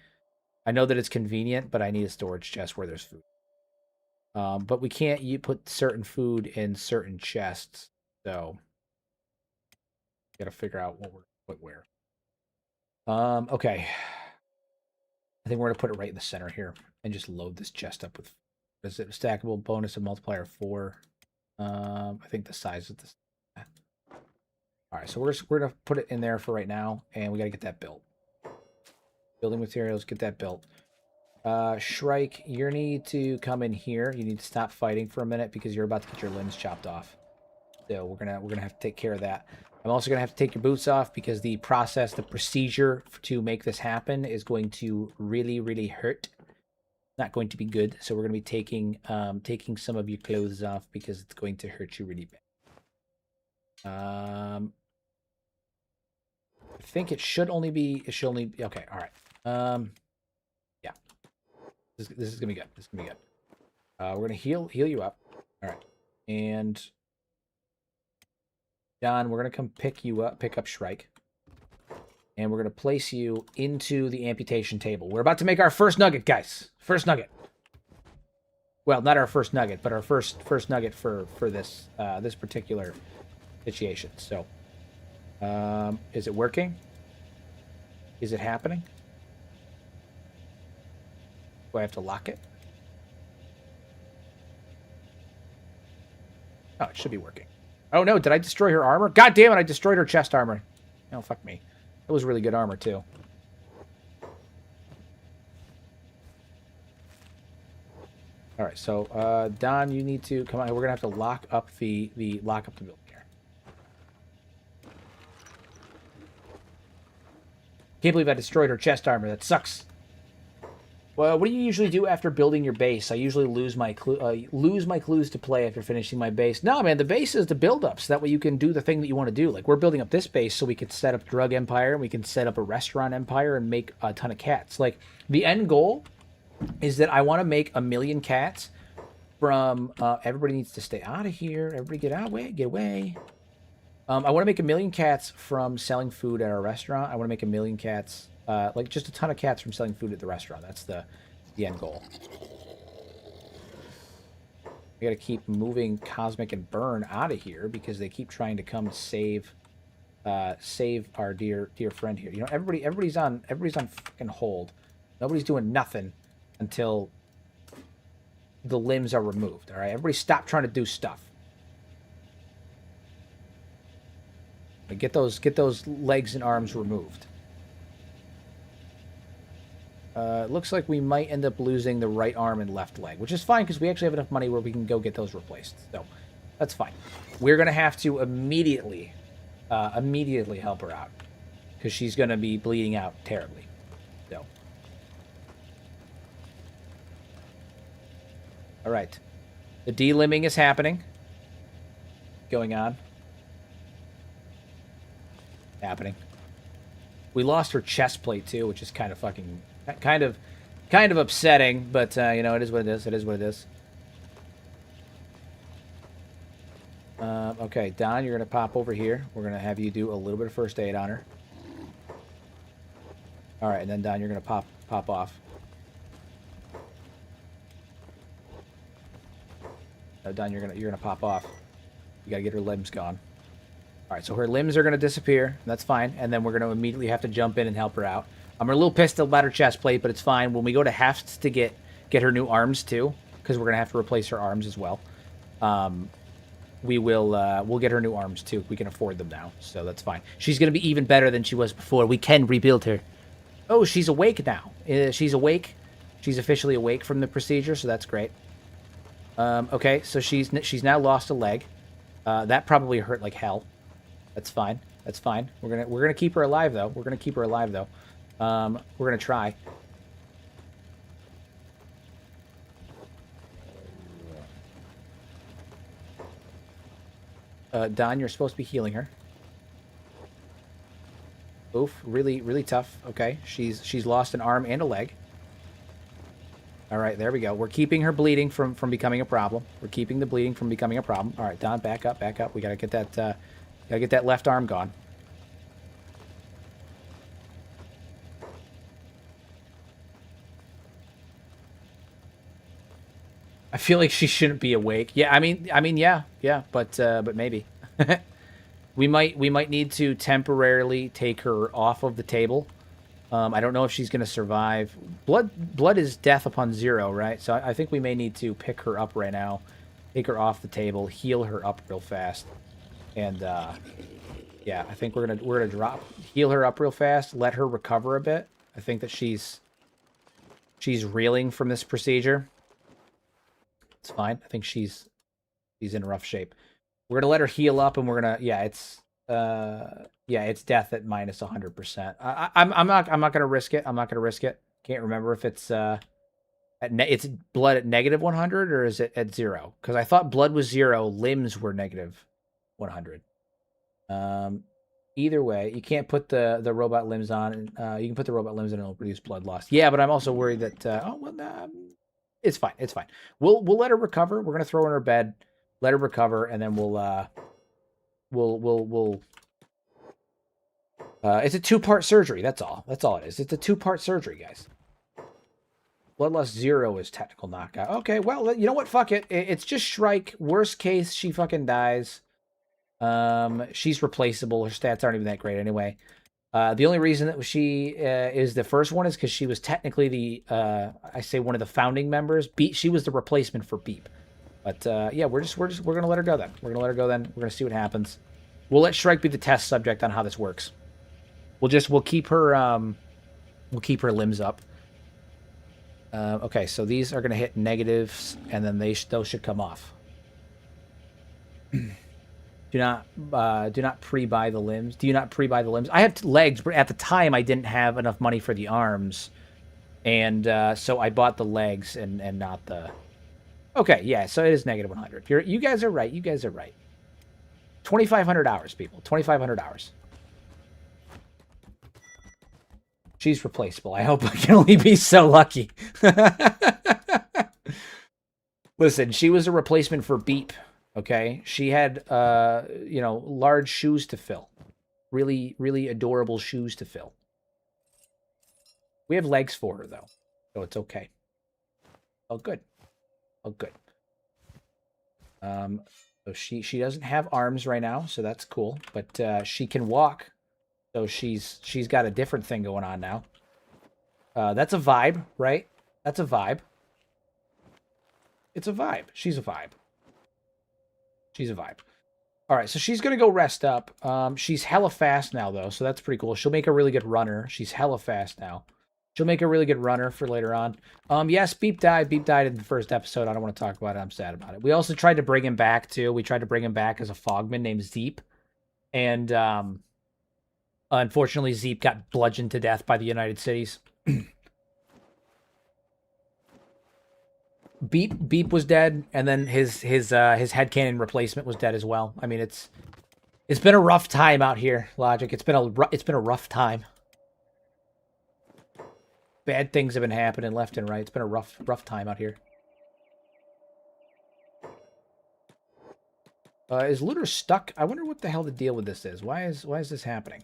I know that it's convenient, but I need a storage chest where there's food. But we can't put certain food in certain chests, so got to figure out what we're put where. Okay. I think we're gonna put it right in the center here and just load this chest up with. Is it stackable bonus and multiplier 4? I think the size of this. All right, so we're gonna put it in there for right now, and we gotta get that built. Building materials, get that built. Shrike, you need to come in here. You need to stop fighting for a minute because you're about to get your limbs chopped off. So we're gonna have to take care of that. I'm also gonna have to take your boots off because the procedure to make this happen is going to really, really hurt. Not going to be good. So we're gonna be taking some of your clothes off because it's going to hurt you really bad. I think it should only be. Okay. All right. Yeah. This is gonna be good. This is gonna be good. We're gonna heal you up. All right. And John, we're gonna come pick up Shrike, and we're gonna place you into the amputation table. We're about to make our first nugget, guys. First nugget. Well, not our first nugget, but our first nugget for this this particular situation. So, is it working? Is it happening? Do I have to lock it? Oh, it should be working. Oh no, did I destroy her armor? God damn it, I destroyed her chest armor. Oh, fuck me. It was really good armor, too. Alright, so, Don, you need to come on. We're gonna have to lock up the building here. Can't believe I destroyed her chest armor. That sucks. Well, what do you usually do after building your base? I usually lose my clues to play after finishing my base. No, man, the base is the build-up, so that way you can do the thing that you want to do. Like, we're building up this base so we can set up Drug Empire, and we can set up a restaurant empire and make a ton of cats. Like, the end goal is that I want to make 1 million cats from... everybody needs to stay out of here. Everybody get out. Get away. I want to make 1 million cats from selling food at our restaurant. I want to make 1 million cats like just a ton of cats from selling food at the restaurant. That's the end goal. We gotta keep moving Cosmic and Burn out of here because they keep trying to come save our dear friend here. You know, everybody's on fucking hold. Nobody's doing nothing until the limbs are removed. All right, everybody, stop trying to do stuff. Get those legs and arms removed. It looks like we might end up losing the right arm and left leg, which is fine because we actually have enough money where we can go get those replaced. So that's fine. We're going to have to immediately help her out because she's going to be bleeding out terribly. So, all right. The delimbing is happening. Going on. Happening. We lost her chest plate too, which is kind of fucking... Kind of upsetting, but, you know, it is what it is. It is what it is. Okay, Don, you're going to pop over here. We're going to have you do a little bit of first aid on her. All right, and then, Don, you're going to pop off. Don, you're gonna pop off. You got to get her limbs gone. All right, so her limbs are going to disappear. That's fine. And then we're going to immediately have to jump in and help her out. I'm a little pissed about her chest plate, but it's fine. When we go to Hefts to get her new arms too, because we're gonna have to replace her arms as well. We'll get her new arms too. We can afford them now, so that's fine. She's gonna be even better than she was before. We can rebuild her. Oh, she's awake now. She's awake. She's officially awake from the procedure, so that's great. Okay, so she's now lost a leg. That probably hurt like hell. That's fine. That's fine. We're gonna keep her alive though. We're gonna keep her alive though. We're going to try. Don, you're supposed to be healing her. Oof, really, really tough. Okay, she's lost an arm and a leg. All right, there we go. We're keeping her bleeding from becoming a problem. We're keeping the bleeding from becoming a problem. All right, Don, back up, back up. We got to get that left arm gone. I feel like she shouldn't be awake. Yeah, I mean, yeah, but maybe we might need to temporarily take her off of the table. I don't know if she's gonna survive. Blood is death upon zero, right? So I think we may need to pick her up right now, take her off the table, heal her up real fast, and yeah, I think we're gonna heal her up real fast, let her recover a bit. I think that she's reeling from this procedure. It's fine. I think she's in rough shape. We're gonna let her heal up, and we're gonna it's death at minus 100%. I'm not gonna risk it. I'm not gonna risk it. Can't remember if it's it's blood at negative 100 or is it at 0? Because I thought blood was 0, limbs were negative 100. Either way, you can't put the robot limbs on. You can put the robot limbs in and it'll reduce blood loss. Yeah, but I'm also worried that it's fine. It's fine. We'll let her recover. We're gonna throw her in her bed, let her recover, and then we'll it's a 2-part surgery. That's all. That's all it is. It's a 2-part surgery, guys. Blood loss 0 is technical knockout. Okay, well, you know what? Fuck it. It's just Shrike. Worst case, she fucking dies. She's replaceable. Her stats aren't even that great anyway. The only reason that she is the first one is because she was technically the I say one of the founding members. She was the replacement for Beep. But yeah, we're gonna let her go then. We're gonna let her go then. We're gonna see what happens. We'll let Shrike be the test subject on how this works. We'll keep her limbs up. Okay, so these are gonna hit negatives, and then those should come off. Do not pre-buy the limbs. Do you not pre-buy the limbs? I have legs, but at the time I didn't have enough money for the arms, and so I bought the legs and not the. Okay, yeah, so it is negative 100. You guys are right. You guys are right. 2,500 hours, people. 2,500 hours. She's replaceable. I hope I can only be so lucky. Listen, she was a replacement for Beep. Okay, she had large shoes to fill, really, really adorable shoes to fill. We have legs for her, though, so it's okay. Oh, good. Oh, good. So she doesn't have arms right now, so that's cool. But she can walk, so she's got a different thing going on now. That's a vibe, right? That's a vibe. It's a vibe. She's a vibe. She's a vibe. All right, so she's going to go rest up. She's hella fast now, though, so that's pretty cool. She'll make a really good runner. She's hella fast now. She'll make a really good runner for later on. Yes, Beep died. Beep died in the first episode. I don't want to talk about it. I'm sad about it. We also tried to bring him back, too. We tried to bring him back as a fogman named Zeep. And unfortunately, Zeep got bludgeoned to death by the United Cities. Beep was dead, and then his headcanon replacement was dead as well. I mean, it's been a rough time out here, Logic. It's been a rough time. Bad things have been happening left and right. It's been a rough time out here. Is Looter stuck? I wonder what the hell the deal with this is. Why is this happening?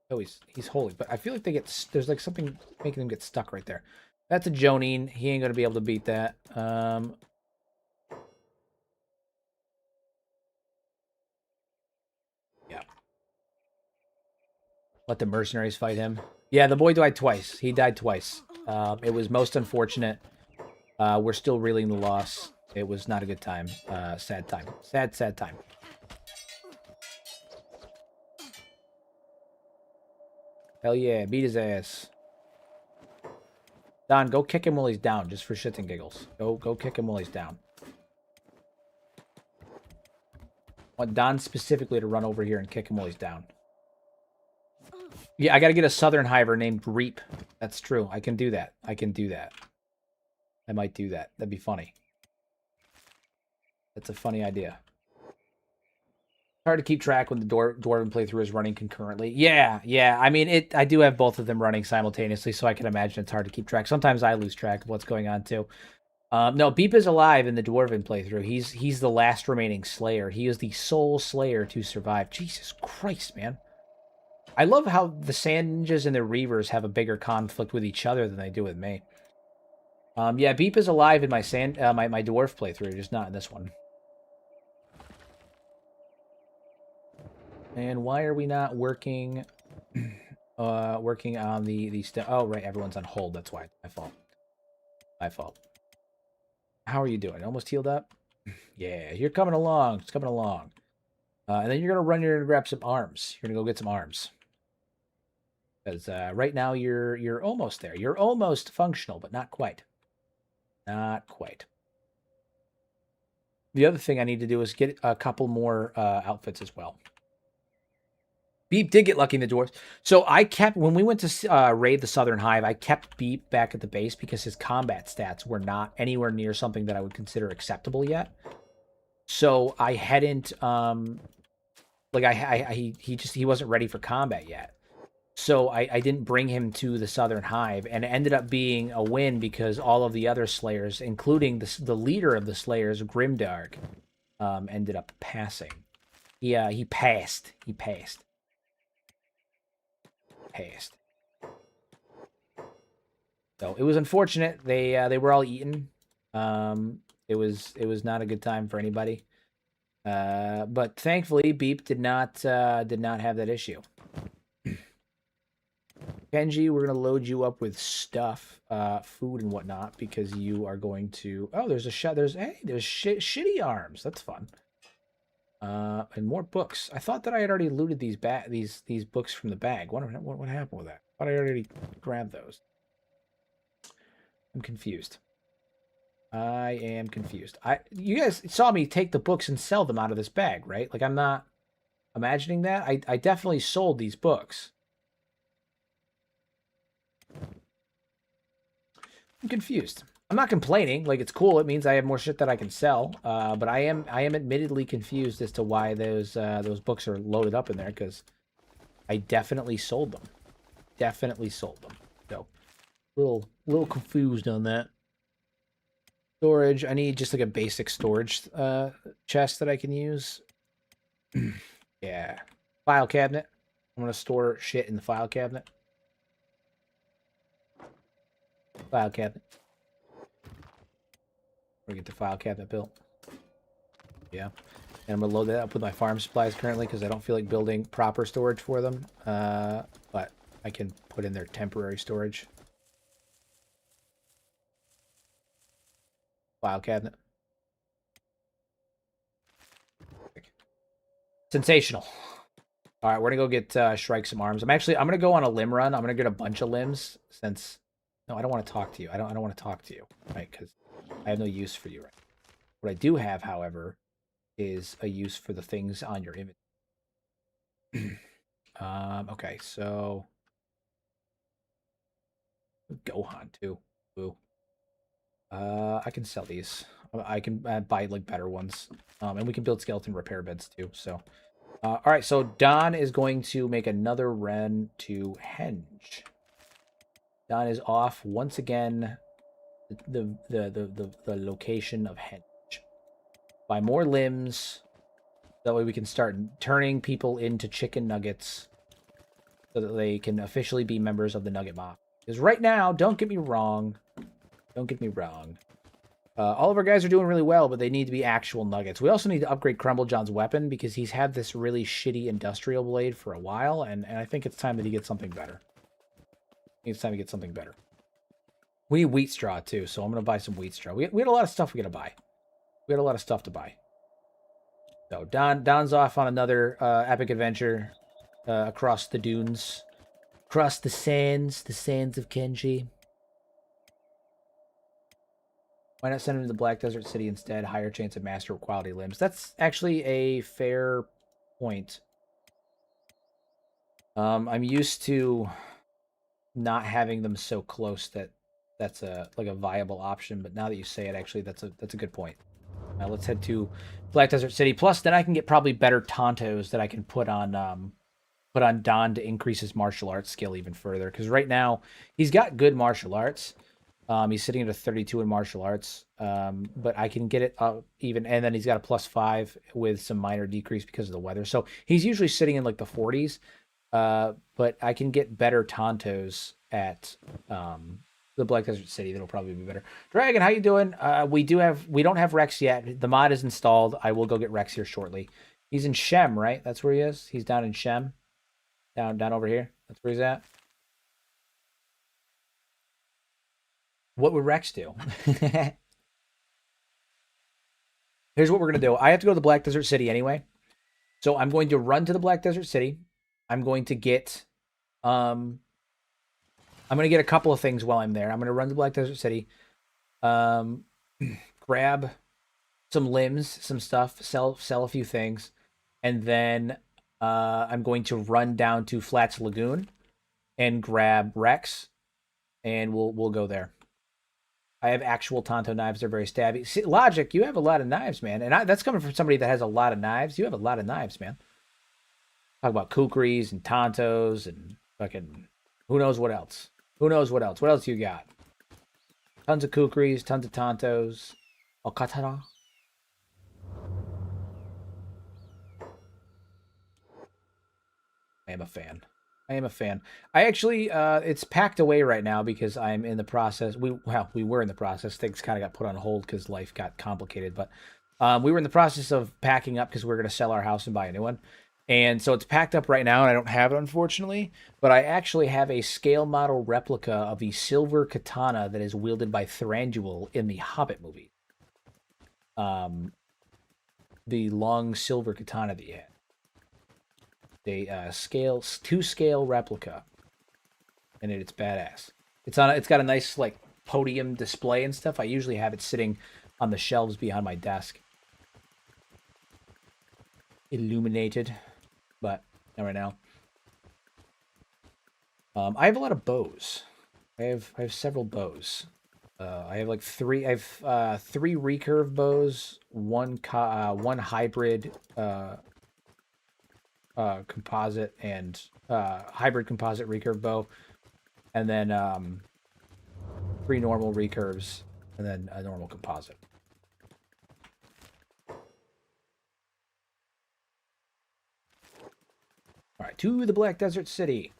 Oh, he's holy, but I feel like there's like something making him get stuck right there. That's a Jonine. He ain't gonna be able to beat that. Yeah. Let the mercenaries fight him. Yeah, the boy died twice. He died twice. It was most unfortunate. We're still reeling the loss. It was not a good time. Sad time. Sad time. Hell yeah, beat his ass. Don, go kick him while he's down, just for shits and giggles. Go kick him while he's down. I want Don specifically to run over here and kick him while he's down. Yeah, I gotta get a Southern Hiver named Reap. That's true. I can do that. I might do that. That'd be funny. That's a funny idea. Hard to keep track when the Dwarven playthrough is running concurrently. Yeah. I mean, I do have both of them running simultaneously, so I can imagine it's hard to keep track. Sometimes I lose track of what's going on, too. No, Beep is alive in the Dwarven playthrough. He's the last remaining Slayer. He is the sole Slayer to survive. Jesus Christ, man. I love how the Sand Ninjas and the Reavers have a bigger conflict with each other than they do with me. Yeah, Beep is alive in my my Dwarf playthrough, just not in this one. And why are we not working working on the oh, right, everyone's on hold. That's why. My fault. How are you doing? Almost healed up? Yeah, you're coming along. It's coming along. And then you're going to run here and grab some arms. You're going to go get some arms. Because right now you're almost there. You're almost functional, but not quite. Not quite. The other thing I need to do is get a couple more outfits as well. Beep did get lucky in the dwarves. So I kept, when we went to raid the Southern Hive, I kept Beep back at the base because his combat stats were not anywhere near something that I would consider acceptable yet. So I hadn't, like he wasn't ready for combat yet. So I didn't bring him to the Southern Hive, and it ended up being a win because all of the other Slayers, including the leader of the Slayers, Grimdark, ended up passing. He passed. So it was unfortunate. They were all eaten. It was not a good time for anybody. But thankfully, Beep did not have that issue. Kenshi, we're gonna load you up with stuff, food and whatnot, because you are going to. Oh, there's a shot. There's shitty arms. That's fun. And more books. I thought that I had already looted these books from the bag. What happened with that? I thought I already grabbed those. I'm confused. I am confused. You guys saw me take the books and sell them out of this bag, right? Like, I'm not imagining that. I definitely sold these books. I'm confused. I'm not complaining. Like, it's cool. It means I have more shit that I can sell. But I am admittedly confused as to why those books are loaded up in there, because I definitely sold them. So, little confused on that. Storage. I need just like a basic storage chest that I can use. Yeah. File cabinet. I'm gonna store shit in the file cabinet. File cabinet. We're gonna get the file cabinet built. Yeah. And I'm going to load that up with my farm supplies currently because I don't feel like building proper storage for them. But I can put in their temporary storage. File cabinet. Sensational. All right, we're going to go get Shrike some arms. I'm going to go on a limb run. I'm going to get a bunch of limbs since... No, I don't want to talk to you. I don't want to talk to you, right? Because I have no use for you, right? What I do have, however, is a use for the things on your image. Okay, so Gohan too. Ooh. I can sell these. I can buy like better ones, and we can build skeleton repair beds too. So, all right. So Don is going to make another run to Henge. Don is off once again. The location of Henge. Buy more limbs. That way we can start turning people into chicken nuggets so that they can officially be members of the Nugget Mafia. Because right now, don't get me wrong. Don't get me wrong. All of our guys are doing really well, but they need to be actual nuggets. We also need to upgrade Crumble John's weapon because he's had this really shitty industrial blade for a while, and I think it's time that he gets something better. It's time to get something better. We need wheat straw, too, so I'm going to buy some wheat straw. We had a lot of stuff we got to buy. We had a lot of stuff to buy. So Don's off on another epic adventure across the dunes. Across the sands of Kenshi. Why not send him to the Black Desert City instead? Higher chance of master quality limbs. That's actually a fair point. I'm used to not having them so close that that's a viable option, but now that you say it, actually that's a good point. Now let's head to Black Desert City. Plus, then I can get probably better Tontos that I can put on Don to increase his martial arts skill even further. Because right now he's got good martial arts. He's sitting at a 32 in martial arts, but I can get it up even, and then he's got a +5 with some minor decrease because of the weather. So he's usually sitting in like the 40s, but I can get better Tontos at the Black Desert City. That'll probably be better. Dragon, how you doing? We don't have Rex yet. The mod is installed. I will go get Rex here shortly. He's in Shem, right? That's where he is. He's down in Shem, down over here. That's where he's at. What would Rex do? Here's what we're going to do. I have to go to the Black Desert City anyway. So I'm going to run to the Black Desert City. I'm going to get a couple of things while I'm there. I'm going to run to Black Desert City. Grab some limbs, some stuff, sell a few things. And then I'm going to run down to Flats Lagoon and grab Rex. And we'll go there. I have actual Tonto knives. They're very stabby. See, Logic, you have a lot of knives, man. And that's coming from somebody that has a lot of knives. You have a lot of knives, man. Talk about kukris and Tontos and fucking who knows what else. Who knows what else? What else you got? Tons of kukris, tons of Tontos. Okatara. I am a fan. I actually, it's packed away right now because I'm in the process. We were in the process. Things kind of got put on hold because life got complicated. But we were in the process of packing up because we were going to sell our house and buy a new one. And so it's packed up right now, and I don't have it, unfortunately. But I actually have a scale model replica of the silver katana that is wielded by Thranduil in the Hobbit movie. The long silver katana that he had. A 2-scale replica, and it's badass. It's got a nice like podium display and stuff. I usually have it sitting on the shelves behind my desk, illuminated, but not right now. I have a lot of bows. I have several bows. I have like three. I have 3 recurve bows, one hybrid. Composite and hybrid composite recurve bow, and then 3 normal recurves, and then a normal composite. All right, to the Black Desert City.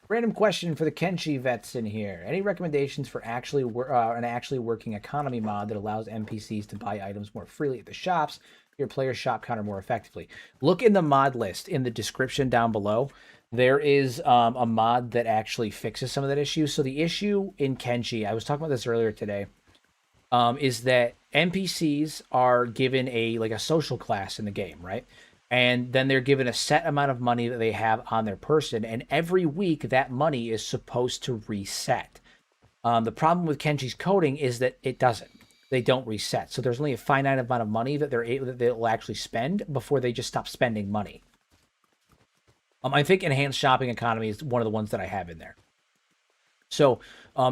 Random question for the Kenshi vets in here. Any recommendations for an actually working economy mod that allows NPCs to buy items more freely at the shops, your player's shop counter more effectively? Look in the mod list in the description down below. There is a mod that actually fixes some of that issue. So the issue in Kenshi, I was talking about this earlier today, is that NPCs are given a social class in the game, right? And then they're given a set amount of money that they have on their person, and every week that money is supposed to reset. The problem with Kenshi's coding is that it doesn't. They don't reset. So there's only a finite amount of money that they'll actually spend before they just stop spending money. I think enhanced shopping economy is one of the ones that I have in there. So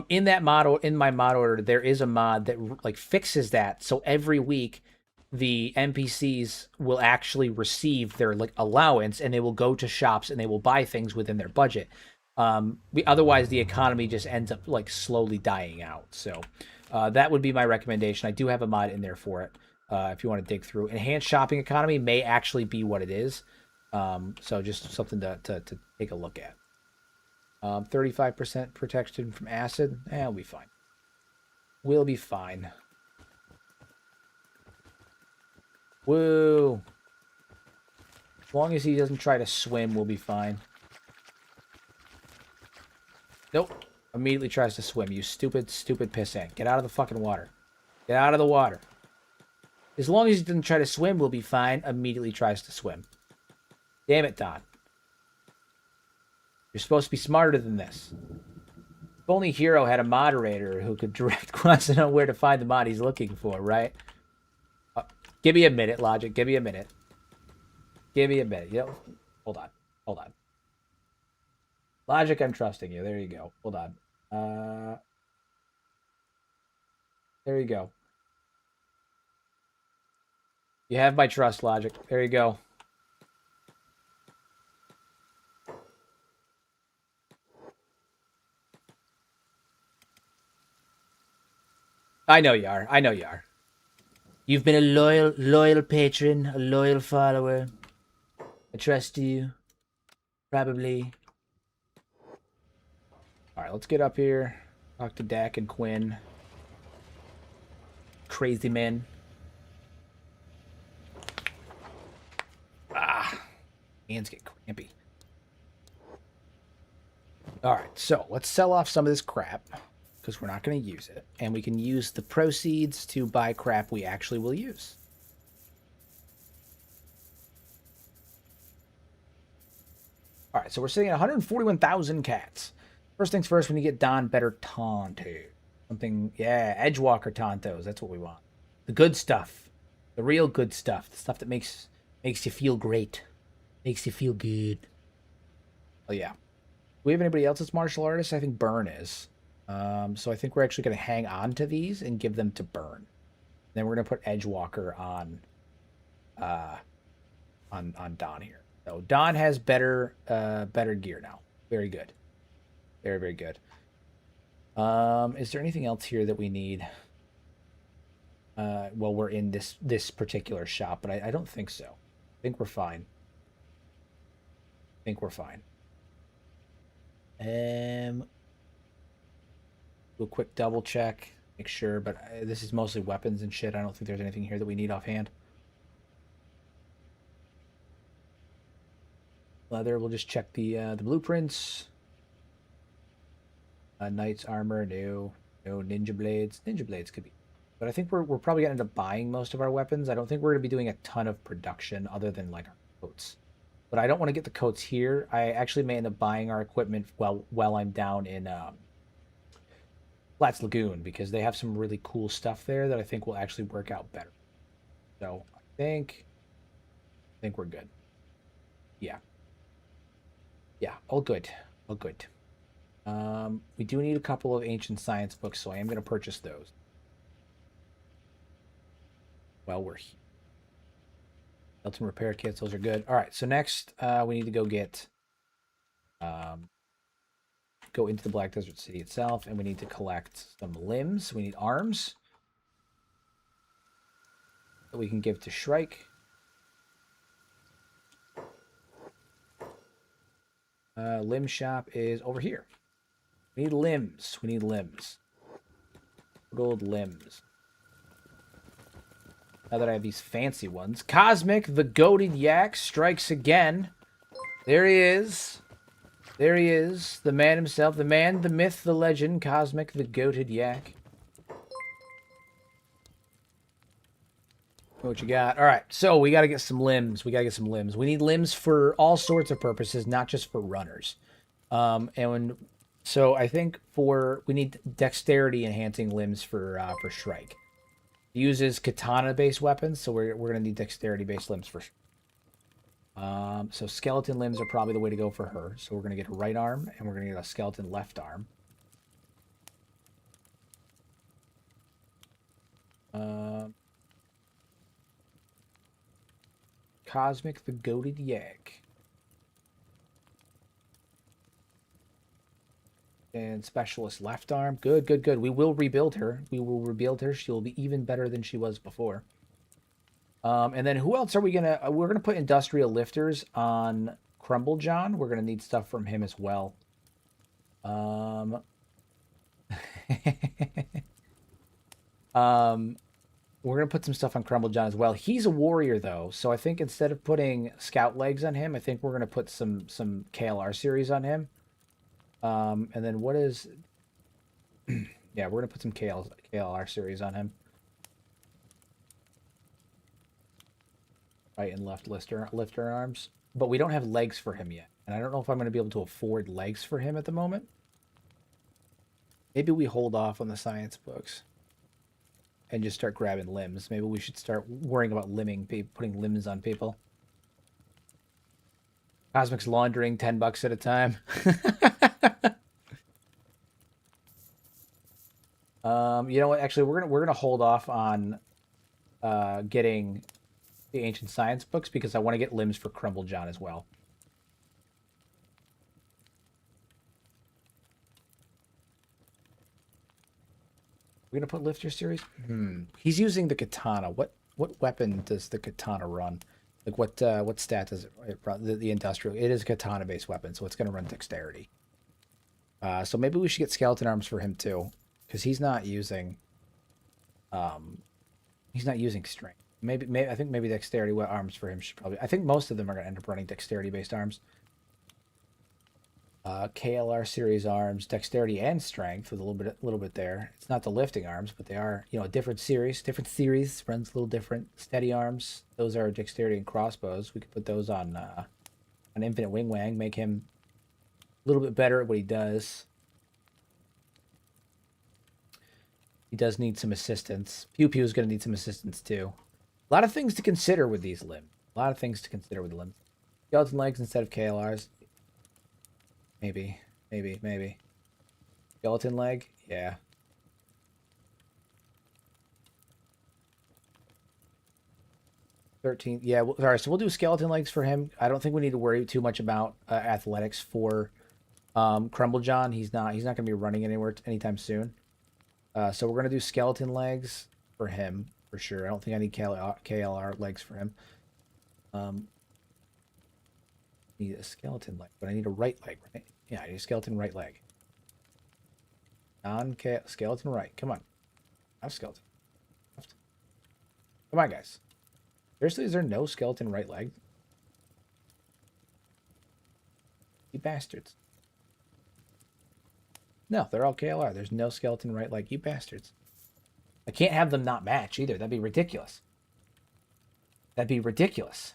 in my mod order, there is a mod that like fixes that. So every week, the NPCs will actually receive their like allowance, and they will go to shops and they will buy things within their budget. Otherwise, the economy just ends up like slowly dying out. So that would be my recommendation. I do have a mod in there for it. If you want to dig through, enhanced shopping economy may actually be what it is. So just something to take a look at. 35% protection from acid. We'll be fine. We'll be fine. Woo. As long as he doesn't try to swim, we'll be fine. Nope. Immediately tries to swim. You stupid, stupid pissant. Get out of the fucking water. Get out of the water. As long as he doesn't try to swim, we'll be fine. Immediately tries to swim. Damn it, Don. You're supposed to be smarter than this. If only Hero had a moderator who could direct wants to know where to find the mod he's looking for, right? Give me a minute, Logic. Give me a minute. Give me a minute. Hold on. Hold on. Logic, I'm trusting you. There you go. Hold on. There you go. You have my trust, Logic. There you go. I know you are. I know you are. You've been a loyal patron, a loyal follower. I trust you. Probably. Alright, let's get up here. Talk to Dak and Quinn. Crazy men. Hands get crampy. Alright, so let's sell off some of this crap, because we're not going to use it. And we can use the proceeds to buy crap we actually will use. Alright, so we're sitting at 141,000 cats. First things first, we need to get Don better Tonto. Something, yeah, Edgewalker Tontos. That's what we want. The good stuff. The real good stuff. The stuff that makes you feel great. Makes you feel good. Oh, yeah. Do we have anybody else that's martial artists? I think Burn is. So I think we're actually going to hang on to these and give them to Burn. Then we're going to put Edgewalker on Don here. So Don has better gear now. Very good. Very, very good. Is there anything else here that we need? Well, we're in this particular shop, but I don't think so. I think we're fine. I think we're fine. Do a quick double check, make sure, but this is mostly weapons and shit. I don't think there's anything here that we need offhand. Leather, we'll just check the blueprints. Knight's armor, no ninja blades. Ninja blades could be, but I think we're probably gonna end up buying most of our weapons. I don't think we're gonna be doing a ton of production other than like our coats. But I don't want to get the coats here. I actually may end up buying our equipment while I'm down in Flats Lagoon, because they have some really cool stuff there that I think will actually work out better. So I think we're good. Yeah. Yeah, all good. All good. We do need a couple of ancient science books, so I am going to purchase those. Well, we're here. Skeleton repair kits, those are good. All right, so next we need to go get go into the Black Desert City itself, and we need to collect some limbs. We need arms that we can give to Shrike. Limb shop is over here. We need limbs. We need limbs. Gold limbs. Now that I have these fancy ones. Cosmic, the goated yak, strikes again. There he is. There he is. The man himself. The man, the myth, the legend. Cosmic, the goated yak. What you got? All right, so we got to get some limbs. We got to get some limbs. We need limbs for all sorts of purposes, not just for runners. So I think we need dexterity enhancing limbs for Shrike. He uses katana-based weapons, so we're gonna need dexterity-based limbs for. So skeleton limbs are probably the way to go for her. So we're gonna get a right arm, and we're gonna get a skeleton left arm. Cosmic, the goated yak. And specialist left arm. Good, good, good. We will rebuild her. We will rebuild her. She'll be even better than she was before. And then who else are we gonna? We're gonna put industrial lifters on Crumble John. We're gonna need stuff from him as well. We're gonna put some stuff on Crumble John as well. He's a warrior though, so I think instead of putting scout legs on him, I think we're gonna put some KLR series on him. And then what is? Yeah, we're gonna put some KLR series on him. Right and left lifter arms, but we don't have legs for him yet, and I don't know if I'm gonna be able to afford legs for him at the moment. Maybe we hold off on the science books and just start grabbing limbs. Maybe we should start worrying about putting limbs on people. Cosmic's laundering $10 at a time. You know what? Actually, we're gonna hold off on getting the ancient science books because I want to get limbs for Crumble John as well. We're gonna put lifter series. He's using the katana. What weapon does the katana run? Like what stat does it run? The industrial. It is a katana based weapon, so it's gonna run dexterity. So maybe we should get skeleton arms for him too, because he's not using strength. Maybe I think maybe dexterity arms for him should probably. I think most of them are gonna end up running dexterity based arms. KLR series arms, dexterity and strength with a little bit there. It's not the lifting arms, but they are, a different series. Different series runs a little different. Steady arms, those are dexterity and crossbows. We could put those on Infinite Wing Wang, make him a little bit better at what he does. He does need some assistance. Pew Pew is going to need some assistance too. A lot of things to consider with these limbs. A lot of things to consider with the limbs. Skeleton legs instead of KLRs. Maybe. Skeleton leg? Yeah. $13. Yeah, all right, so we'll do skeleton legs for him. I don't think we need to worry too much about athletics for Crumble John. He's not going to be running anywhere anytime soon. So we're going to do skeleton legs for him, for sure. I don't think I need KLR legs for him. Need a skeleton leg, but I need a right leg, right? Yeah, I need a skeleton right leg. Skeleton right. Come on. Have skeleton. Left. Come on, guys. Seriously, is there no skeleton right leg? You bastards. No, they're all KLR. There's no skeleton right leg. You bastards. I can't have them not match either. That'd be ridiculous. That'd be ridiculous.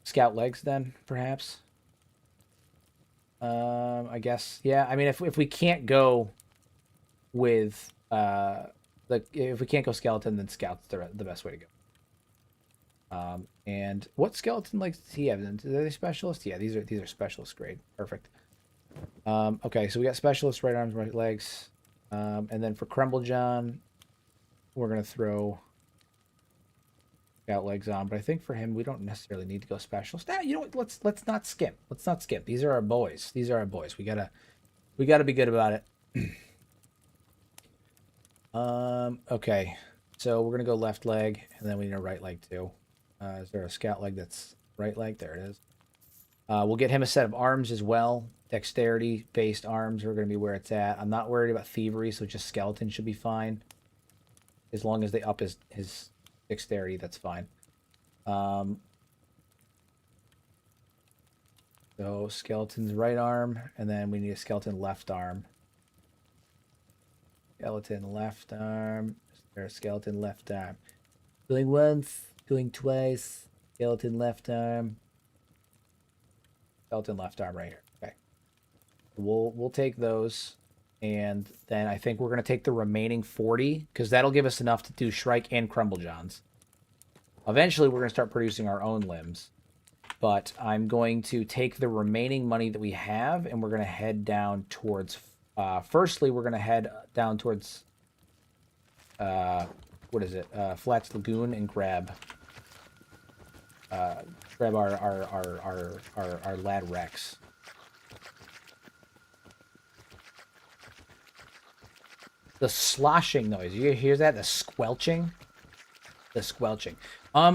Scout legs then, perhaps. I guess. Yeah, I mean, if we can't go with if we can't go skeleton, then scout's the best way to go. And what skeleton legs does he have? Are they specialists? Yeah, these are specialist grade. Perfect. Okay, so we got specialist right arms, right legs. And then for Crumble John, we're gonna throw scout legs on, but I think for him we don't necessarily need to go specialist. Nah, you know what? Let's not skip. Let's not skip. These are our boys. These are our boys. We gotta be good about it. Okay, so we're gonna go left leg, and then we need a right leg too. Is there a scout leg that's right leg? There it is. We'll get him a set of arms as well. Dexterity-based arms are going to be where it's at. I'm not worried about thievery, so just skeleton should be fine. As long as they up his dexterity, that's fine. So skeleton's right arm, and then we need a skeleton left arm. Skeleton left arm. Is there a skeleton left arm? Going once, going twice. Skeleton left arm. Skeleton left arm right here. Okay. We'll take those, and then I think we're gonna take the remaining 40 because that'll give us enough to do Shrike and Crumblejohns. Eventually, we're gonna start producing our own limbs, but I'm going to take the remaining money that we have, and we're gonna head down towards. Firstly, we're gonna head down towards. What is it? Flats Lagoon, and grab our lad Rex. The sloshing noise. You hear that? The squelching? The squelching.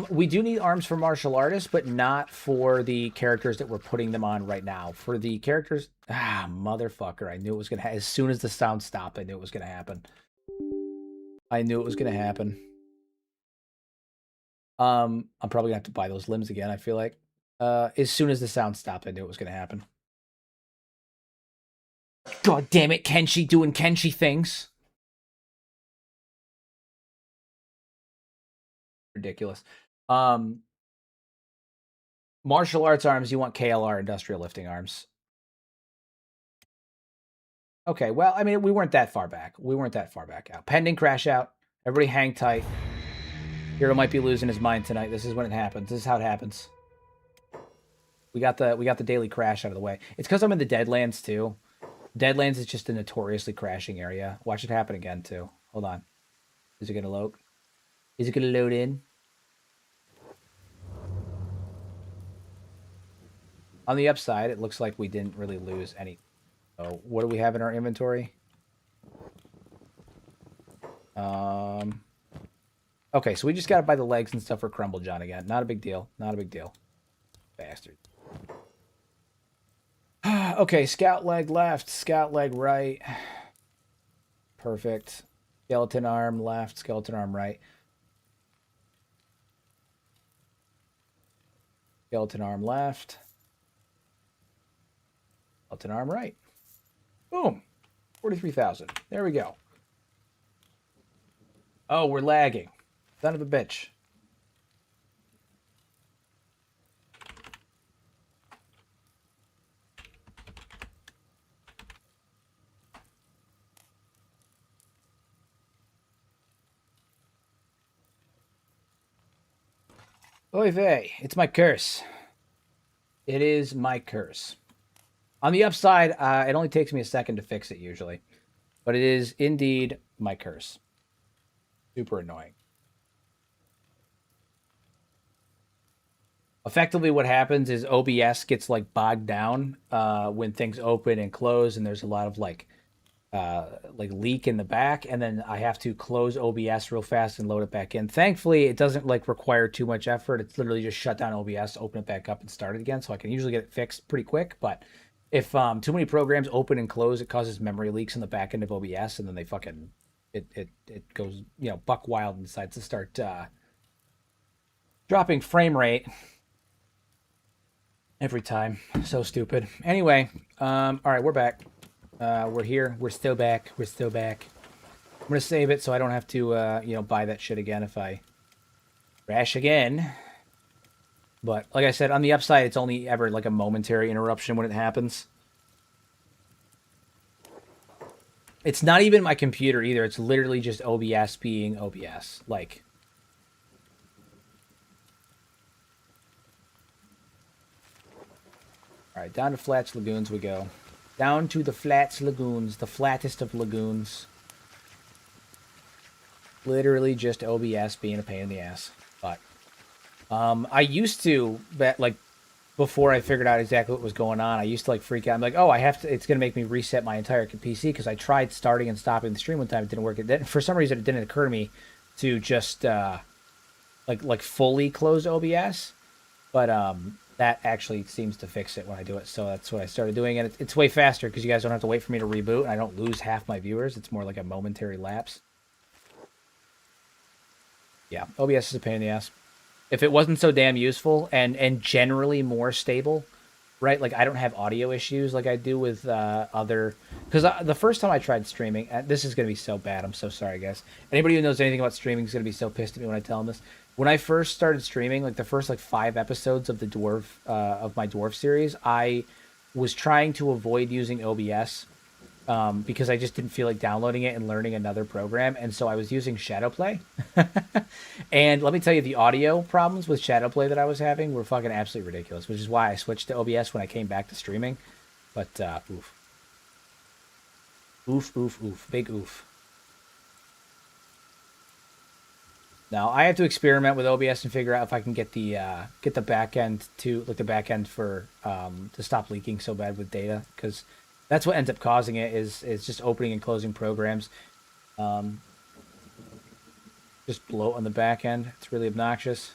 We do need arms for martial artists, but not for the characters that we're putting them on right now. For the characters... motherfucker. I knew it was going to happen. As soon as the sound stopped, I knew it was going to happen. I knew it was going to happen. I'm probably going to have to buy those limbs again, I feel like. As soon as the sound stopped, I knew it was going to happen. God damn it, Kenshi doing Kenshi things. Ridiculous. Martial arts arms, you want KLR industrial lifting arms. Okay, well, I mean, we weren't that far back. We weren't that far back out. Pending crash out. Everybody hang tight. Hero might be losing his mind tonight. This is when it happens. This is how it happens. We got the daily crash out of the way. It's because I'm in the Deadlands too. Deadlands is just a notoriously crashing area. Watch it happen again too. Hold on. Is it gonna load? Is it gonna load in? On the upside, it looks like we didn't really lose any. So what do we have in our inventory? Okay, so we just got to buy the legs and stuff for Crumblejohn again. Not a big deal. Not a big deal. Bastard. Okay, scout leg left, scout leg right. Perfect. Skeleton arm left, skeleton arm right. Skeleton arm left. Skeleton arm right. Boom. 43,000. There we go. Oh, we're lagging. Son of a bitch. Oy vey, it's my curse. It is my curse. On the upside, it only takes me a second to fix it usually. But it is indeed my curse. Super annoying. Effectively what happens is OBS gets like bogged down when things open and close, and there's a lot of like leak in the back, and then I have to close OBS real fast and load it back in. Thankfully, it doesn't like require too much effort. It's literally just shut down OBS, open it back up, and start it again. So I can usually get it fixed pretty quick. But if too many programs open and close, it causes memory leaks in the back end of OBS, and then they fucking it goes, you know, buck wild and decides to start dropping frame rate every time. So stupid. Anyway, all right, we're back. We're here. We're still back. We're still back. I'm gonna save it so I don't have to, you know, buy that shit again if I crash again. But like I said, on the upside, it's only ever like a momentary interruption when it happens. It's not even my computer either. It's literally just OBS being OBS. Like, all right, down to Flats Lagoons we go. Down to the Flats Lagoons, the flattest of lagoons. Literally just OBS being a pain in the ass. But I used to, like, before I figured out exactly what was going on, I used to like freak out. I'm like, oh, I have to. It's gonna make me reset my entire PC because I tried starting and stopping the stream one time. It didn't work. It didn't, for some reason, it didn't occur to me to just like fully close OBS. But that actually seems to fix it when I do it. So that's what I started doing, and it's way faster because you guys don't have to wait for me to reboot, and I don't lose half my viewers. It's more like a momentary lapse. Yeah, OBS is a pain in the ass. If it wasn't so damn useful and generally more stable, right? Like I don't have audio issues like I do with other. Because the first time I tried streaming, this is gonna be so bad. I'm so sorry, guys. Anybody who knows anything about streaming is gonna be so pissed at me when I tell them this. When I first started streaming, like the first like 5 episodes of the dwarf of my dwarf series, I was trying to avoid using OBS because I just didn't feel like downloading it and learning another program, and so I was using Shadowplay. And let me tell you, the audio problems with Shadowplay that I was having were fucking absolutely ridiculous, which is why I switched to OBS when I came back to streaming. But oof, oof, oof, oof, big oof. Now I have to experiment with OBS and figure out if I can get the back end to like the back end for to stop leaking so bad with data, because that's what ends up causing it is just opening and closing programs. Just bloat on the back end. It's really obnoxious.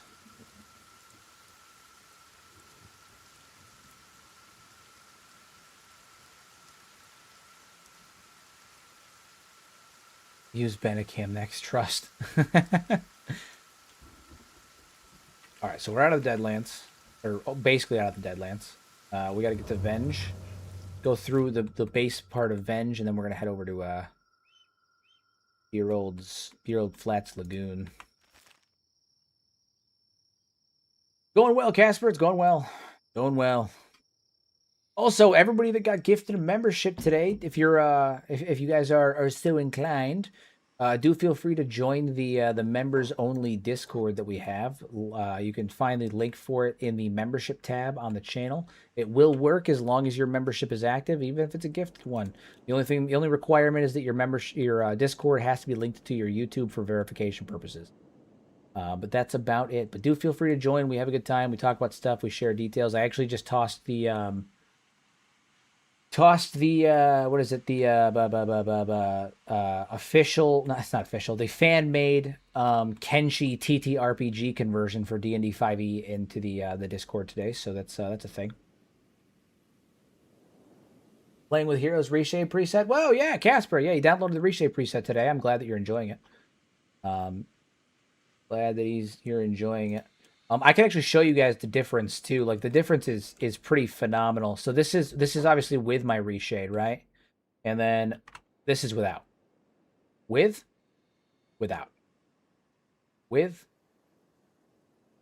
Use Benacam next, trust. All right, so we're out of the Deadlands, or basically out of the Deadlands. We got to get to Venge, go through the base part of Venge, and then we're gonna head over to Dear Old Flats Lagoon. Going well, Casper. It's going well. Going well. Also, everybody that got gifted a membership today, if you're if you guys are so inclined, do feel free to join the members only Discord that we have. You can find the link for it in the membership tab on the channel. It will work as long as your membership is active, even if it's a gifted one. The only requirement is that your Discord has to be linked to your YouTube for verification purposes. But that's about it. But do feel free to join. We have a good time. We talk about stuff. We share details. I actually just tossed the what is it, the official, no, it's not official, the fan made Kenshi TTRPG conversion for D&D 5e into the Discord today, so that's a thing. Playing with Heroes Reshape preset. Whoa, yeah, Casper, yeah, you downloaded the Reshape preset today. I'm glad that you're enjoying it. Glad that you're enjoying it. I can actually show you guys the difference too. Like the difference is pretty phenomenal. So this is obviously with my reshade, right? And then this is without. With, without. With,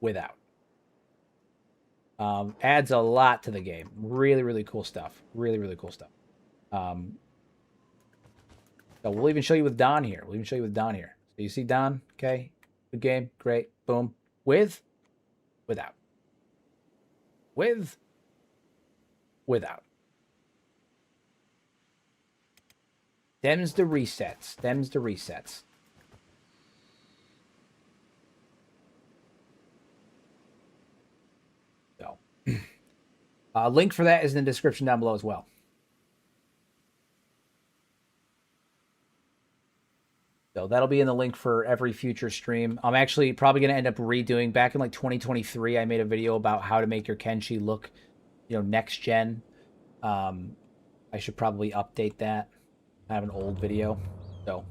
without. Adds a lot to the game. Really, really cool stuff. Really, really cool stuff. So we'll even show you with Don here. So you see Don, okay? Good game, great, boom. With, without. With, without. Them's the resets. So, link for that is in the description down below as well. So that'll be in the link for every future stream. I'm actually probably going to end up redoing, back in like 2023, I made a video about how to make your Kenshi look, next gen. I should probably update that. I have an old video. So.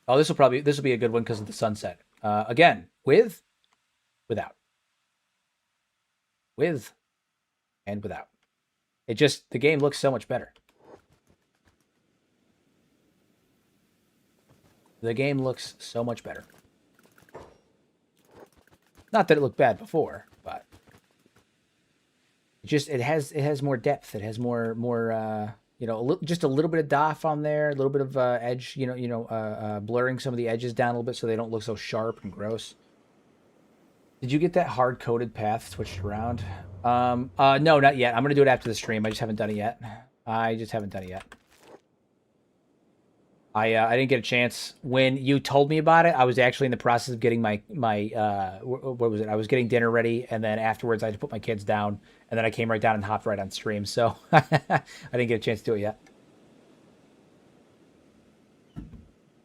Oh, this will be a good one because of the sunset. Again, with, without. With, and without. The game looks so much better. The game looks so much better. Not that it looked bad before, but it has more depth. It has more just a little bit of doff on there, a little bit of edge, blurring some of the edges down a little bit so they don't look so sharp and gross. Did you get that hard coded path switched around? No, not yet. I'm gonna do it after the stream. I just haven't done it yet. I didn't get a chance. When you told me about it, I was actually in the process of getting my what was it? I was getting dinner ready, and then afterwards I had to put my kids down, and then I came right down and hopped right on stream. So I didn't get a chance to do it yet.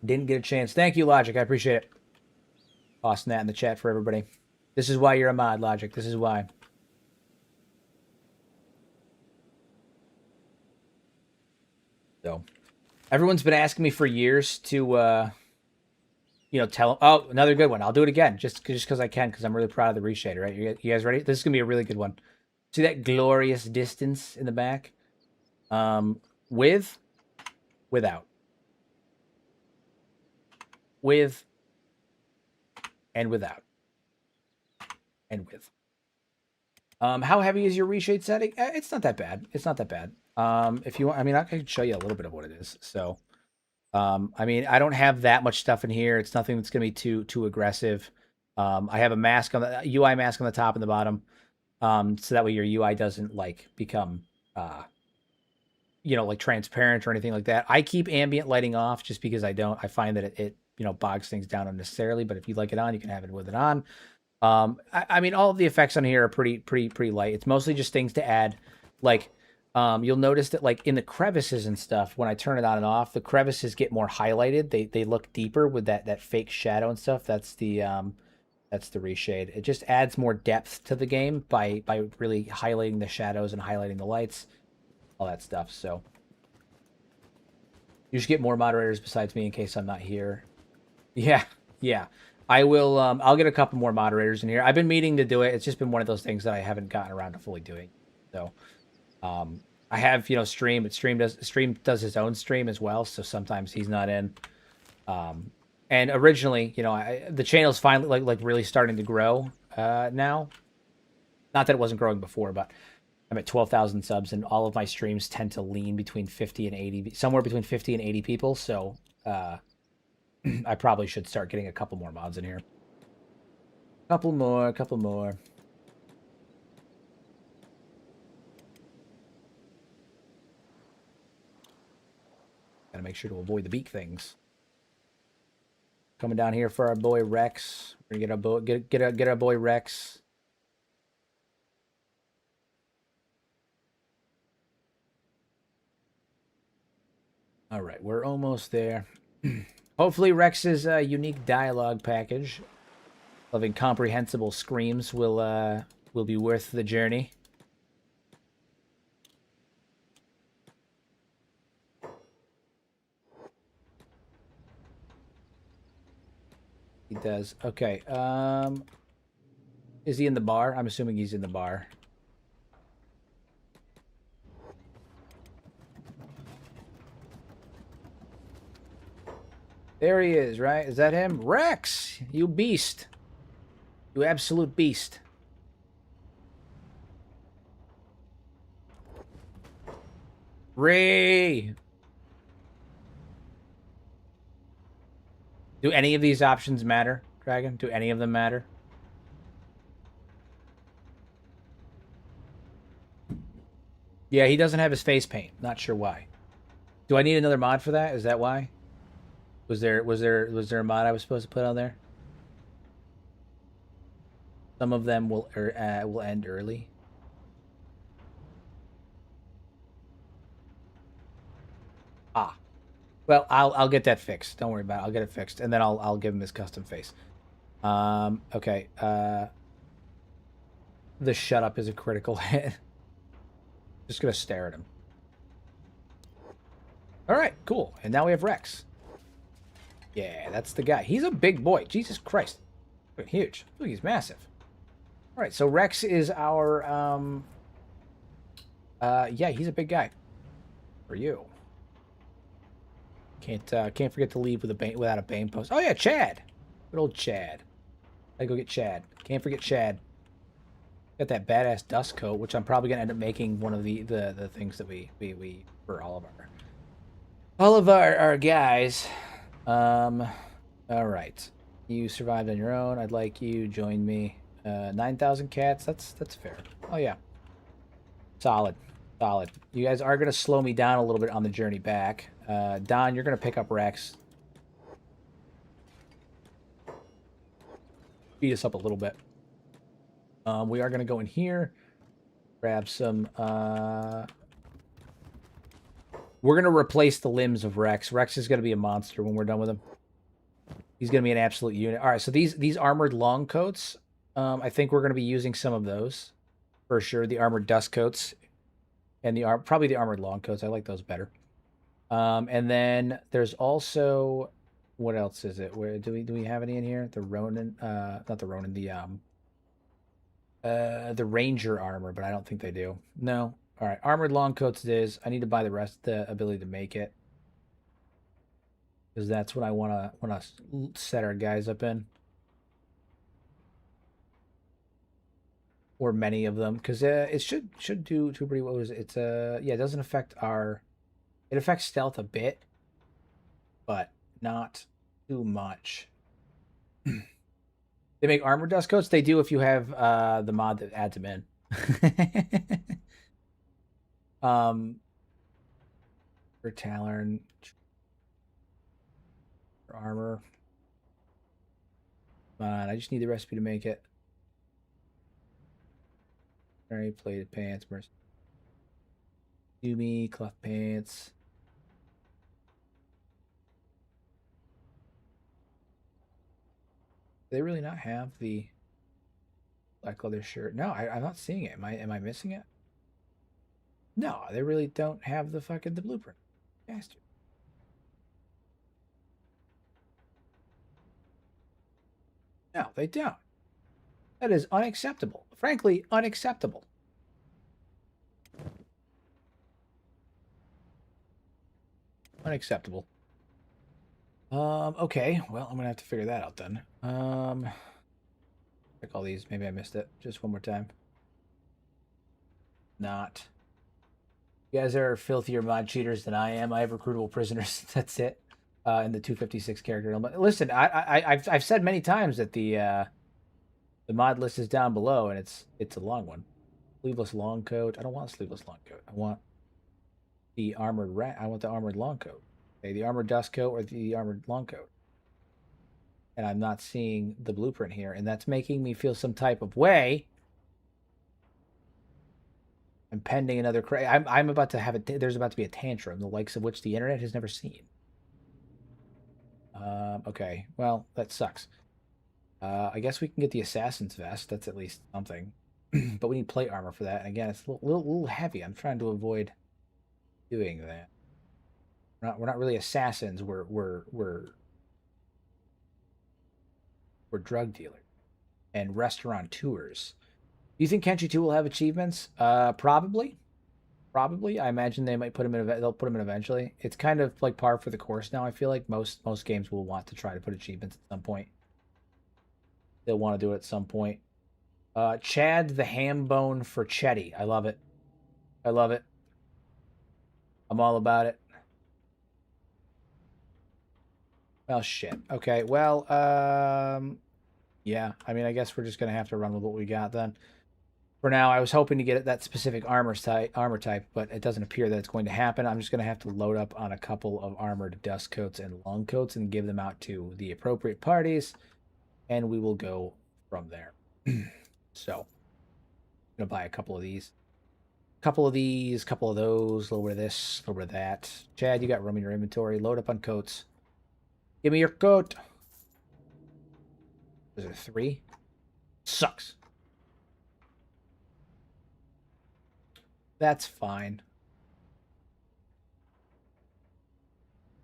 Didn't get a chance. Thank you, Logic. I appreciate it. Tossing that in the chat for everybody. This is why you're a mod, Logic. This is why. So, everyone's been asking me for years to, tell them. Oh, another good one. I'll do it again, just because I can, because I'm really proud of the reshader. Right? You guys ready? This is gonna be a really good one. See that glorious distance in the back? With, without, with, and without, and with. How heavy is your reshade setting? It's not that bad. It's not that bad. If you want, I mean, I can show you a little bit of what it is. So, I mean, I don't have that much stuff in here. It's nothing that's gonna be too aggressive. I have a mask on the UI mask on the top and the bottom, so that way your UI doesn't like become, like transparent or anything like that. I keep ambient lighting off just because I find that it bogs things down unnecessarily. But if you like it on, you can have it with it on. I mean, all of the effects on here are pretty light. It's mostly just things to add. Like, you'll notice that like in the crevices and stuff, when I turn it on and off, the crevices get more highlighted. They look deeper with that fake shadow and stuff. That's the reshade. It just adds more depth to the game by really highlighting the shadows and highlighting the lights, all that stuff. So you just get more moderators besides me in case I'm not here. Yeah. I will. I'll get a couple more moderators in here. I've been meaning to do it. It's just been one of those things that I haven't gotten around to fully doing. So, I have stream. But stream does his own stream as well. So sometimes he's not in. And originally, the channel's finally like really starting to grow now. Not that it wasn't growing before, but I'm at 12,000 subs, and all of my streams tend to lean between 50 and 80, somewhere between 50 and 80 people. So. I probably should start getting a couple more mods in here. Couple more. Gotta make sure to avoid the beak things. Coming down here for our boy Rex. We're gonna get our boy Rex. All right, we're almost there. Hopefully Rex's unique dialogue package of incomprehensible screams will be worth the journey. He does. Okay. Is he in the bar? I'm assuming he's in the bar. There he is, right? Is that him? Rex! You beast. You absolute beast. Ray! Do any of these options matter, Dragon? Do any of them matter? Yeah, he doesn't have his face paint. Not sure why. Do I need another mod for that? Is that why? Was there a mod I was supposed to put on there? Some of them will end early. Ah, well, I'll get that fixed. Don't worry about it. I'll get it fixed, and then I'll give him his custom face. Okay. The shut up is a critical hit. Just gonna stare at him. All right, cool. And now we have Rex. Yeah, that's the guy. He's a big boy. Jesus Christ. Huge. Look, he's massive. All right, so Rex is our, yeah, he's a big guy. For you. Can't forget to leave with without a Bane post. Oh, yeah, Chad. Good old Chad. I go get Chad. Can't forget Chad. Got that badass dust coat, which I'm probably going to end up making one of the things that we for all of our guys. All right. You survived on your own. I'd like you join me. 9,000 cats. That's fair. Oh yeah. Solid. You guys are gonna slow me down a little bit on the journey back. Don, you're gonna pick up Rex. Beat us up a little bit. We are gonna go in here. Grab some. We're gonna replace the limbs of Rex. Rex is gonna be a monster when we're done with him. He's gonna be an absolute unit. All right, so these armored long coats I think we're going to be using some of those for sure. The armored dust coats and probably the armored long coats. I like those better. And then there's also what else is it? Where do we have any in here? The Ronin, not the Ronin, the Ranger armor, but I don't think they do. No. All right, armored long coats it is. I need to buy the rest, the ability to make it, because that's what I want to set our guys up in, or many of them, because it should do pretty well. It's yeah, it doesn't affect our, it affects stealth a bit, but not too much. They make armor dust coats. They do if you have the mod that adds them in. For Talon, for armor. Come on, I just need the recipe to make it. Very plated pants, Yumi, cloth pants. Do they really not have the black leather shirt? No, I'm not seeing it. Am I missing it? No, they really don't have the blueprint. Bastard. No, they don't. That is unacceptable. Frankly, unacceptable. Unacceptable. Okay. Well, I'm gonna have to figure that out then. Check all these. Maybe I missed it. Just one more time. Not. You guys are filthier mod cheaters than I am. I have recruitable prisoners. That's it. In the 256 character element. Listen, I've said many times that the mod list is down below, and it's a long one. Sleeveless long coat. I don't want a sleeveless long coat. I want the armored I want the armored long coat. Okay, the armored dust coat or the armored long coat. And I'm not seeing the blueprint here, and that's making me feel some type of way. I'm pending another I'm about to have it. There's about to be a tantrum, the likes of which the internet has never seen. Okay, well, that sucks. I guess we can get the assassin's vest. That's at least something. But we need plate armor for that. And again, it's a little heavy. I'm trying to avoid doing that. We're not really assassins. We're drug dealers and restaurateurs. Do you think Kenshi 2 will have achievements? Probably. Probably. I imagine they might put them in. They'll put them in eventually. It's kind of like par for the course now. I feel like most games will want to try to put achievements at some point. They'll want to do it at some point. Chad the ham bone for Chetty. I love it. I love it. I'm all about it. Well, shit. Okay. Well, yeah. I mean, I guess we're just gonna have to run with what we got then. For now, I was hoping to get that specific armor type, but it doesn't appear that it's going to happen. I'm just going to have to load up on a couple of armored dust coats and long coats and give them out to the appropriate parties, and we will go from there. So, I'm going to buy a couple of these. Couple of these, couple of those, a little bit of this, a little bit of that. Chad, you got room in your inventory. Load up on coats. Give me your coat. Is it 3? Sucks. That's fine.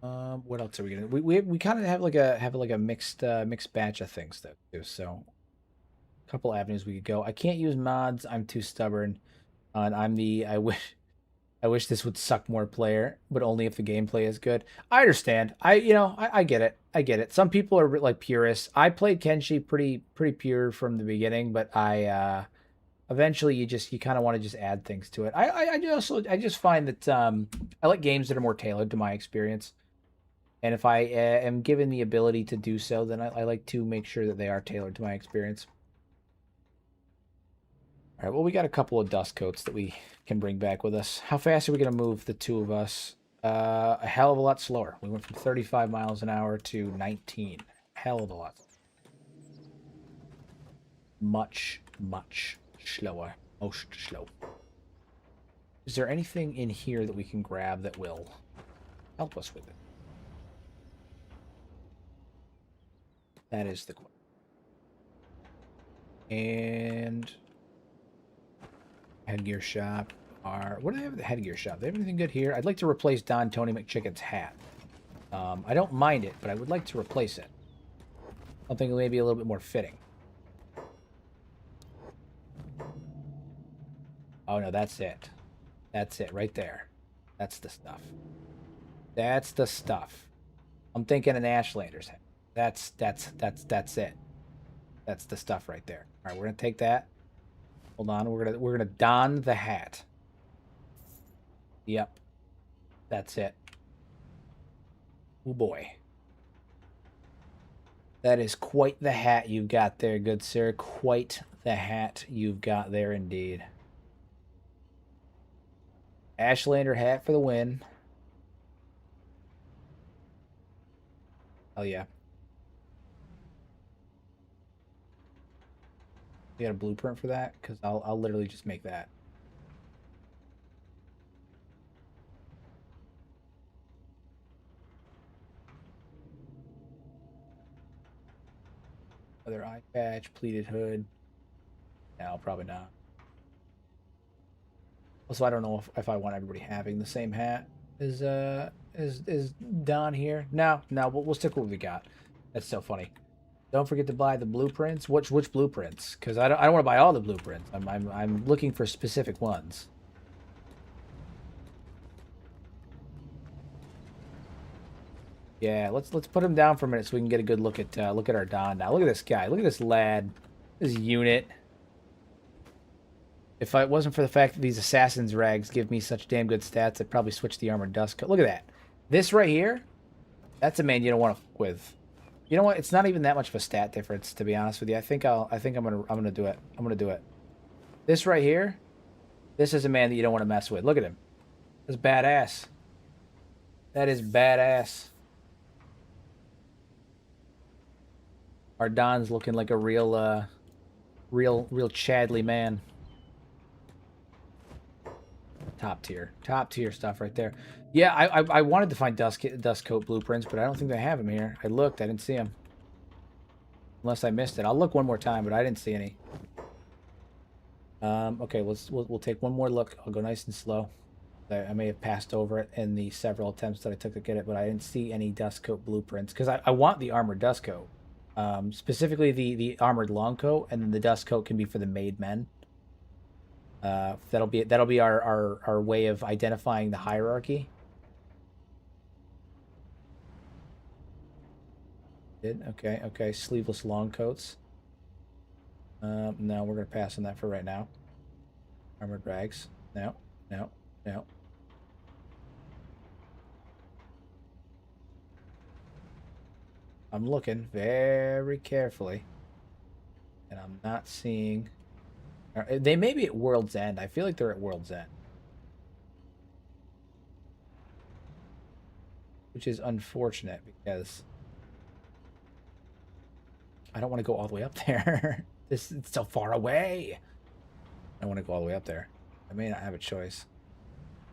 What else are we gonna? We kind of have like a mixed batch of things though too. So, a couple avenues we could go. I can't use mods. I'm too stubborn. And I'm the I wish this would suck more player, but only if the gameplay is good. I understand. I get it. I get it. Some people are like purists. I played Kenshi pretty pure from the beginning, but I eventually you kind of want to just add things to it. I just find that I like games that are more tailored to my experience, and if I am given the ability to do so, then I like to make sure that they are tailored to my experience. All right, well, we got a couple of dust coats that we can bring back with us. How fast are we going to move, the two of us? A hell of a lot slower. We went from 35 miles an hour to 19. Hell of a lot. Much slower. Most slow. Is there anything in here that we can grab that will help us with it? That is the question. And headgear shop are... What do they have at the headgear shop? Do they have anything good here? I'd like to replace Don Tony McChicken's hat. I don't mind it, but I would like to replace it. Something maybe a little bit more fitting. Oh, no, that's it. That's it right there. That's the stuff. That's the stuff. I'm thinking an Ashlander's hat. That's it. That's the stuff right there. All right, we're gonna take that. Hold on, we're gonna don the hat. Yep, that's it. Oh boy, that is quite the hat you've got there, good sir. Quite the hat you've got there, indeed. Ashlander hat for the win. Oh yeah. You got a blueprint for that? Because I'll literally just make that. Other eye patch, pleated hood. No, probably not. Also, I don't know if I want everybody having the same hat as Don here. No, we'll stick with what we got. That's so funny. Don't forget to buy the blueprints. Which blueprints? Because I don't want to buy all the blueprints. I'm looking for specific ones. Yeah, let's put him down for a minute so we can get a good look at our Don now. Look at this guy. Look at this lad. This unit. If it wasn't for the fact that these assassin's rags give me such damn good stats, I'd probably switch the armored dust coat. Look at that. This right here, that's a man you don't want to fuck with. You know what? It's not even that much of a stat difference, to be honest with you. I think I'm gonna do it. I'm gonna do it. This right here, this is a man that you don't want to mess with. Look at him. That's badass. That is badass. Our Don's looking like a real Chadley man. Top tier stuff right there. Yeah, I wanted to find dust coat blueprints, but I don't think they have them here. I looked, I didn't see them. Unless I missed it. I'll look one more time, but I didn't see any. Okay, we'll take one more look. I'll go nice and slow. I may have passed over it in the several attempts that I took to get it, but I didn't see any dust coat blueprints because I want the armored dust coat. Specifically the armored long coat, and then the dust coat can be for the made men. That'll be our way of identifying the hierarchy. Okay, sleeveless long coats. No, we're gonna pass on that for right now. Armored rags. No. I'm looking very carefully, and I'm not seeing. They may be at World's End. I feel like they're at World's End. Which is unfortunate because I don't want to go all the way up there. It's so far away. I want to go all the way up there. I may not have a choice.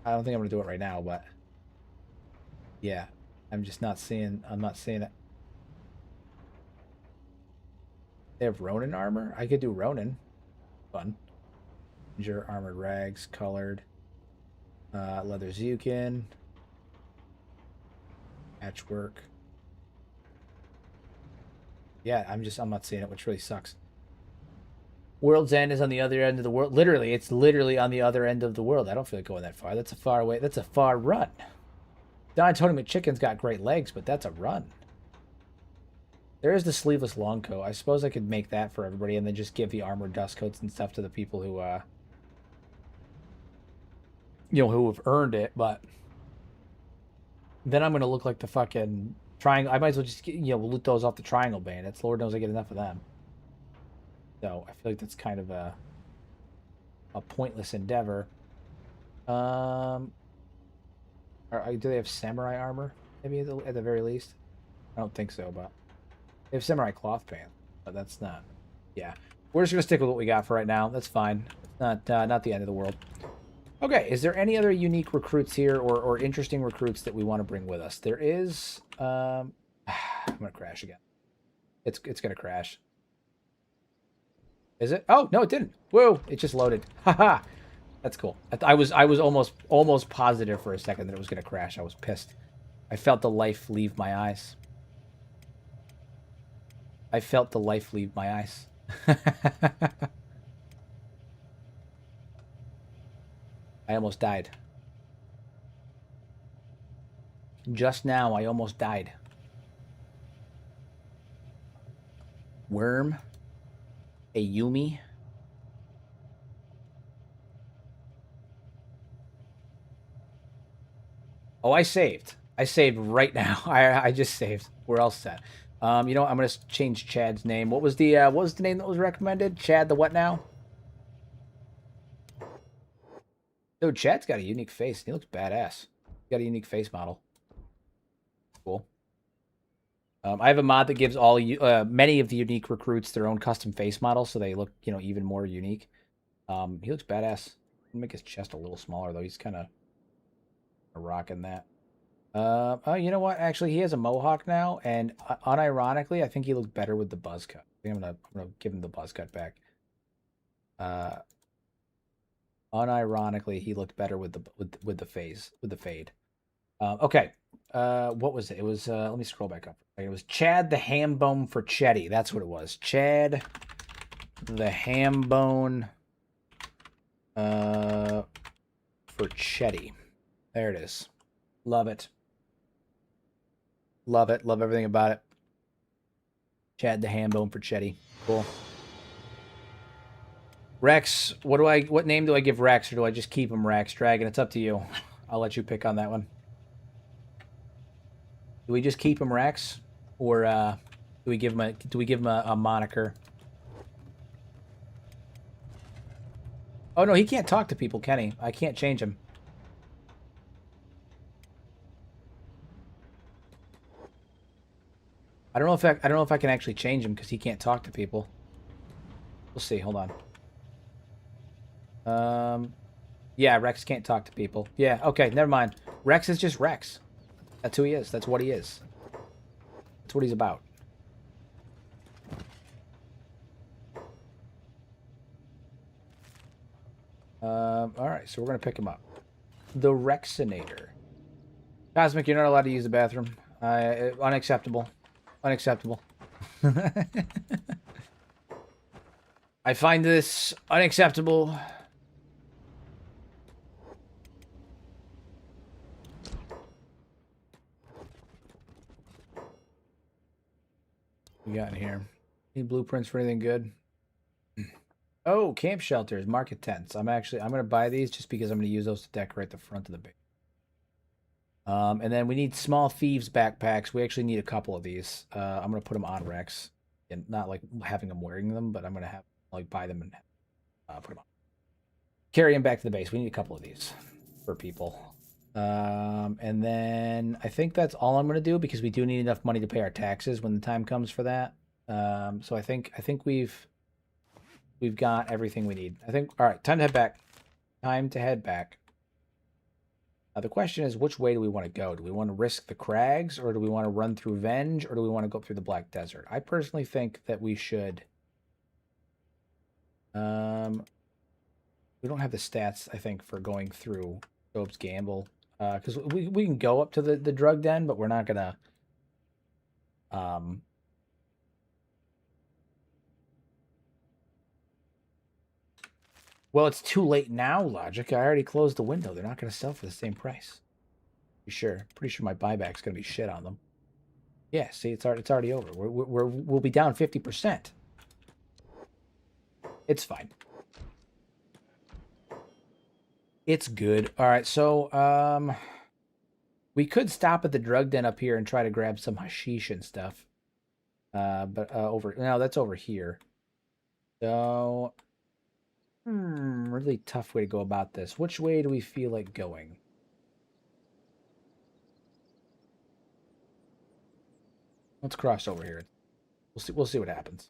I don't think I'm going to do it right now, but yeah, I'm not seeing it. They have Ronin armor? I could do Ronin. Fun. Ranger, armored rags, colored. Leather Zukin. Patchwork. Yeah, I'm not seeing it, which really sucks. World's End is on the other end of the world. Literally, it's literally on the other end of the world. I don't feel like going that far. That's a far away. That's a far run. Don Tony McChicken's got great legs, but that's a run. There is the sleeveless long coat. I suppose I could make that for everybody and then just give the armored dust coats and stuff to the people who, who have earned it. But then I'm going to look like the fucking triangle. I might as well just, loot those off the triangle bandits. Lord knows I get enough of them. So I feel like that's kind of a pointless endeavor. Do they have samurai armor? Maybe at the very least. I don't think so, but they have samurai cloth pants. But that's not. Yeah, we're just gonna stick with what we got for right now. That's fine. It's not the end of the world. Okay, is there any other unique recruits here or interesting recruits that we want to bring with us? There is. I'm gonna crash again. It's gonna crash. Is it? Oh, no, it didn't. Whoa, it just loaded. Haha. That's cool. I was almost positive for a second that it was going to crash. I was pissed. I felt the life leave my eyes. I felt the life leave my eyes. I almost died. Just now, I almost died. Worm. A Yumi. Oh, I saved. I saved right now. I just saved. We're all set. You know what? I'm gonna change Chad's name. What was the name that was recommended? Chad the what now? Dude, Chad's got a unique face. He looks badass. He's got a unique face model. Cool. I have a mod that gives all many of the unique recruits their own custom face model, so they look, you know, even more unique. He looks badass. Make his chest a little smaller though. He's kind of rocking that. Oh, you know what? Actually, he has a mohawk now, and unironically, I think he looked better with the buzz cut. I think I'm gonna give him the buzz cut back. Unironically, he looked better with the fade. Okay. What was it? It was let me scroll back up. It was Chad the Hambone for Chetty. That's what it was. Chad the Hambone for Chetty. There it is. Love it. Love it. Love everything about it. Chad the Hambone for Chetty. Cool. Rex, what name do I give Rex, or do I just keep him Rex? Dragon, it's up to you. I'll let you pick on that one. Do we just keep him Rex, or do we give him a moniker? Oh no, he can't talk to people, can he? I can't change him. I don't know if I can actually change him because he can't talk to people. We'll see. Hold on. Yeah, Rex can't talk to people. Yeah, okay, never mind. Rex is just Rex. That's who he is. That's what he is. That's what he's about. Alright, so we're going to pick him up. The Rexinator. Cosmic, you're not allowed to use the bathroom. Unacceptable. Unacceptable. I find this unacceptable. We got in here. Need blueprints for anything good? Oh, camp shelters, market tents. I'm gonna buy these just because I'm gonna use those to decorate the front of the base. And then we need small thieves backpacks. We actually need a couple of these. I'm gonna put them on Rex, and not like having them wearing them, but I'm gonna have like buy them and put them on. Carry them back to the base. We need a couple of these for people. And then I think that's all I'm gonna do because we do need enough money to pay our taxes when the time comes for that. So I think we've got everything we need. I think, all right, time to head back. Time to head back. The question is, which way do we want to go? Do we want to risk the crags, or do we want to run through Venge, or do we want to go through the Black Desert? I personally think that we should... we don't have the stats, I think, for going through Job's Gamble. Because we can go up to the drug den, but we're not going to... Well, it's too late now, Logic. I already closed the window. They're not going to sell for the same price. Pretty sure my buyback's going to be shit on them. Yeah, see, it's already over. We'll be down 50%. It's fine. It's good. All right, so we could stop at the drug den up here and try to grab some hashish and stuff. But that's over here. So really tough way to go about this. Which way do we feel like going? Let's cross over here. We'll see what happens.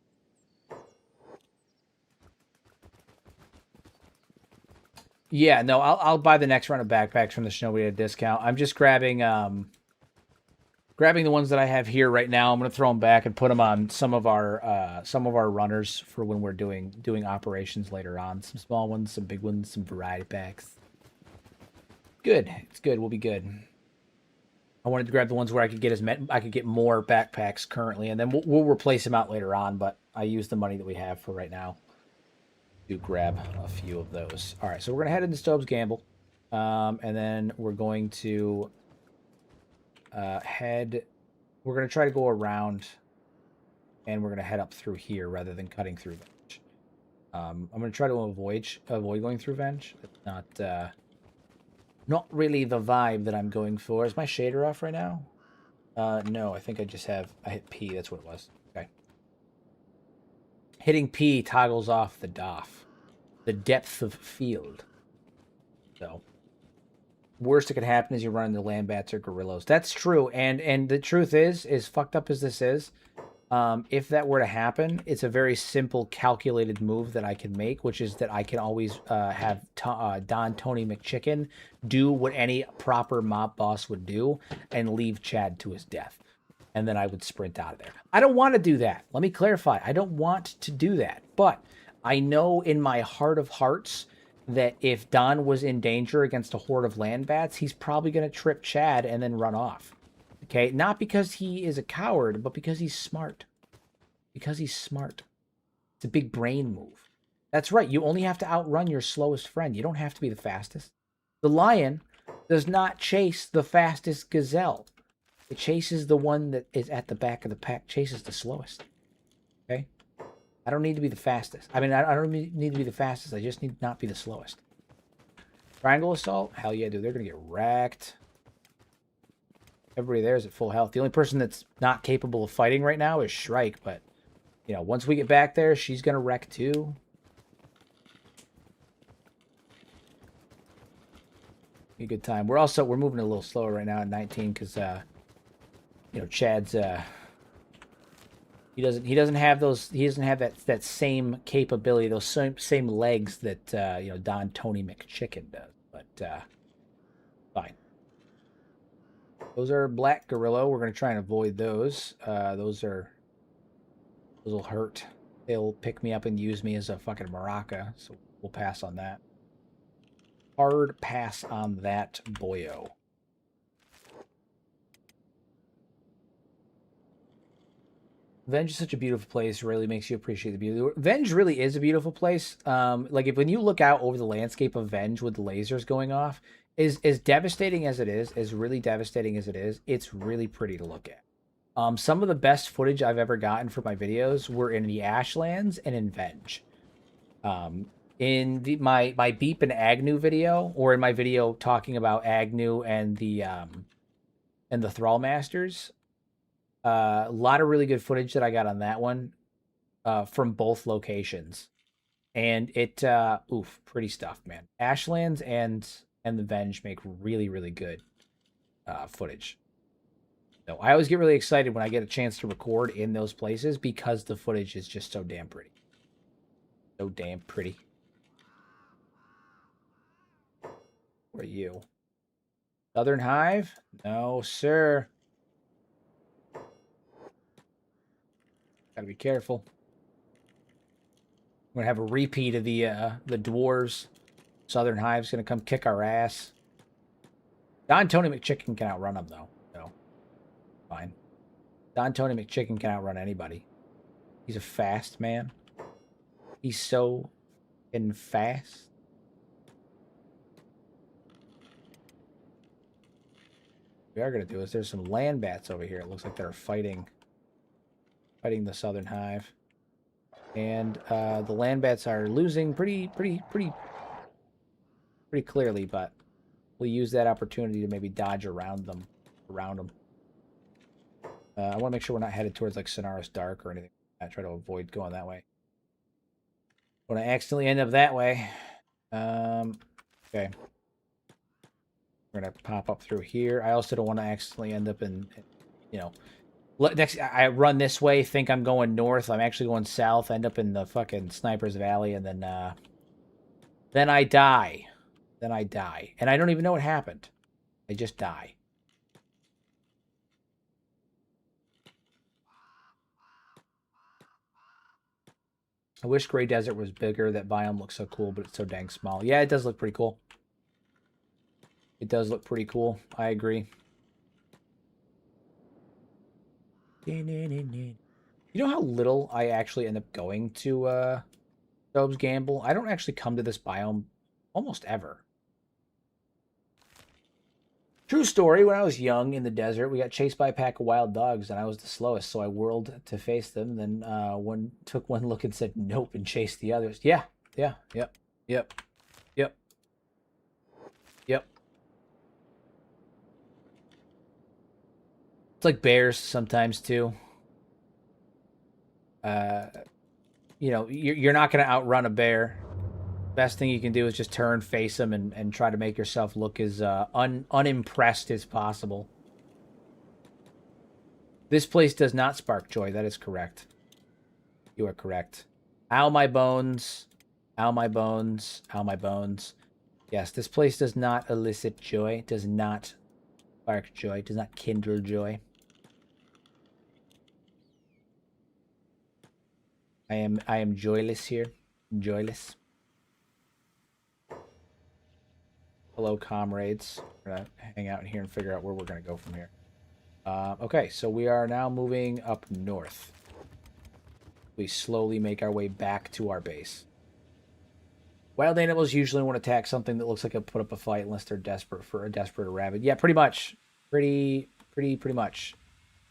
Yeah, no, I'll buy the next round of backpacks from the Snowy at a discount. I'm just grabbing grabbing the ones that I have here right now. I'm going to throw them back and put them on some of our runners for when we're doing operations later on. Some small ones, some big ones, some variety packs. Good. It's good. We'll be good. I wanted to grab the ones where I could get more backpacks currently, and then we'll replace them out later on. But I use the money that we have for right now to grab a few of those. All right, so we're gonna head into Stove's Gamble, and then we're going to head. We're gonna try to go around, and we're gonna head up through here rather than cutting through Venge. I'm gonna try to avoid going through Venge. It's not really the vibe that I'm going for. Is my shader off right now? No, I think I hit P. That's what it was. Okay. Hitting P toggles off the DOF, the depth of field. So, worst that could happen is you run into land bats or gorillas. That's true, and the truth is fucked up as this is, if that were to happen, it's a very simple, calculated move that I can make, which is that I can always have Don Tony McChicken do what any proper mob boss would do and leave Chad to his death. And then I would sprint out of there. I don't want to do that. Let me clarify. I don't want to do that. But I know in my heart of hearts that if Don was in danger against a horde of land bats, he's probably going to trip Chad and then run off. Okay? Not because he is a coward, but because he's smart. Because he's smart. It's a big brain move. That's right. You only have to outrun your slowest friend. You don't have to be the fastest. The lion does not chase the fastest gazelle. It chases the one that is at the back of the pack, chases the slowest. Okay? I don't need to be the fastest. I mean, I don't need to be the fastest. I just need to not be the slowest. Triangle assault? Hell yeah, dude. They're going to get wrecked. Everybody there is at full health. The only person that's not capable of fighting right now is Shrike, but, you know, once we get back there, she's going to wreck too. Be a good time. We're moving a little slower right now at 19 because, you know, Chad's, he doesn't have that same capability, those same legs that, you know, Don Tony McChicken does, but, fine. Those are black gorilla. We're going to try and avoid those. Those will hurt. They'll pick me up and use me as a fucking maraca, so we'll pass on that. Hard pass on that, boyo. Venge is such a beautiful place. Really makes you appreciate the beauty. Venge really is a beautiful place. Like when you look out over the landscape of Venge with the lasers going off, as devastating as it is, as really devastating as it is, it's really pretty to look at. Some of the best footage I've ever gotten for my videos were in the Ashlands and in Venge. In my Beep and Agnew video, or in my video talking about Agnew and the Thrall Masters, a lot of really good footage that I got on that one from both locations. And it, pretty stuff, man. Ashlands and the Venge make really, really good footage. So I always get really excited when I get a chance to record in those places because the footage is just so damn pretty. So damn pretty. Where are you? Southern Hive? No, sir. Gotta be careful. We're gonna have a repeat of the dwarves. Southern Hive's gonna come kick our ass. Don Tony McChicken can outrun them though. So fine. Don Tony McChicken can outrun anybody. He's a fast man. He's so fast. What we are gonna do is there's some land bats over here. It looks like they're fighting the Southern Hive. And the land bats are losing pretty clearly, but we'll use that opportunity to maybe dodge around them. I want to make sure we're not headed towards like Sonaris Dark or anything. I try to avoid going that way. When I accidentally end up that way, okay. We're gonna pop up through here. I also don't want to accidentally end up in, you know, next I run this way, think I'm going north. I'm actually going south. End up in the fucking Sniper's Valley, and then I die. Then I die, and I don't even know what happened. I just die. I wish Gray Desert was bigger. That biome looks so cool, but it's so dang small. Yeah, it does look pretty cool. It does look pretty cool. I agree. You know how little I actually end up going to Dobe's Gamble? I don't actually come to this biome almost ever. True story, when I was young in the desert, we got chased by a pack of wild dogs, and I was the slowest, so I whirled to face them, then one took one look and said nope and chased the others. Yeah, yep, yep. It's like bears sometimes, too. You know, you're not going to outrun a bear. Best thing you can do is just turn, face them, and try to make yourself look as unimpressed as possible. This place does not spark joy. That is correct. You are correct. Ow, my bones. Ow, my bones. Ow, my bones. Yes, this place does not elicit joy. Does not spark joy. Does not kindle joy. I am joyless here. Joyless. Hello, comrades. We're gonna hang out in here and figure out where we're gonna go from here. Okay, so we are now moving up north. We slowly make our way back to our base. Wild animals usually won't attack something that looks like it'll put up a fight unless they're desperate for a desperate or rabid. Yeah, pretty much. Pretty much.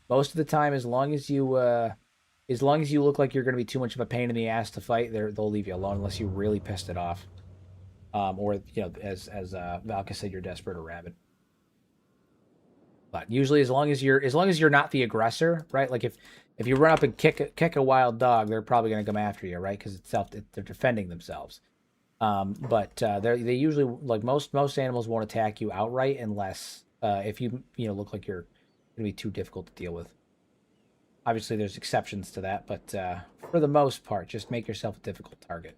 Most of the time, as long as you look like you're going to be too much of a pain in the ass to fight, they'll leave you alone unless you really pissed it off. Or, you know, as Valka said, you're desperate or rabid. But usually, as long as you're not the aggressor, right? Like if you run up and kick a wild dog, they're probably going to come after you, right? Because they're defending themselves. But they usually, like most animals, won't attack you outright unless if you look like you're going to be too difficult to deal with. Obviously, there's exceptions to that, but for the most part, just make yourself a difficult target.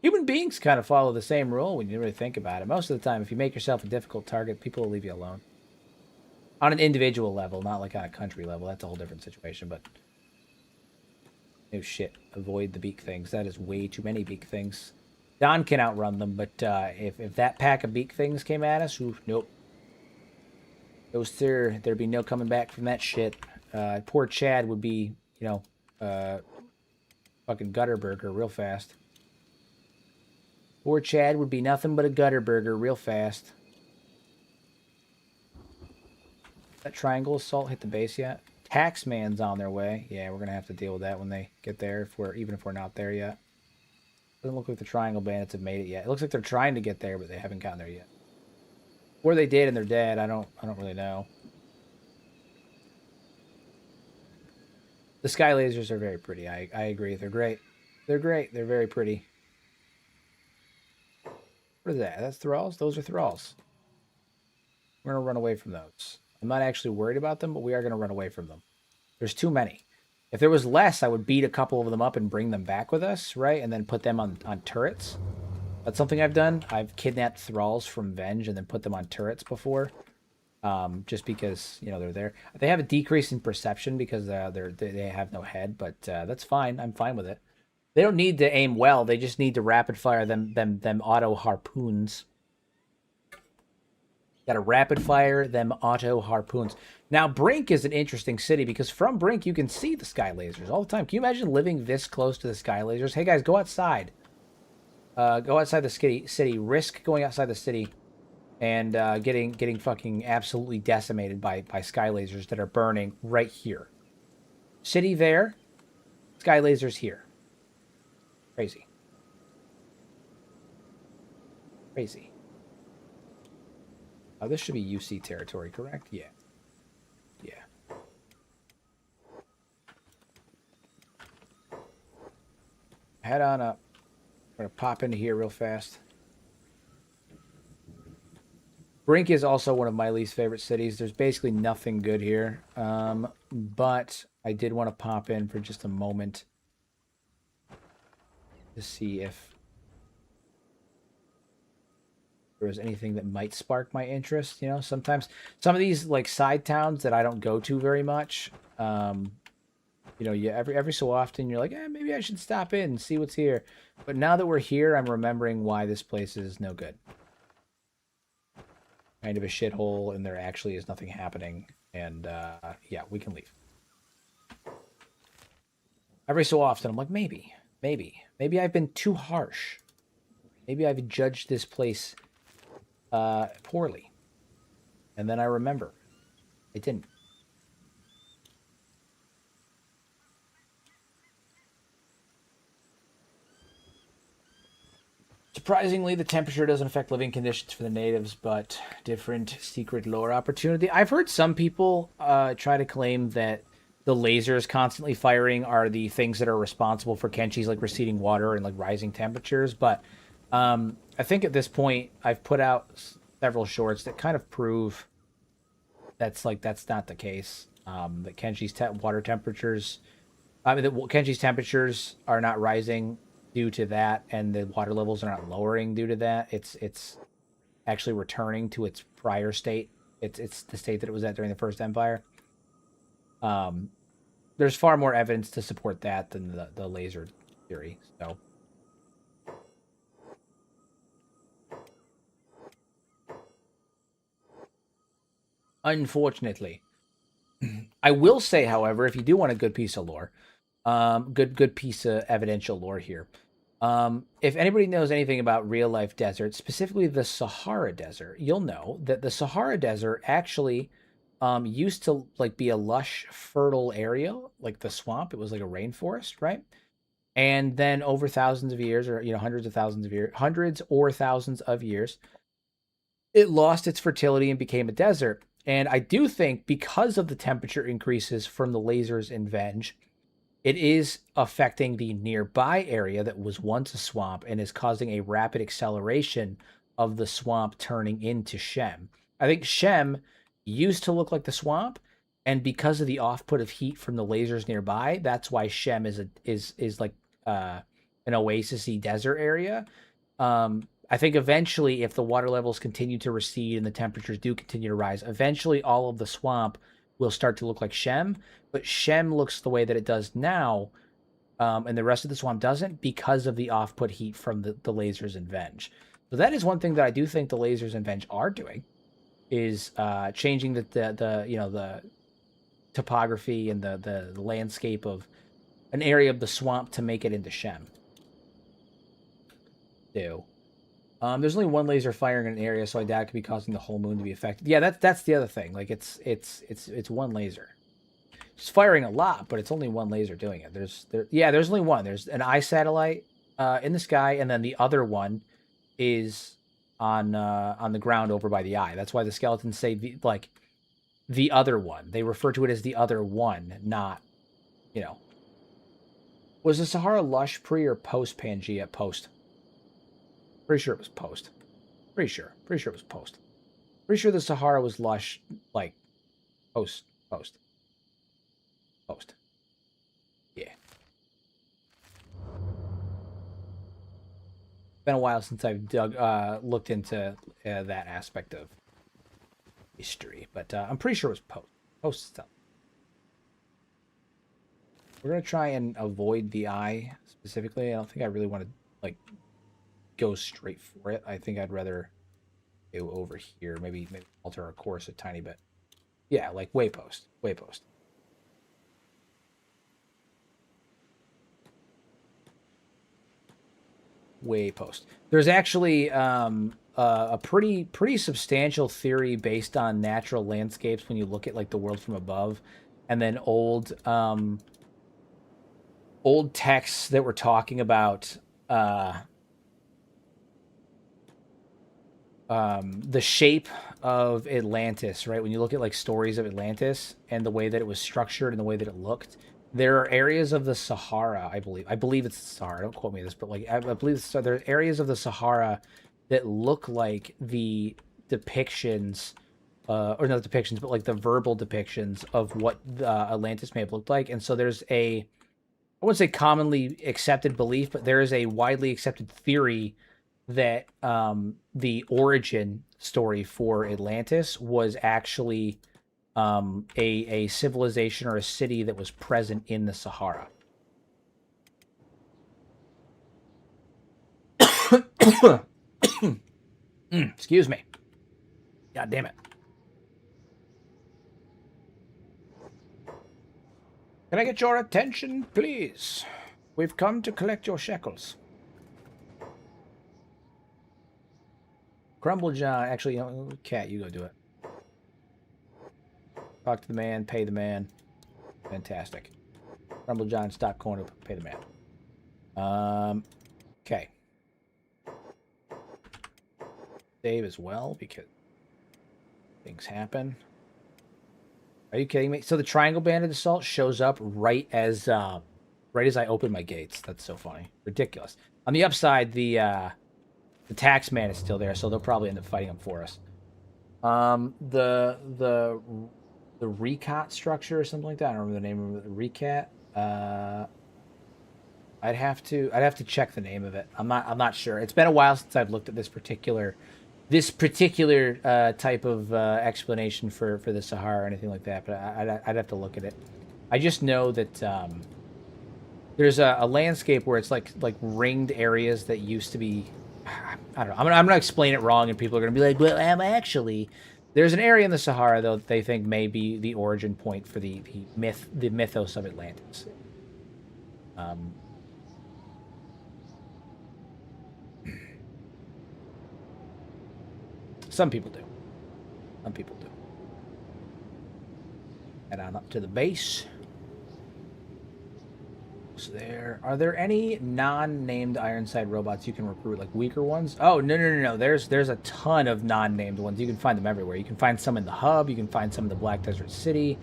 Human beings kind of follow the same rule when you really think about it. Most of the time, if you make yourself a difficult target, people will leave you alone. On an individual level, not like on a country level. That's a whole different situation, but... Oh, shit. Avoid the beak things. That is way too many beak things. Don can outrun them, but if that pack of beak things came at us, oof, nope. No, sir. There'd be no coming back from that shit. Poor Chad would be, fucking gutter burger real fast. Poor Chad would be nothing but a gutter burger real fast. That triangle assault hit the base yet? Taxman's on their way. Yeah, we're gonna have to deal with that when they get there, even if we're not there yet. Doesn't look like the triangle bandits have made it yet. It looks like they're trying to get there, but they haven't gotten there yet. Or they did and they're dead. I don't really know. The sky lasers are very pretty. I agree. They're great. They're great. They're very pretty. What is that? That's thralls? Those are thralls. We're going to run away from those. I'm not actually worried about them, but we are going to run away from them. There's too many. If there was less, I would beat a couple of them up and bring them back with us, right? And then put them on turrets. That's something I've done. I've kidnapped thralls from Venge and then put them on turrets before. Just because, they're there. They have a decrease in perception because they have no head, but that's fine. I'm fine with it. They don't need to aim well. They just need to rapid fire them auto harpoons. Got to rapid fire them auto harpoons. Now, Brink is an interesting city because from Brink you can see the sky lasers all the time. Can you imagine living this close to the sky lasers? Hey guys, go outside. Go outside the city. Risk going outside the city and getting fucking absolutely decimated by sky lasers that are burning right here. City there, sky lasers here. Crazy. Crazy. Oh, this should be UC territory, correct? Yeah. Yeah. Head on up. I'm going to pop into here real fast. Brink is also one of my least favorite cities. There's basically nothing good here. But I did want to pop in for just a moment to see if there was anything that might spark my interest. Sometimes some of these like side towns that I don't go to very much, You know, every so often you're like, maybe I should stop in and see what's here. But now that we're here, I'm remembering why this place is no good. Kind of a shithole, and there actually is nothing happening. And yeah, we can leave. Every so often, I'm like, maybe I've been too harsh. Maybe I've judged this place poorly. And then I remember, I didn't. Surprisingly, the temperature doesn't affect living conditions for the natives, but different secret lore opportunity. I've heard some people try to claim that the lasers constantly firing are the things that are responsible for Kenshi's like receding water and like rising temperatures. But I think at this point, I've put out several shorts that kind of prove that's not the case. That Kenshi's water temperatures, that Kenshi's temperatures are not rising due to that, and the water levels are not lowering due to that. It's actually returning to its prior state. It's the state that it was at during the First Empire. There's far more evidence to support that than the laser theory. So, unfortunately, I will say, however, if you do want a good piece of lore, good piece of evidential lore here. If anybody knows anything about real life deserts, specifically the Sahara Desert, you'll know that the Sahara Desert actually used to like be a lush, fertile area, like the swamp. It was like a rainforest, right? And then over thousands of years, or hundreds of thousands of years, hundreds or thousands of years, it lost its fertility and became a desert. And I do think because of the temperature increases from the lasers in Venge, it is affecting the nearby area that was once a swamp and is causing a rapid acceleration of the swamp turning into Shem. I think Shem used to look like the swamp, and because of the off-put of heat from the lasers nearby, that's why Shem is like an oasis-y desert area. I think eventually, if the water levels continue to recede and the temperatures do continue to rise, eventually all of the swamp will start to look like Shem. But Shem looks the way that it does now, and the rest of the swamp doesn't because of the off-put heat from the lasers in Venge. So that is one thing that I do think the lasers in Venge are doing, is changing the topography and the landscape of an area of the swamp to make it into Shem. There's only one laser firing in an area, so I doubt it could be causing the whole moon to be affected. Yeah, that's the other thing. Like it's one laser. It's firing a lot, but it's only one laser doing it. There's only one. There's an eye satellite in the sky, and then the other one is on the ground over by the eye. That's why the skeletons say the other one. They refer to it as the other one, not Was the Sahara lush pre or post Pangea? Post. Pretty sure it was post. Pretty sure it was post. Pretty sure the Sahara was lush like post. Yeah. Been a while since I've looked into that aspect of history, but I'm pretty sure it was post stuff. We're gonna try and avoid the eye specifically. I don't think I really want to go straight for it. I think I'd rather go over here. Maybe alter our course a tiny bit. Yeah, like waypost. There's actually a pretty substantial theory based on natural landscapes when you look at the world from above, and then old texts that were talking about the shape of Atlantis, right? When you look at stories of Atlantis and the way that it was structured and the way that it looked, there are areas of the Sahara, I believe it's the Sahara. Don't quote me on this, but I believe there are areas of the Sahara that look like the depictions, or not depictions, but the verbal depictions of what Atlantis may have looked like. And so there's I wouldn't say commonly accepted belief, but there is a widely accepted theory that the origin story for Atlantis was actually a civilization or a city that was present in the Sahara. Excuse me. God damn it. Can I get your attention, please? We've come to collect your shekels. Crumble John. Actually, Cat, you go do it. Talk to the man, pay the man. Fantastic. Crumble John, stock corner, pay the man. Okay. Save as well, because things happen. Are you kidding me? So the Triangle Bandit Assault shows up right as I open my gates. That's so funny. Ridiculous. On the upside, the tax man is still there, so they'll probably end up fighting him for us. The Recot structure or something like that. I don't remember the name of it. Recat. I'd have to check the name of it. I'm not sure. It's been a while since I've looked at this particular type of explanation for the Sahara or anything like that, but I'd have to look at it. I just know that there's a landscape where it's like ringed areas that used to be. I don't know. I'm gonna explain it wrong, and people are gonna be like, "Well, actually." There's an area in the Sahara, though, that they think may be the origin point for the mythos of Atlantis. Some people do. Some people do. Head on up to the base. There. Are there any non-named Ironside robots you can recruit, like weaker ones? Oh, no. There's a ton of non-named ones. You can find them everywhere. You can find some in the hub. You can find some in the Black Desert City.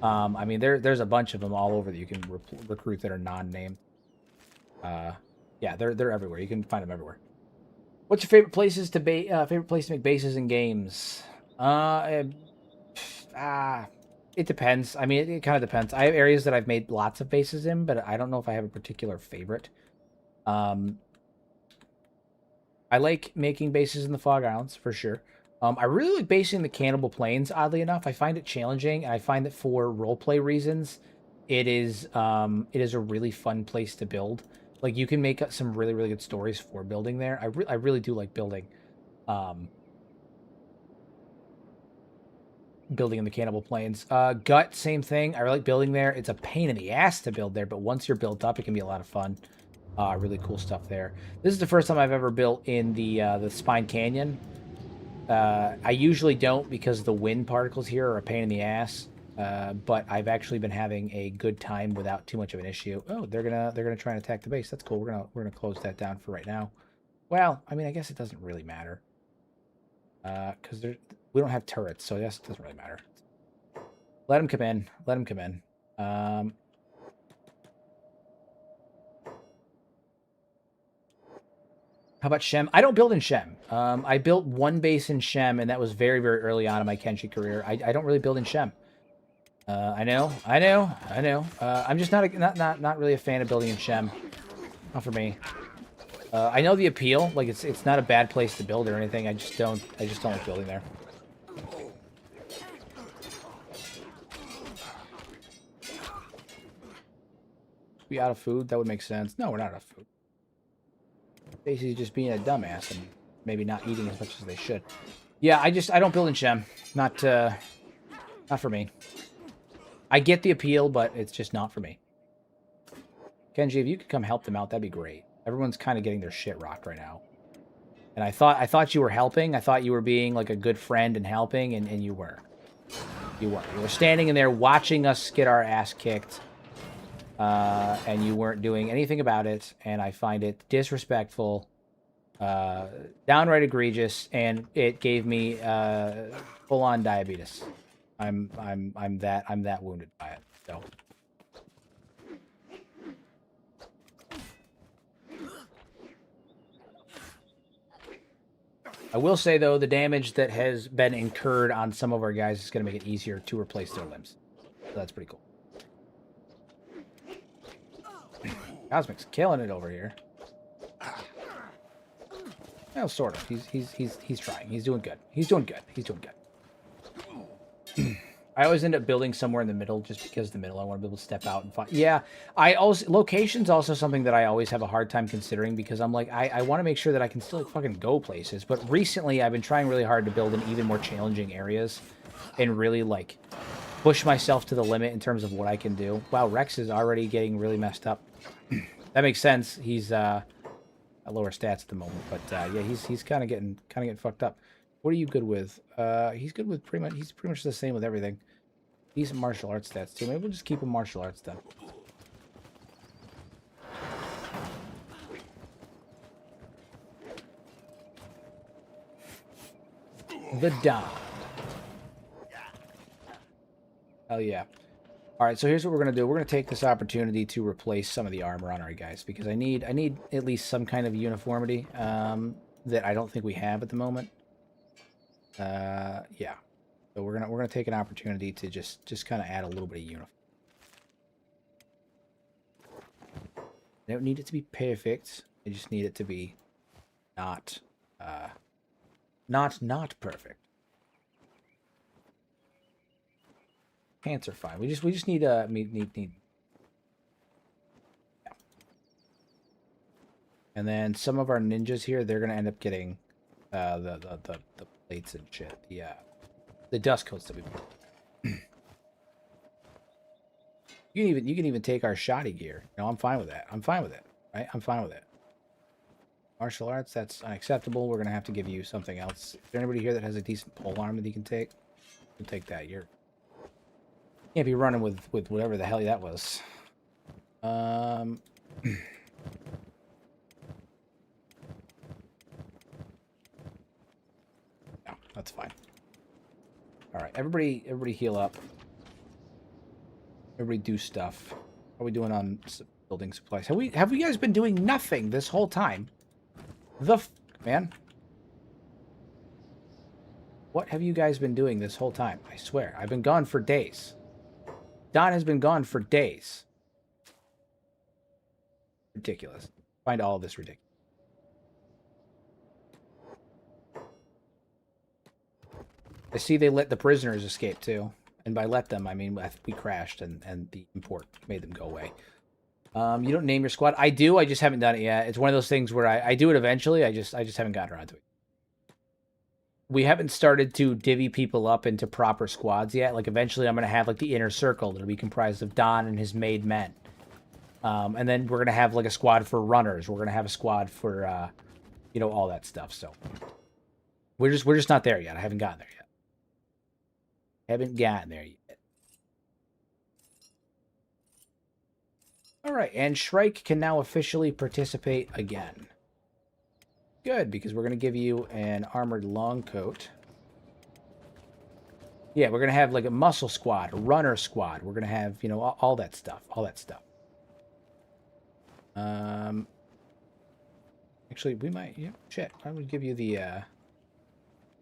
I mean, there's a bunch of them all over that you can recruit that are non-named. Yeah, they're everywhere. You can find them everywhere. What's your favorite places to make bases in games? It depends. I mean, it kind of depends. I have areas that I've made lots of bases in, but I don't know if I have a particular favorite. I like making bases in the Fog Islands, for sure. I really like basing the Cannibal Plains, oddly enough. I find it challenging, and I find that for roleplay reasons, it is a really fun place to build. Like, you can make some really, really good stories for building there. I really do like building. Building in the Cannibal Plains. Gut, same thing. I like building there. It's a pain in the ass to build there, but once you're built up, it can be a lot of fun. Really cool stuff there. This is the first time I've ever built in the Spine Canyon. I usually don't because the wind particles here are a pain in the ass. But I've actually been having a good time without too much of an issue. Oh, they're gonna try and attack the base. That's cool. We're gonna close that down for right now. Well, I mean, I guess it doesn't really matter. Because we don't have turrets, so I guess it doesn't really matter. Let them come in. Let them come in. How about Shem? I don't build in Shem. I built one base in Shem, and that was very, very early on in my Kenshi career. I don't really build in Shem. I know. I'm just not really a fan of building in Shem. Not for me. I know the appeal. Like, it's not a bad place to build or anything. I just don't like building there. We out of food? That would make sense. No, we're not out of food. Basically just being a dumbass and maybe not eating as much as they should. Yeah, I don't build in Shem. Not for me. I get the appeal, but it's just not for me. Kenshi, if you could come help them out, that'd be great. Everyone's kind of getting their shit rocked right now. And I thought you were helping. I thought you were being like a good friend and helping, and you were. You were. You were standing in there watching us get our ass kicked. And you weren't doing anything about it, and I find it disrespectful, downright egregious, and it gave me full-on diabetes. I'm that wounded by it. So. I will say, though, the damage that has been incurred on some of our guys is going to make it easier to replace their limbs. So that's pretty cool. Cosmic's killing it over here. Well, sort of. He's trying. He's doing good. He's doing good. I always end up building somewhere in the middle just because the middle I want to be able to step out and find. Yeah, I also location's also something that I always have a hard time considering because I'm like I want to make sure that I can still fucking go places. But recently I've been trying really hard to build in even more challenging areas and really like push myself to the limit in terms of what I can do. Wow, Rex is already getting really messed up. That makes sense. He's at lower stats at the moment, but yeah, he's kind of getting fucked up. What are you good with? He's good with he's pretty much the same with everything. Decent martial arts stats too. Maybe we'll just keep him martial arts then. The Don. Hell yeah. Alright, so here's what we're gonna do. We're gonna take this opportunity to replace some of the armor on our guys because I need at least some kind of uniformity that I don't think we have at the moment. Yeah. So we're gonna take an opportunity to just kind of add a little bit of uniform. I don't need it to be perfect. I just need it to be not perfect. Pants are fine. We just need need. Yeah. And then some of our ninjas here, they're gonna end up getting the plates and shit. The dust coats that we put. You can even take our shoddy gear. No, I'm fine with that. I'm fine with it. Right? I'm fine with it. Martial arts, that's unacceptable. We're gonna have to give you something else. Is there anybody here that has a decent pole arm that you can take? We'll take that. You can't be running with whatever the hell that was. No, that's fine. All right, everybody heal up. Everybody do stuff. How are we doing on building supplies? Have we guys been doing nothing this whole time? Man. What have you guys been doing this whole time? I swear, I've been gone for days. Don has been gone for days. Ridiculous. I find all of this ridiculous. I see they let the prisoners escape too. And by let them, I mean we crashed and the import made them go away. You don't name your squad? I do, I just haven't done it yet. It's one of those things where I do it eventually, I just haven't gotten around to it. We haven't started to divvy people up into proper squads yet. Like eventually I'm going to have like the inner circle that'll be comprised of Don and his made men. And then we're going to have like a squad for runners. We're going to have a squad for, you know, all that stuff. So we're just not there yet. I haven't gotten there yet. Haven't gotten there yet. All right, and Shrike can now officially participate again. Good, because we're going to give you an armored long coat. Yeah, we're going to have like a muscle squad, a runner squad. We're going to have, you know, all that stuff. All that stuff. Actually, we might, yeah, shit. I would give you the,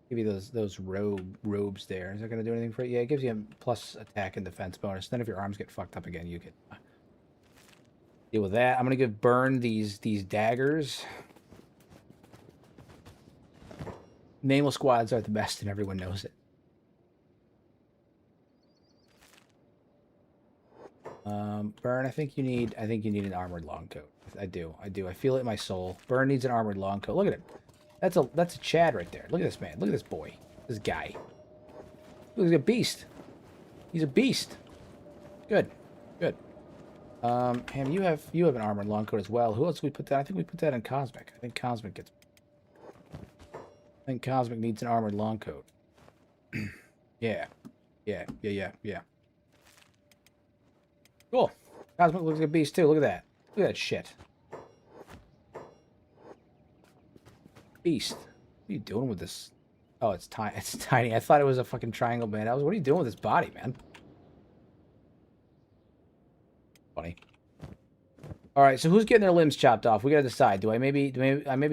give you those robes there. Is that going to do anything for you? Yeah, it gives you a plus attack and defense bonus. Then if your arms get fucked up again, you can deal with that. I'm going to give Burn these daggers. Nameless squads are the best, and everyone knows it. Burn, I think you need an armored long coat. I do. I feel it in my soul. Burn needs an armored long coat. Look at him. That's a Chad right there. Look at this man. Look at this boy. This guy. Look, he's a beast. He's a beast. Good. Good. Ham, you have an armored long coat as well. Who else did we put that? I think we put that in Cosmic. I think Cosmic needs an armored long coat. Yeah. Cool. Cosmic looks like a beast too. Look at that. Look at that shit. Beast. What are you doing with this? Oh, it's tiny. It's tiny. I thought it was a fucking triangle man. What are you doing with this body, man? Funny. All right, so who's getting their limbs chopped off? We gotta decide. Do I maybe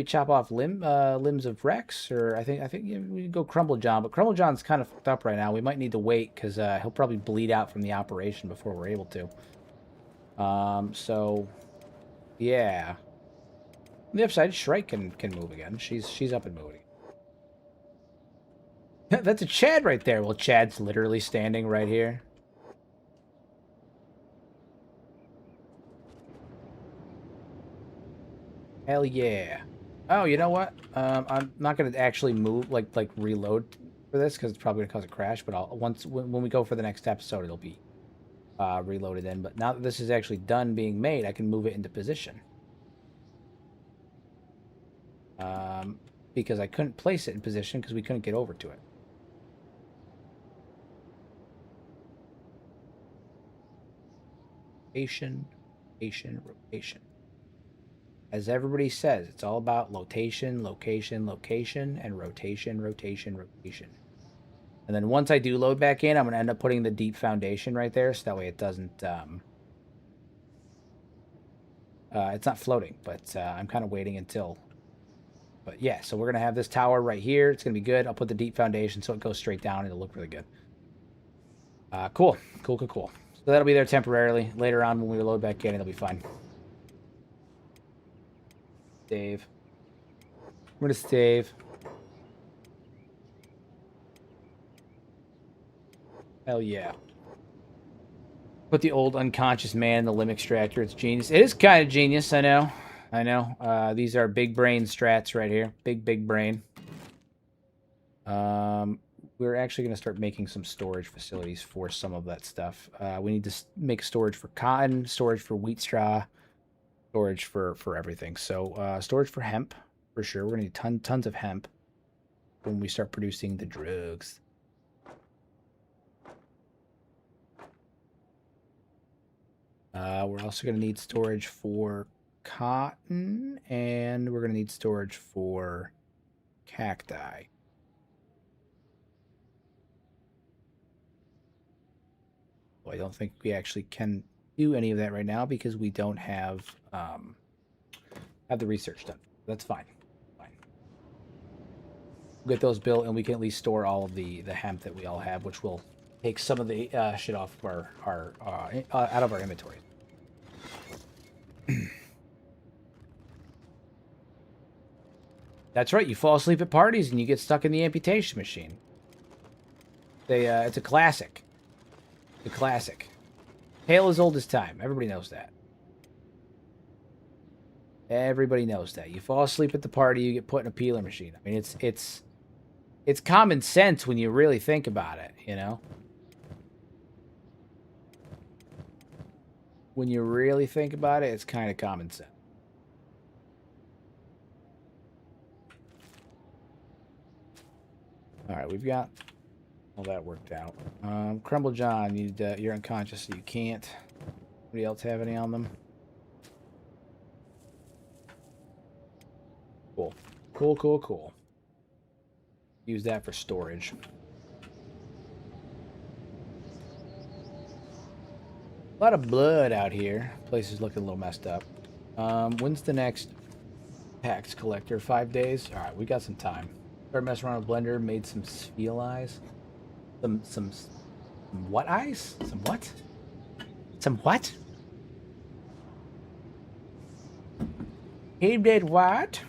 chop off limbs of Rex, or I think yeah, we can go Crumble John, but Crumble John's kind of fucked up right now. We might need to wait because he'll probably bleed out from the operation before we're able to. So yeah. On the upside, Shrike can move again. She's up and moving. That's a Chad right there. Well, Chad's literally standing right here. Hell yeah. Oh, you know what? I'm not gonna actually move like reload for this because it's probably gonna cause a crash. But I'll when we go for the next episode, it'll be reloaded in. But now that this is actually done being made, I can move it into position. Because I couldn't place it in position because we couldn't get over to it. Rotation, rotation, rotation. As everybody says, it's all about location, location, location, and rotation, rotation, rotation. And then once I do load back in, I'm going to end up putting the deep foundation right there, so that way it doesn't, it's not floating, but I'm kind of waiting until, but yeah, so we're going to have this tower right here. It's going to be good. I'll put the deep foundation so it goes straight down. It'll look really good. Cool. Cool, cool, cool. So that'll be there temporarily. Later on, when we load back in, it'll be fine. Save. We're going to save. Hell yeah. Put the old unconscious man in the limb extractor. It's genius. It is kind of genius, I know. I know. These are big brain strats right here. Big brain. We're actually going to start making some storage facilities for some of that stuff. We need to make storage for cotton, storage for wheat straw, storage for everything. So storage for hemp, for sure. We're going to need tons of hemp when we start producing the drugs. We're also going to need storage for cotton, and we're going to need storage for cacti. Well, I don't think we actually can do any of that right now because we don't have the research done. That's fine. Fine. We'll get those built, and we can at least store all of the hemp that we all have, which will take some of the shit off of our out of our inventory. That's right. You fall asleep at parties and you get stuck in the amputation machine. It's a classic. The classic. Tale as old as time. Everybody knows that. Everybody knows that. You fall asleep at the party, you get put in a peeler machine. I mean, it's common sense when you really think about it, you know? When you really think about it, it's kind of common sense. All right, we've got all that worked out. Crumble John, you're unconscious, so you can't. Anybody else have any on them? Cool. Cool, cool, cool. Use that for storage. A lot of blood out here. Place is looking a little messed up. When's the next tax collector? 5 days? Alright, we got some time. Started messing around with Blender, made some Spheal eyes. Some what eyes? Some what? Some what? He did what?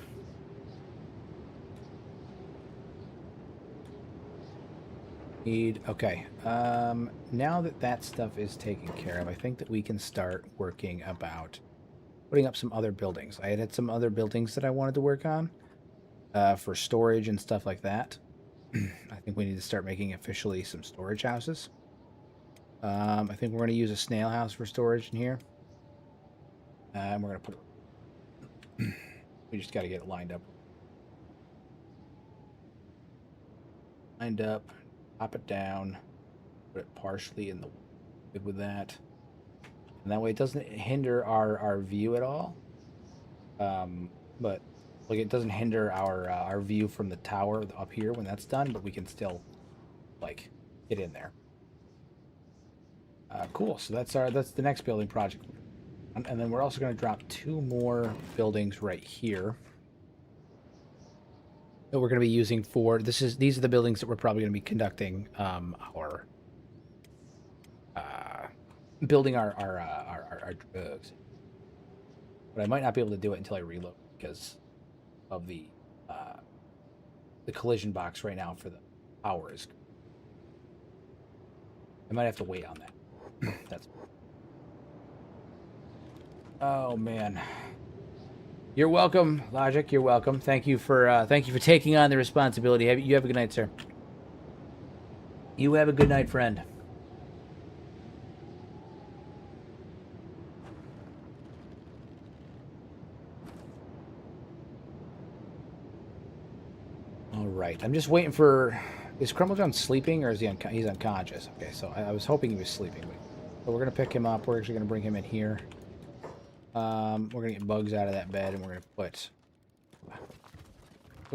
Okay. Now that stuff is taken care of, I think that we can start working about putting up some other buildings. I had some other buildings that I wanted to work on for storage and stuff like that. I think we need to start making officially some storage houses. I think we're going to use a snail house for storage in here. And we're going to put it... we just got to get it lined up. Lined up. Pop it down, put it partially in the good with that, and that way it doesn't hinder our view at all. But like it doesn't hinder our view from the tower up here when that's done, but we can still like get in there. Cool. So that's the next building project, and then we're also going to drop 2 more buildings right here that we're going to be using for these are the buildings that we're probably going to be conducting our building our drugs. But I might not be able to do it until I reload because of the collision box right now for the hours. I might have to wait on that. That's. Oh man. You're welcome, Logic. You're welcome. Thank you for taking on the responsibility. You have a good night, sir. You have a good night, friend. All right. I'm just waiting for. Is Crumblejohn sleeping or is he's unconscious? Okay, so I was hoping he was sleeping. So we're gonna pick him up. We're actually gonna bring him in here. We're gonna get Bugs out of that bed, and we're gonna put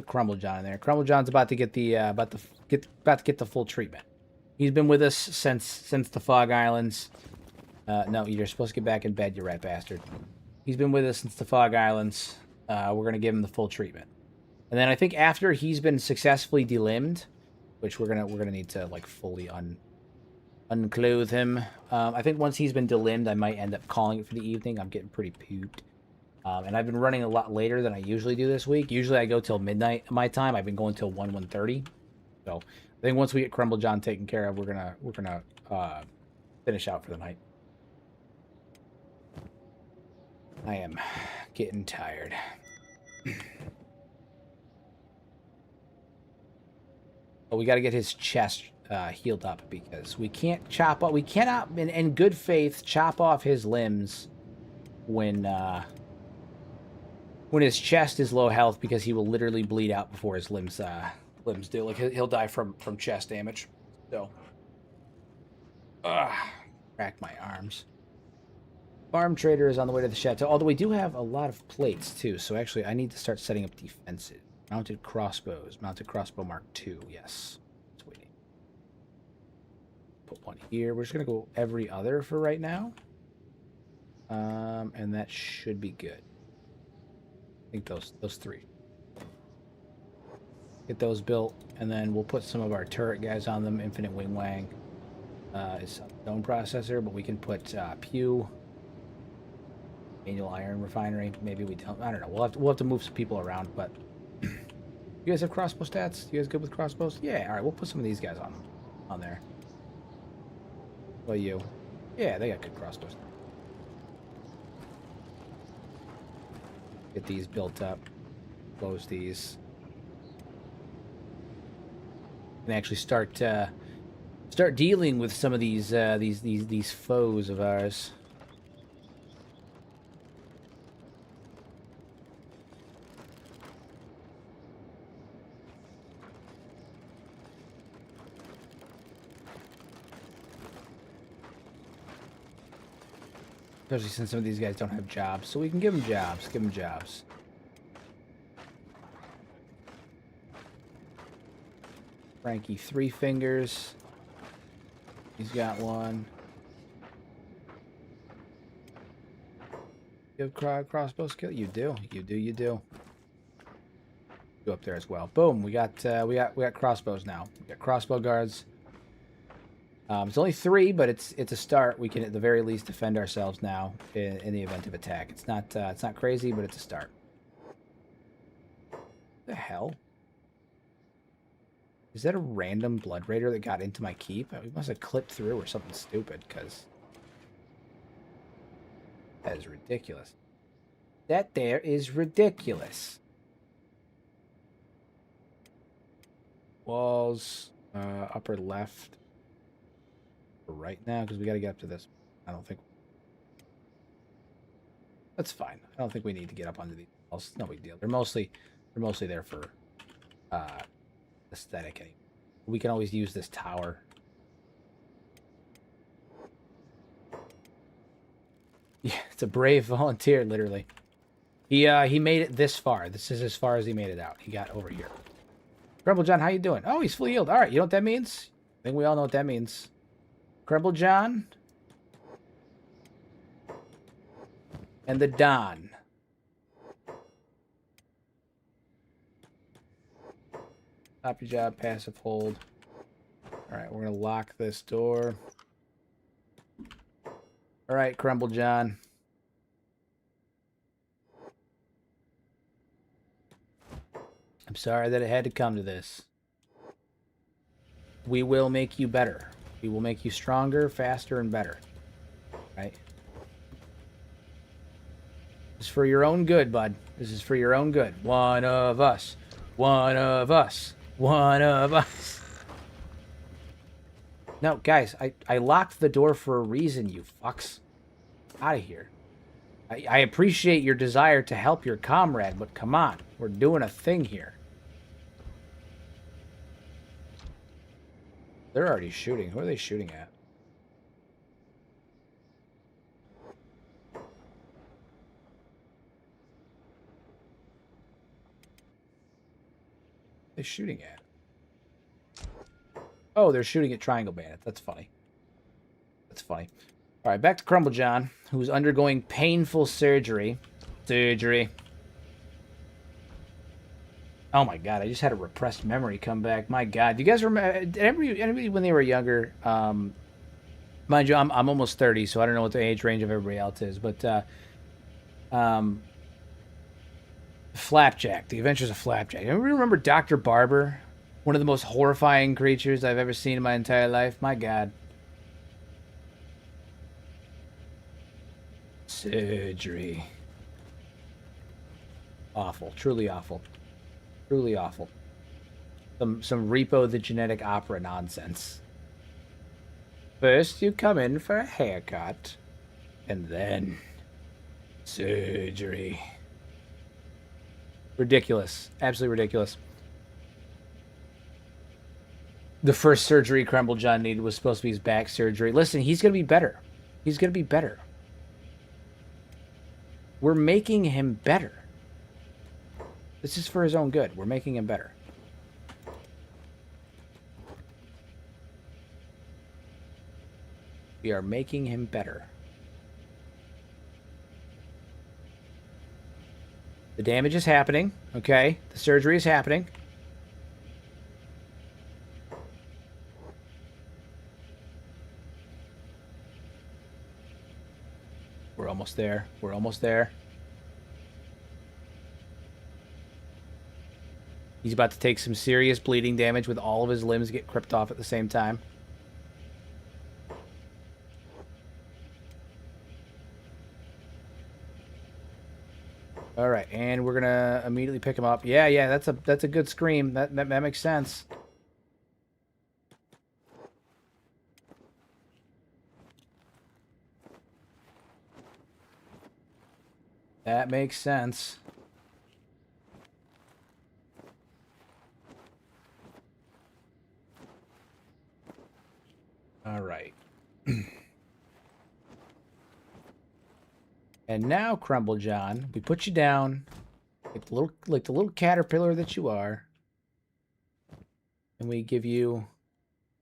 Crumblejohn in there. Crumblejohn's about to get the about to get the full treatment. He's been with us since the Fog Islands. No, you're supposed to get back in bed, you rat bastard. He's been with us since the Fog Islands. We're gonna give him the full treatment, and then I think after he's been successfully delimbed, which we're gonna need to like fully unclothe him. I think once he's been delimbed, I might end up calling it for the evening. I'm getting pretty pooped. And I've been running a lot later than I usually do this week. Usually I go till midnight my time. I've been going till 1:30. So I think once we get Crumblejohn taken care of, we're gonna finish out for the night. I am getting tired. But we got to get his chest healed up because we can't chop up. We cannot, in good faith, chop off his limbs when his chest is low health, because he will literally bleed out before his limbs do. Like he'll die from chest damage. So, crack my arms. Farm trader is on the way to the chateau. Although we do have a lot of plates too. So actually, I need to start setting up defenses. Mounted crossbows. Mounted crossbow Mark II. Yes. It's waiting. Put one here. We're just gonna go every other for right now. And that should be good. I think those three. Get those built, and then we'll put some of our turret guys on them. Infinite Wing Wang is a stone processor, but we can put Pew, manual iron refinery. Maybe we don't. I don't know. We'll have to move some people around. But you guys have crossbow stats? You guys good with crossbows? Yeah. All right. We'll put some of these guys on there. What about you? Yeah, they got good crossbows. Get these built up. Close these. And actually start dealing with some of these foes of ours. Especially since some of these guys don't have jobs, so we can give them jobs. Give them jobs. Frankie, 3 fingers. He's got one. You have crossbow skill? You do. You do. You do. Go up there as well. Boom. We got crossbows now. We got crossbow guards. It's only 3, but it's a start. We can at the very least defend ourselves now in the event of attack. It's not crazy, but it's a start. What the hell? Is that a random blood raider that got into my keep? We must have clipped through or something stupid, because that is ridiculous. That there is ridiculous. Walls, upper left. Right now, because we got to get up to this. I don't think that's fine. I don't think we need to get up onto these walls. No big deal. They're mostly there for aesthetic. Anyway. We can always use this tower. Yeah, it's a brave volunteer, literally. He made it this far. This is as far as he made it out. He got over here. Crumblejohn, how you doing? Oh, he's fully healed. All right, you know what that means? I think we all know what that means. Crumblejohn and the Don. Copy job, passive hold. All right, we're gonna lock this door. All right, Crumblejohn. I'm sorry that it had to come to this. We will make you better. We will make you stronger, faster, and better. Right? This is for your own good, bud. This is for your own good. One of us. One of us. One of us. No, guys, I locked the door for a reason, you fucks. Out of here. I appreciate your desire to help your comrade, but come on. We're doing a thing here. They're already shooting. Who are they shooting at? They're shooting at? Oh, they're shooting at Triangle Bandit. That's funny. That's funny. All right, back to Crumble John, who's undergoing painful surgery. Oh my god, I just had a repressed memory come back. My god, do you guys remember? Anybody when they were younger? Mind you, I'm almost 30, so I don't know what the age range of everybody else is. But Flapjack, The Adventures of Flapjack. Anybody remember Dr. Barber? One of the most horrifying creatures I've ever seen in my entire life. My god. Surgery. Awful. Truly awful. Truly awful. Some Repo the Genetic Opera nonsense. First you come in for a haircut, and then surgery. Ridiculous. Absolutely ridiculous. The first surgery Crumble John needed was supposed to be his back surgery. Listen, he's going to be better. He's going to be better. We're making him better. This is for his own good. We're making him better. We are making him better. The damage is happening, okay? The surgery is happening. We're almost there. We're almost there. He's about to take some serious bleeding damage with all of his limbs get cripped off at the same time. All right, and we're gonna immediately pick him up. Yeah, that's a good scream. That makes sense. That makes sense. All right. And now, Crumble John, we put you down like the little caterpillar that you are, and we give you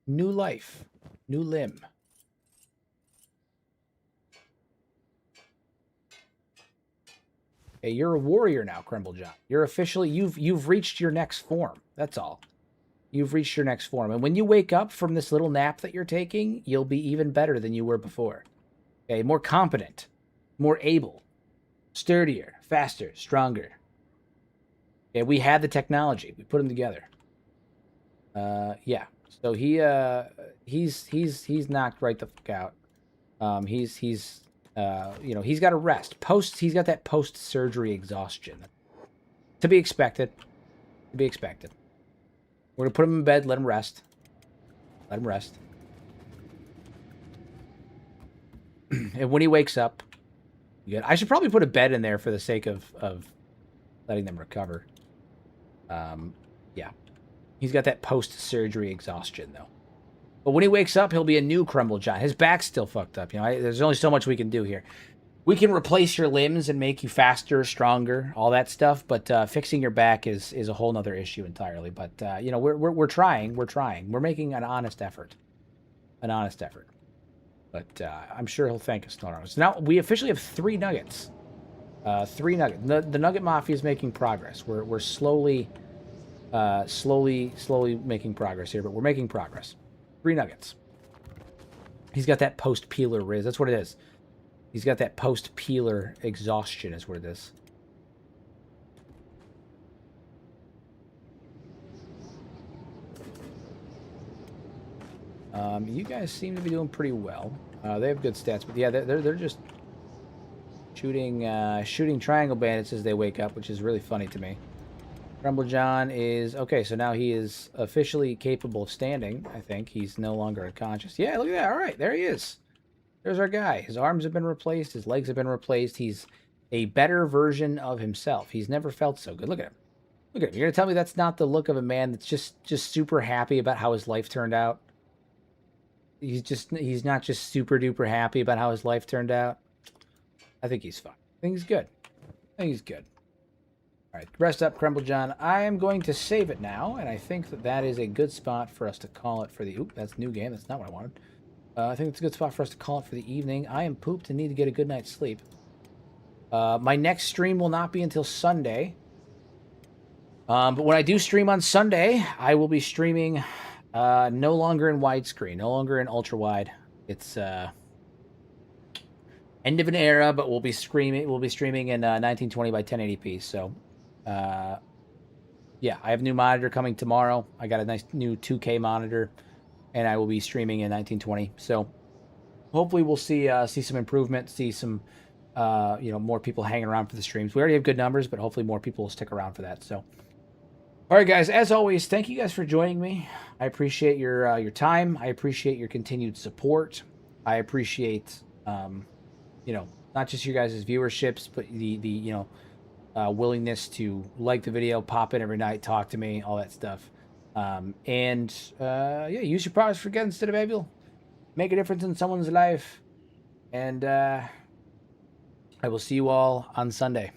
new life, new limb. Hey, you're a warrior now, Crumble John. You're officially you've reached your next form. That's all. You've reached your next form, and when you wake up from this little nap that you're taking, you'll be even better than you were before. Okay, more competent, more able, sturdier, faster, stronger. Yeah, we had the technology. We put them together. Yeah. So he's knocked right the fuck out. He's you know, he's got to rest. He's got that post-surgery exhaustion. To be expected. To be expected. We're gonna put him in bed. Let him rest. Let him rest. And when he wakes up, good. I should probably put a bed in there for the sake of letting them recover. Yeah. He's got that post-surgery exhaustion, though. But when he wakes up, he'll be a new Crumble John. His back's still fucked up. You know, there's only so much we can do here. We can replace your limbs and make you faster, stronger, all that stuff. But fixing your back is a whole other issue entirely. But you know, we're trying. We're trying. We're making an honest effort. An honest effort. But I'm sure he'll thank us. No. So now we officially have 3 nuggets. 3 nuggets. The Nugget Mafia is making progress. We're slowly making progress here, but we're making progress. 3 nuggets. He's got that post-peeler riz. That's what it is. He's got that post-peeler exhaustion is what it is. You guys seem to be doing pretty well. They have good stats, but yeah, they're just shooting triangle bandits as they wake up, which is really funny to me. Crumble John is okay, so now he is officially capable of standing. I think he's no longer unconscious. Yeah, look at that. All right, there he is. There's our guy. His arms have been replaced. His legs have been replaced. He's a better version of himself. He's never felt so good. Look at him. Look at him. You're gonna tell me that's not the look of a man that's just super happy about how his life turned out? He's not just super duper happy about how his life turned out. I think he's fine. I think he's good. I think he's good. All right, rest up, Crumble John. I am going to save it now, and I think that is a good spot for us to call it for the... Oop, that's new game. That's not what I wanted. I think it's a good spot for us to call it for the evening. I am pooped and need to get a good night's sleep. My next stream will not be until Sunday. But when I do stream on Sunday, I will be streaming no longer in widescreen, no longer in ultra-wide. It's... end of an era, but we'll be streaming in 1920 by 1080p. So, yeah, I have a new monitor coming tomorrow. I got a nice new 2K monitor, and I will be streaming in 1920. So, hopefully, we'll see some improvement, see some more people hanging around for the streams. We already have good numbers, but hopefully more people will stick around for that. So, all right, guys. As always, thank you guys for joining me. I appreciate your time. I appreciate your continued support. I appreciate not just your guys' viewerships, but the willingness to like the video, pop in every night, talk to me, all that stuff. Use your powers for good instead of evil. Make a difference in someone's life. And I will see you all on Sunday.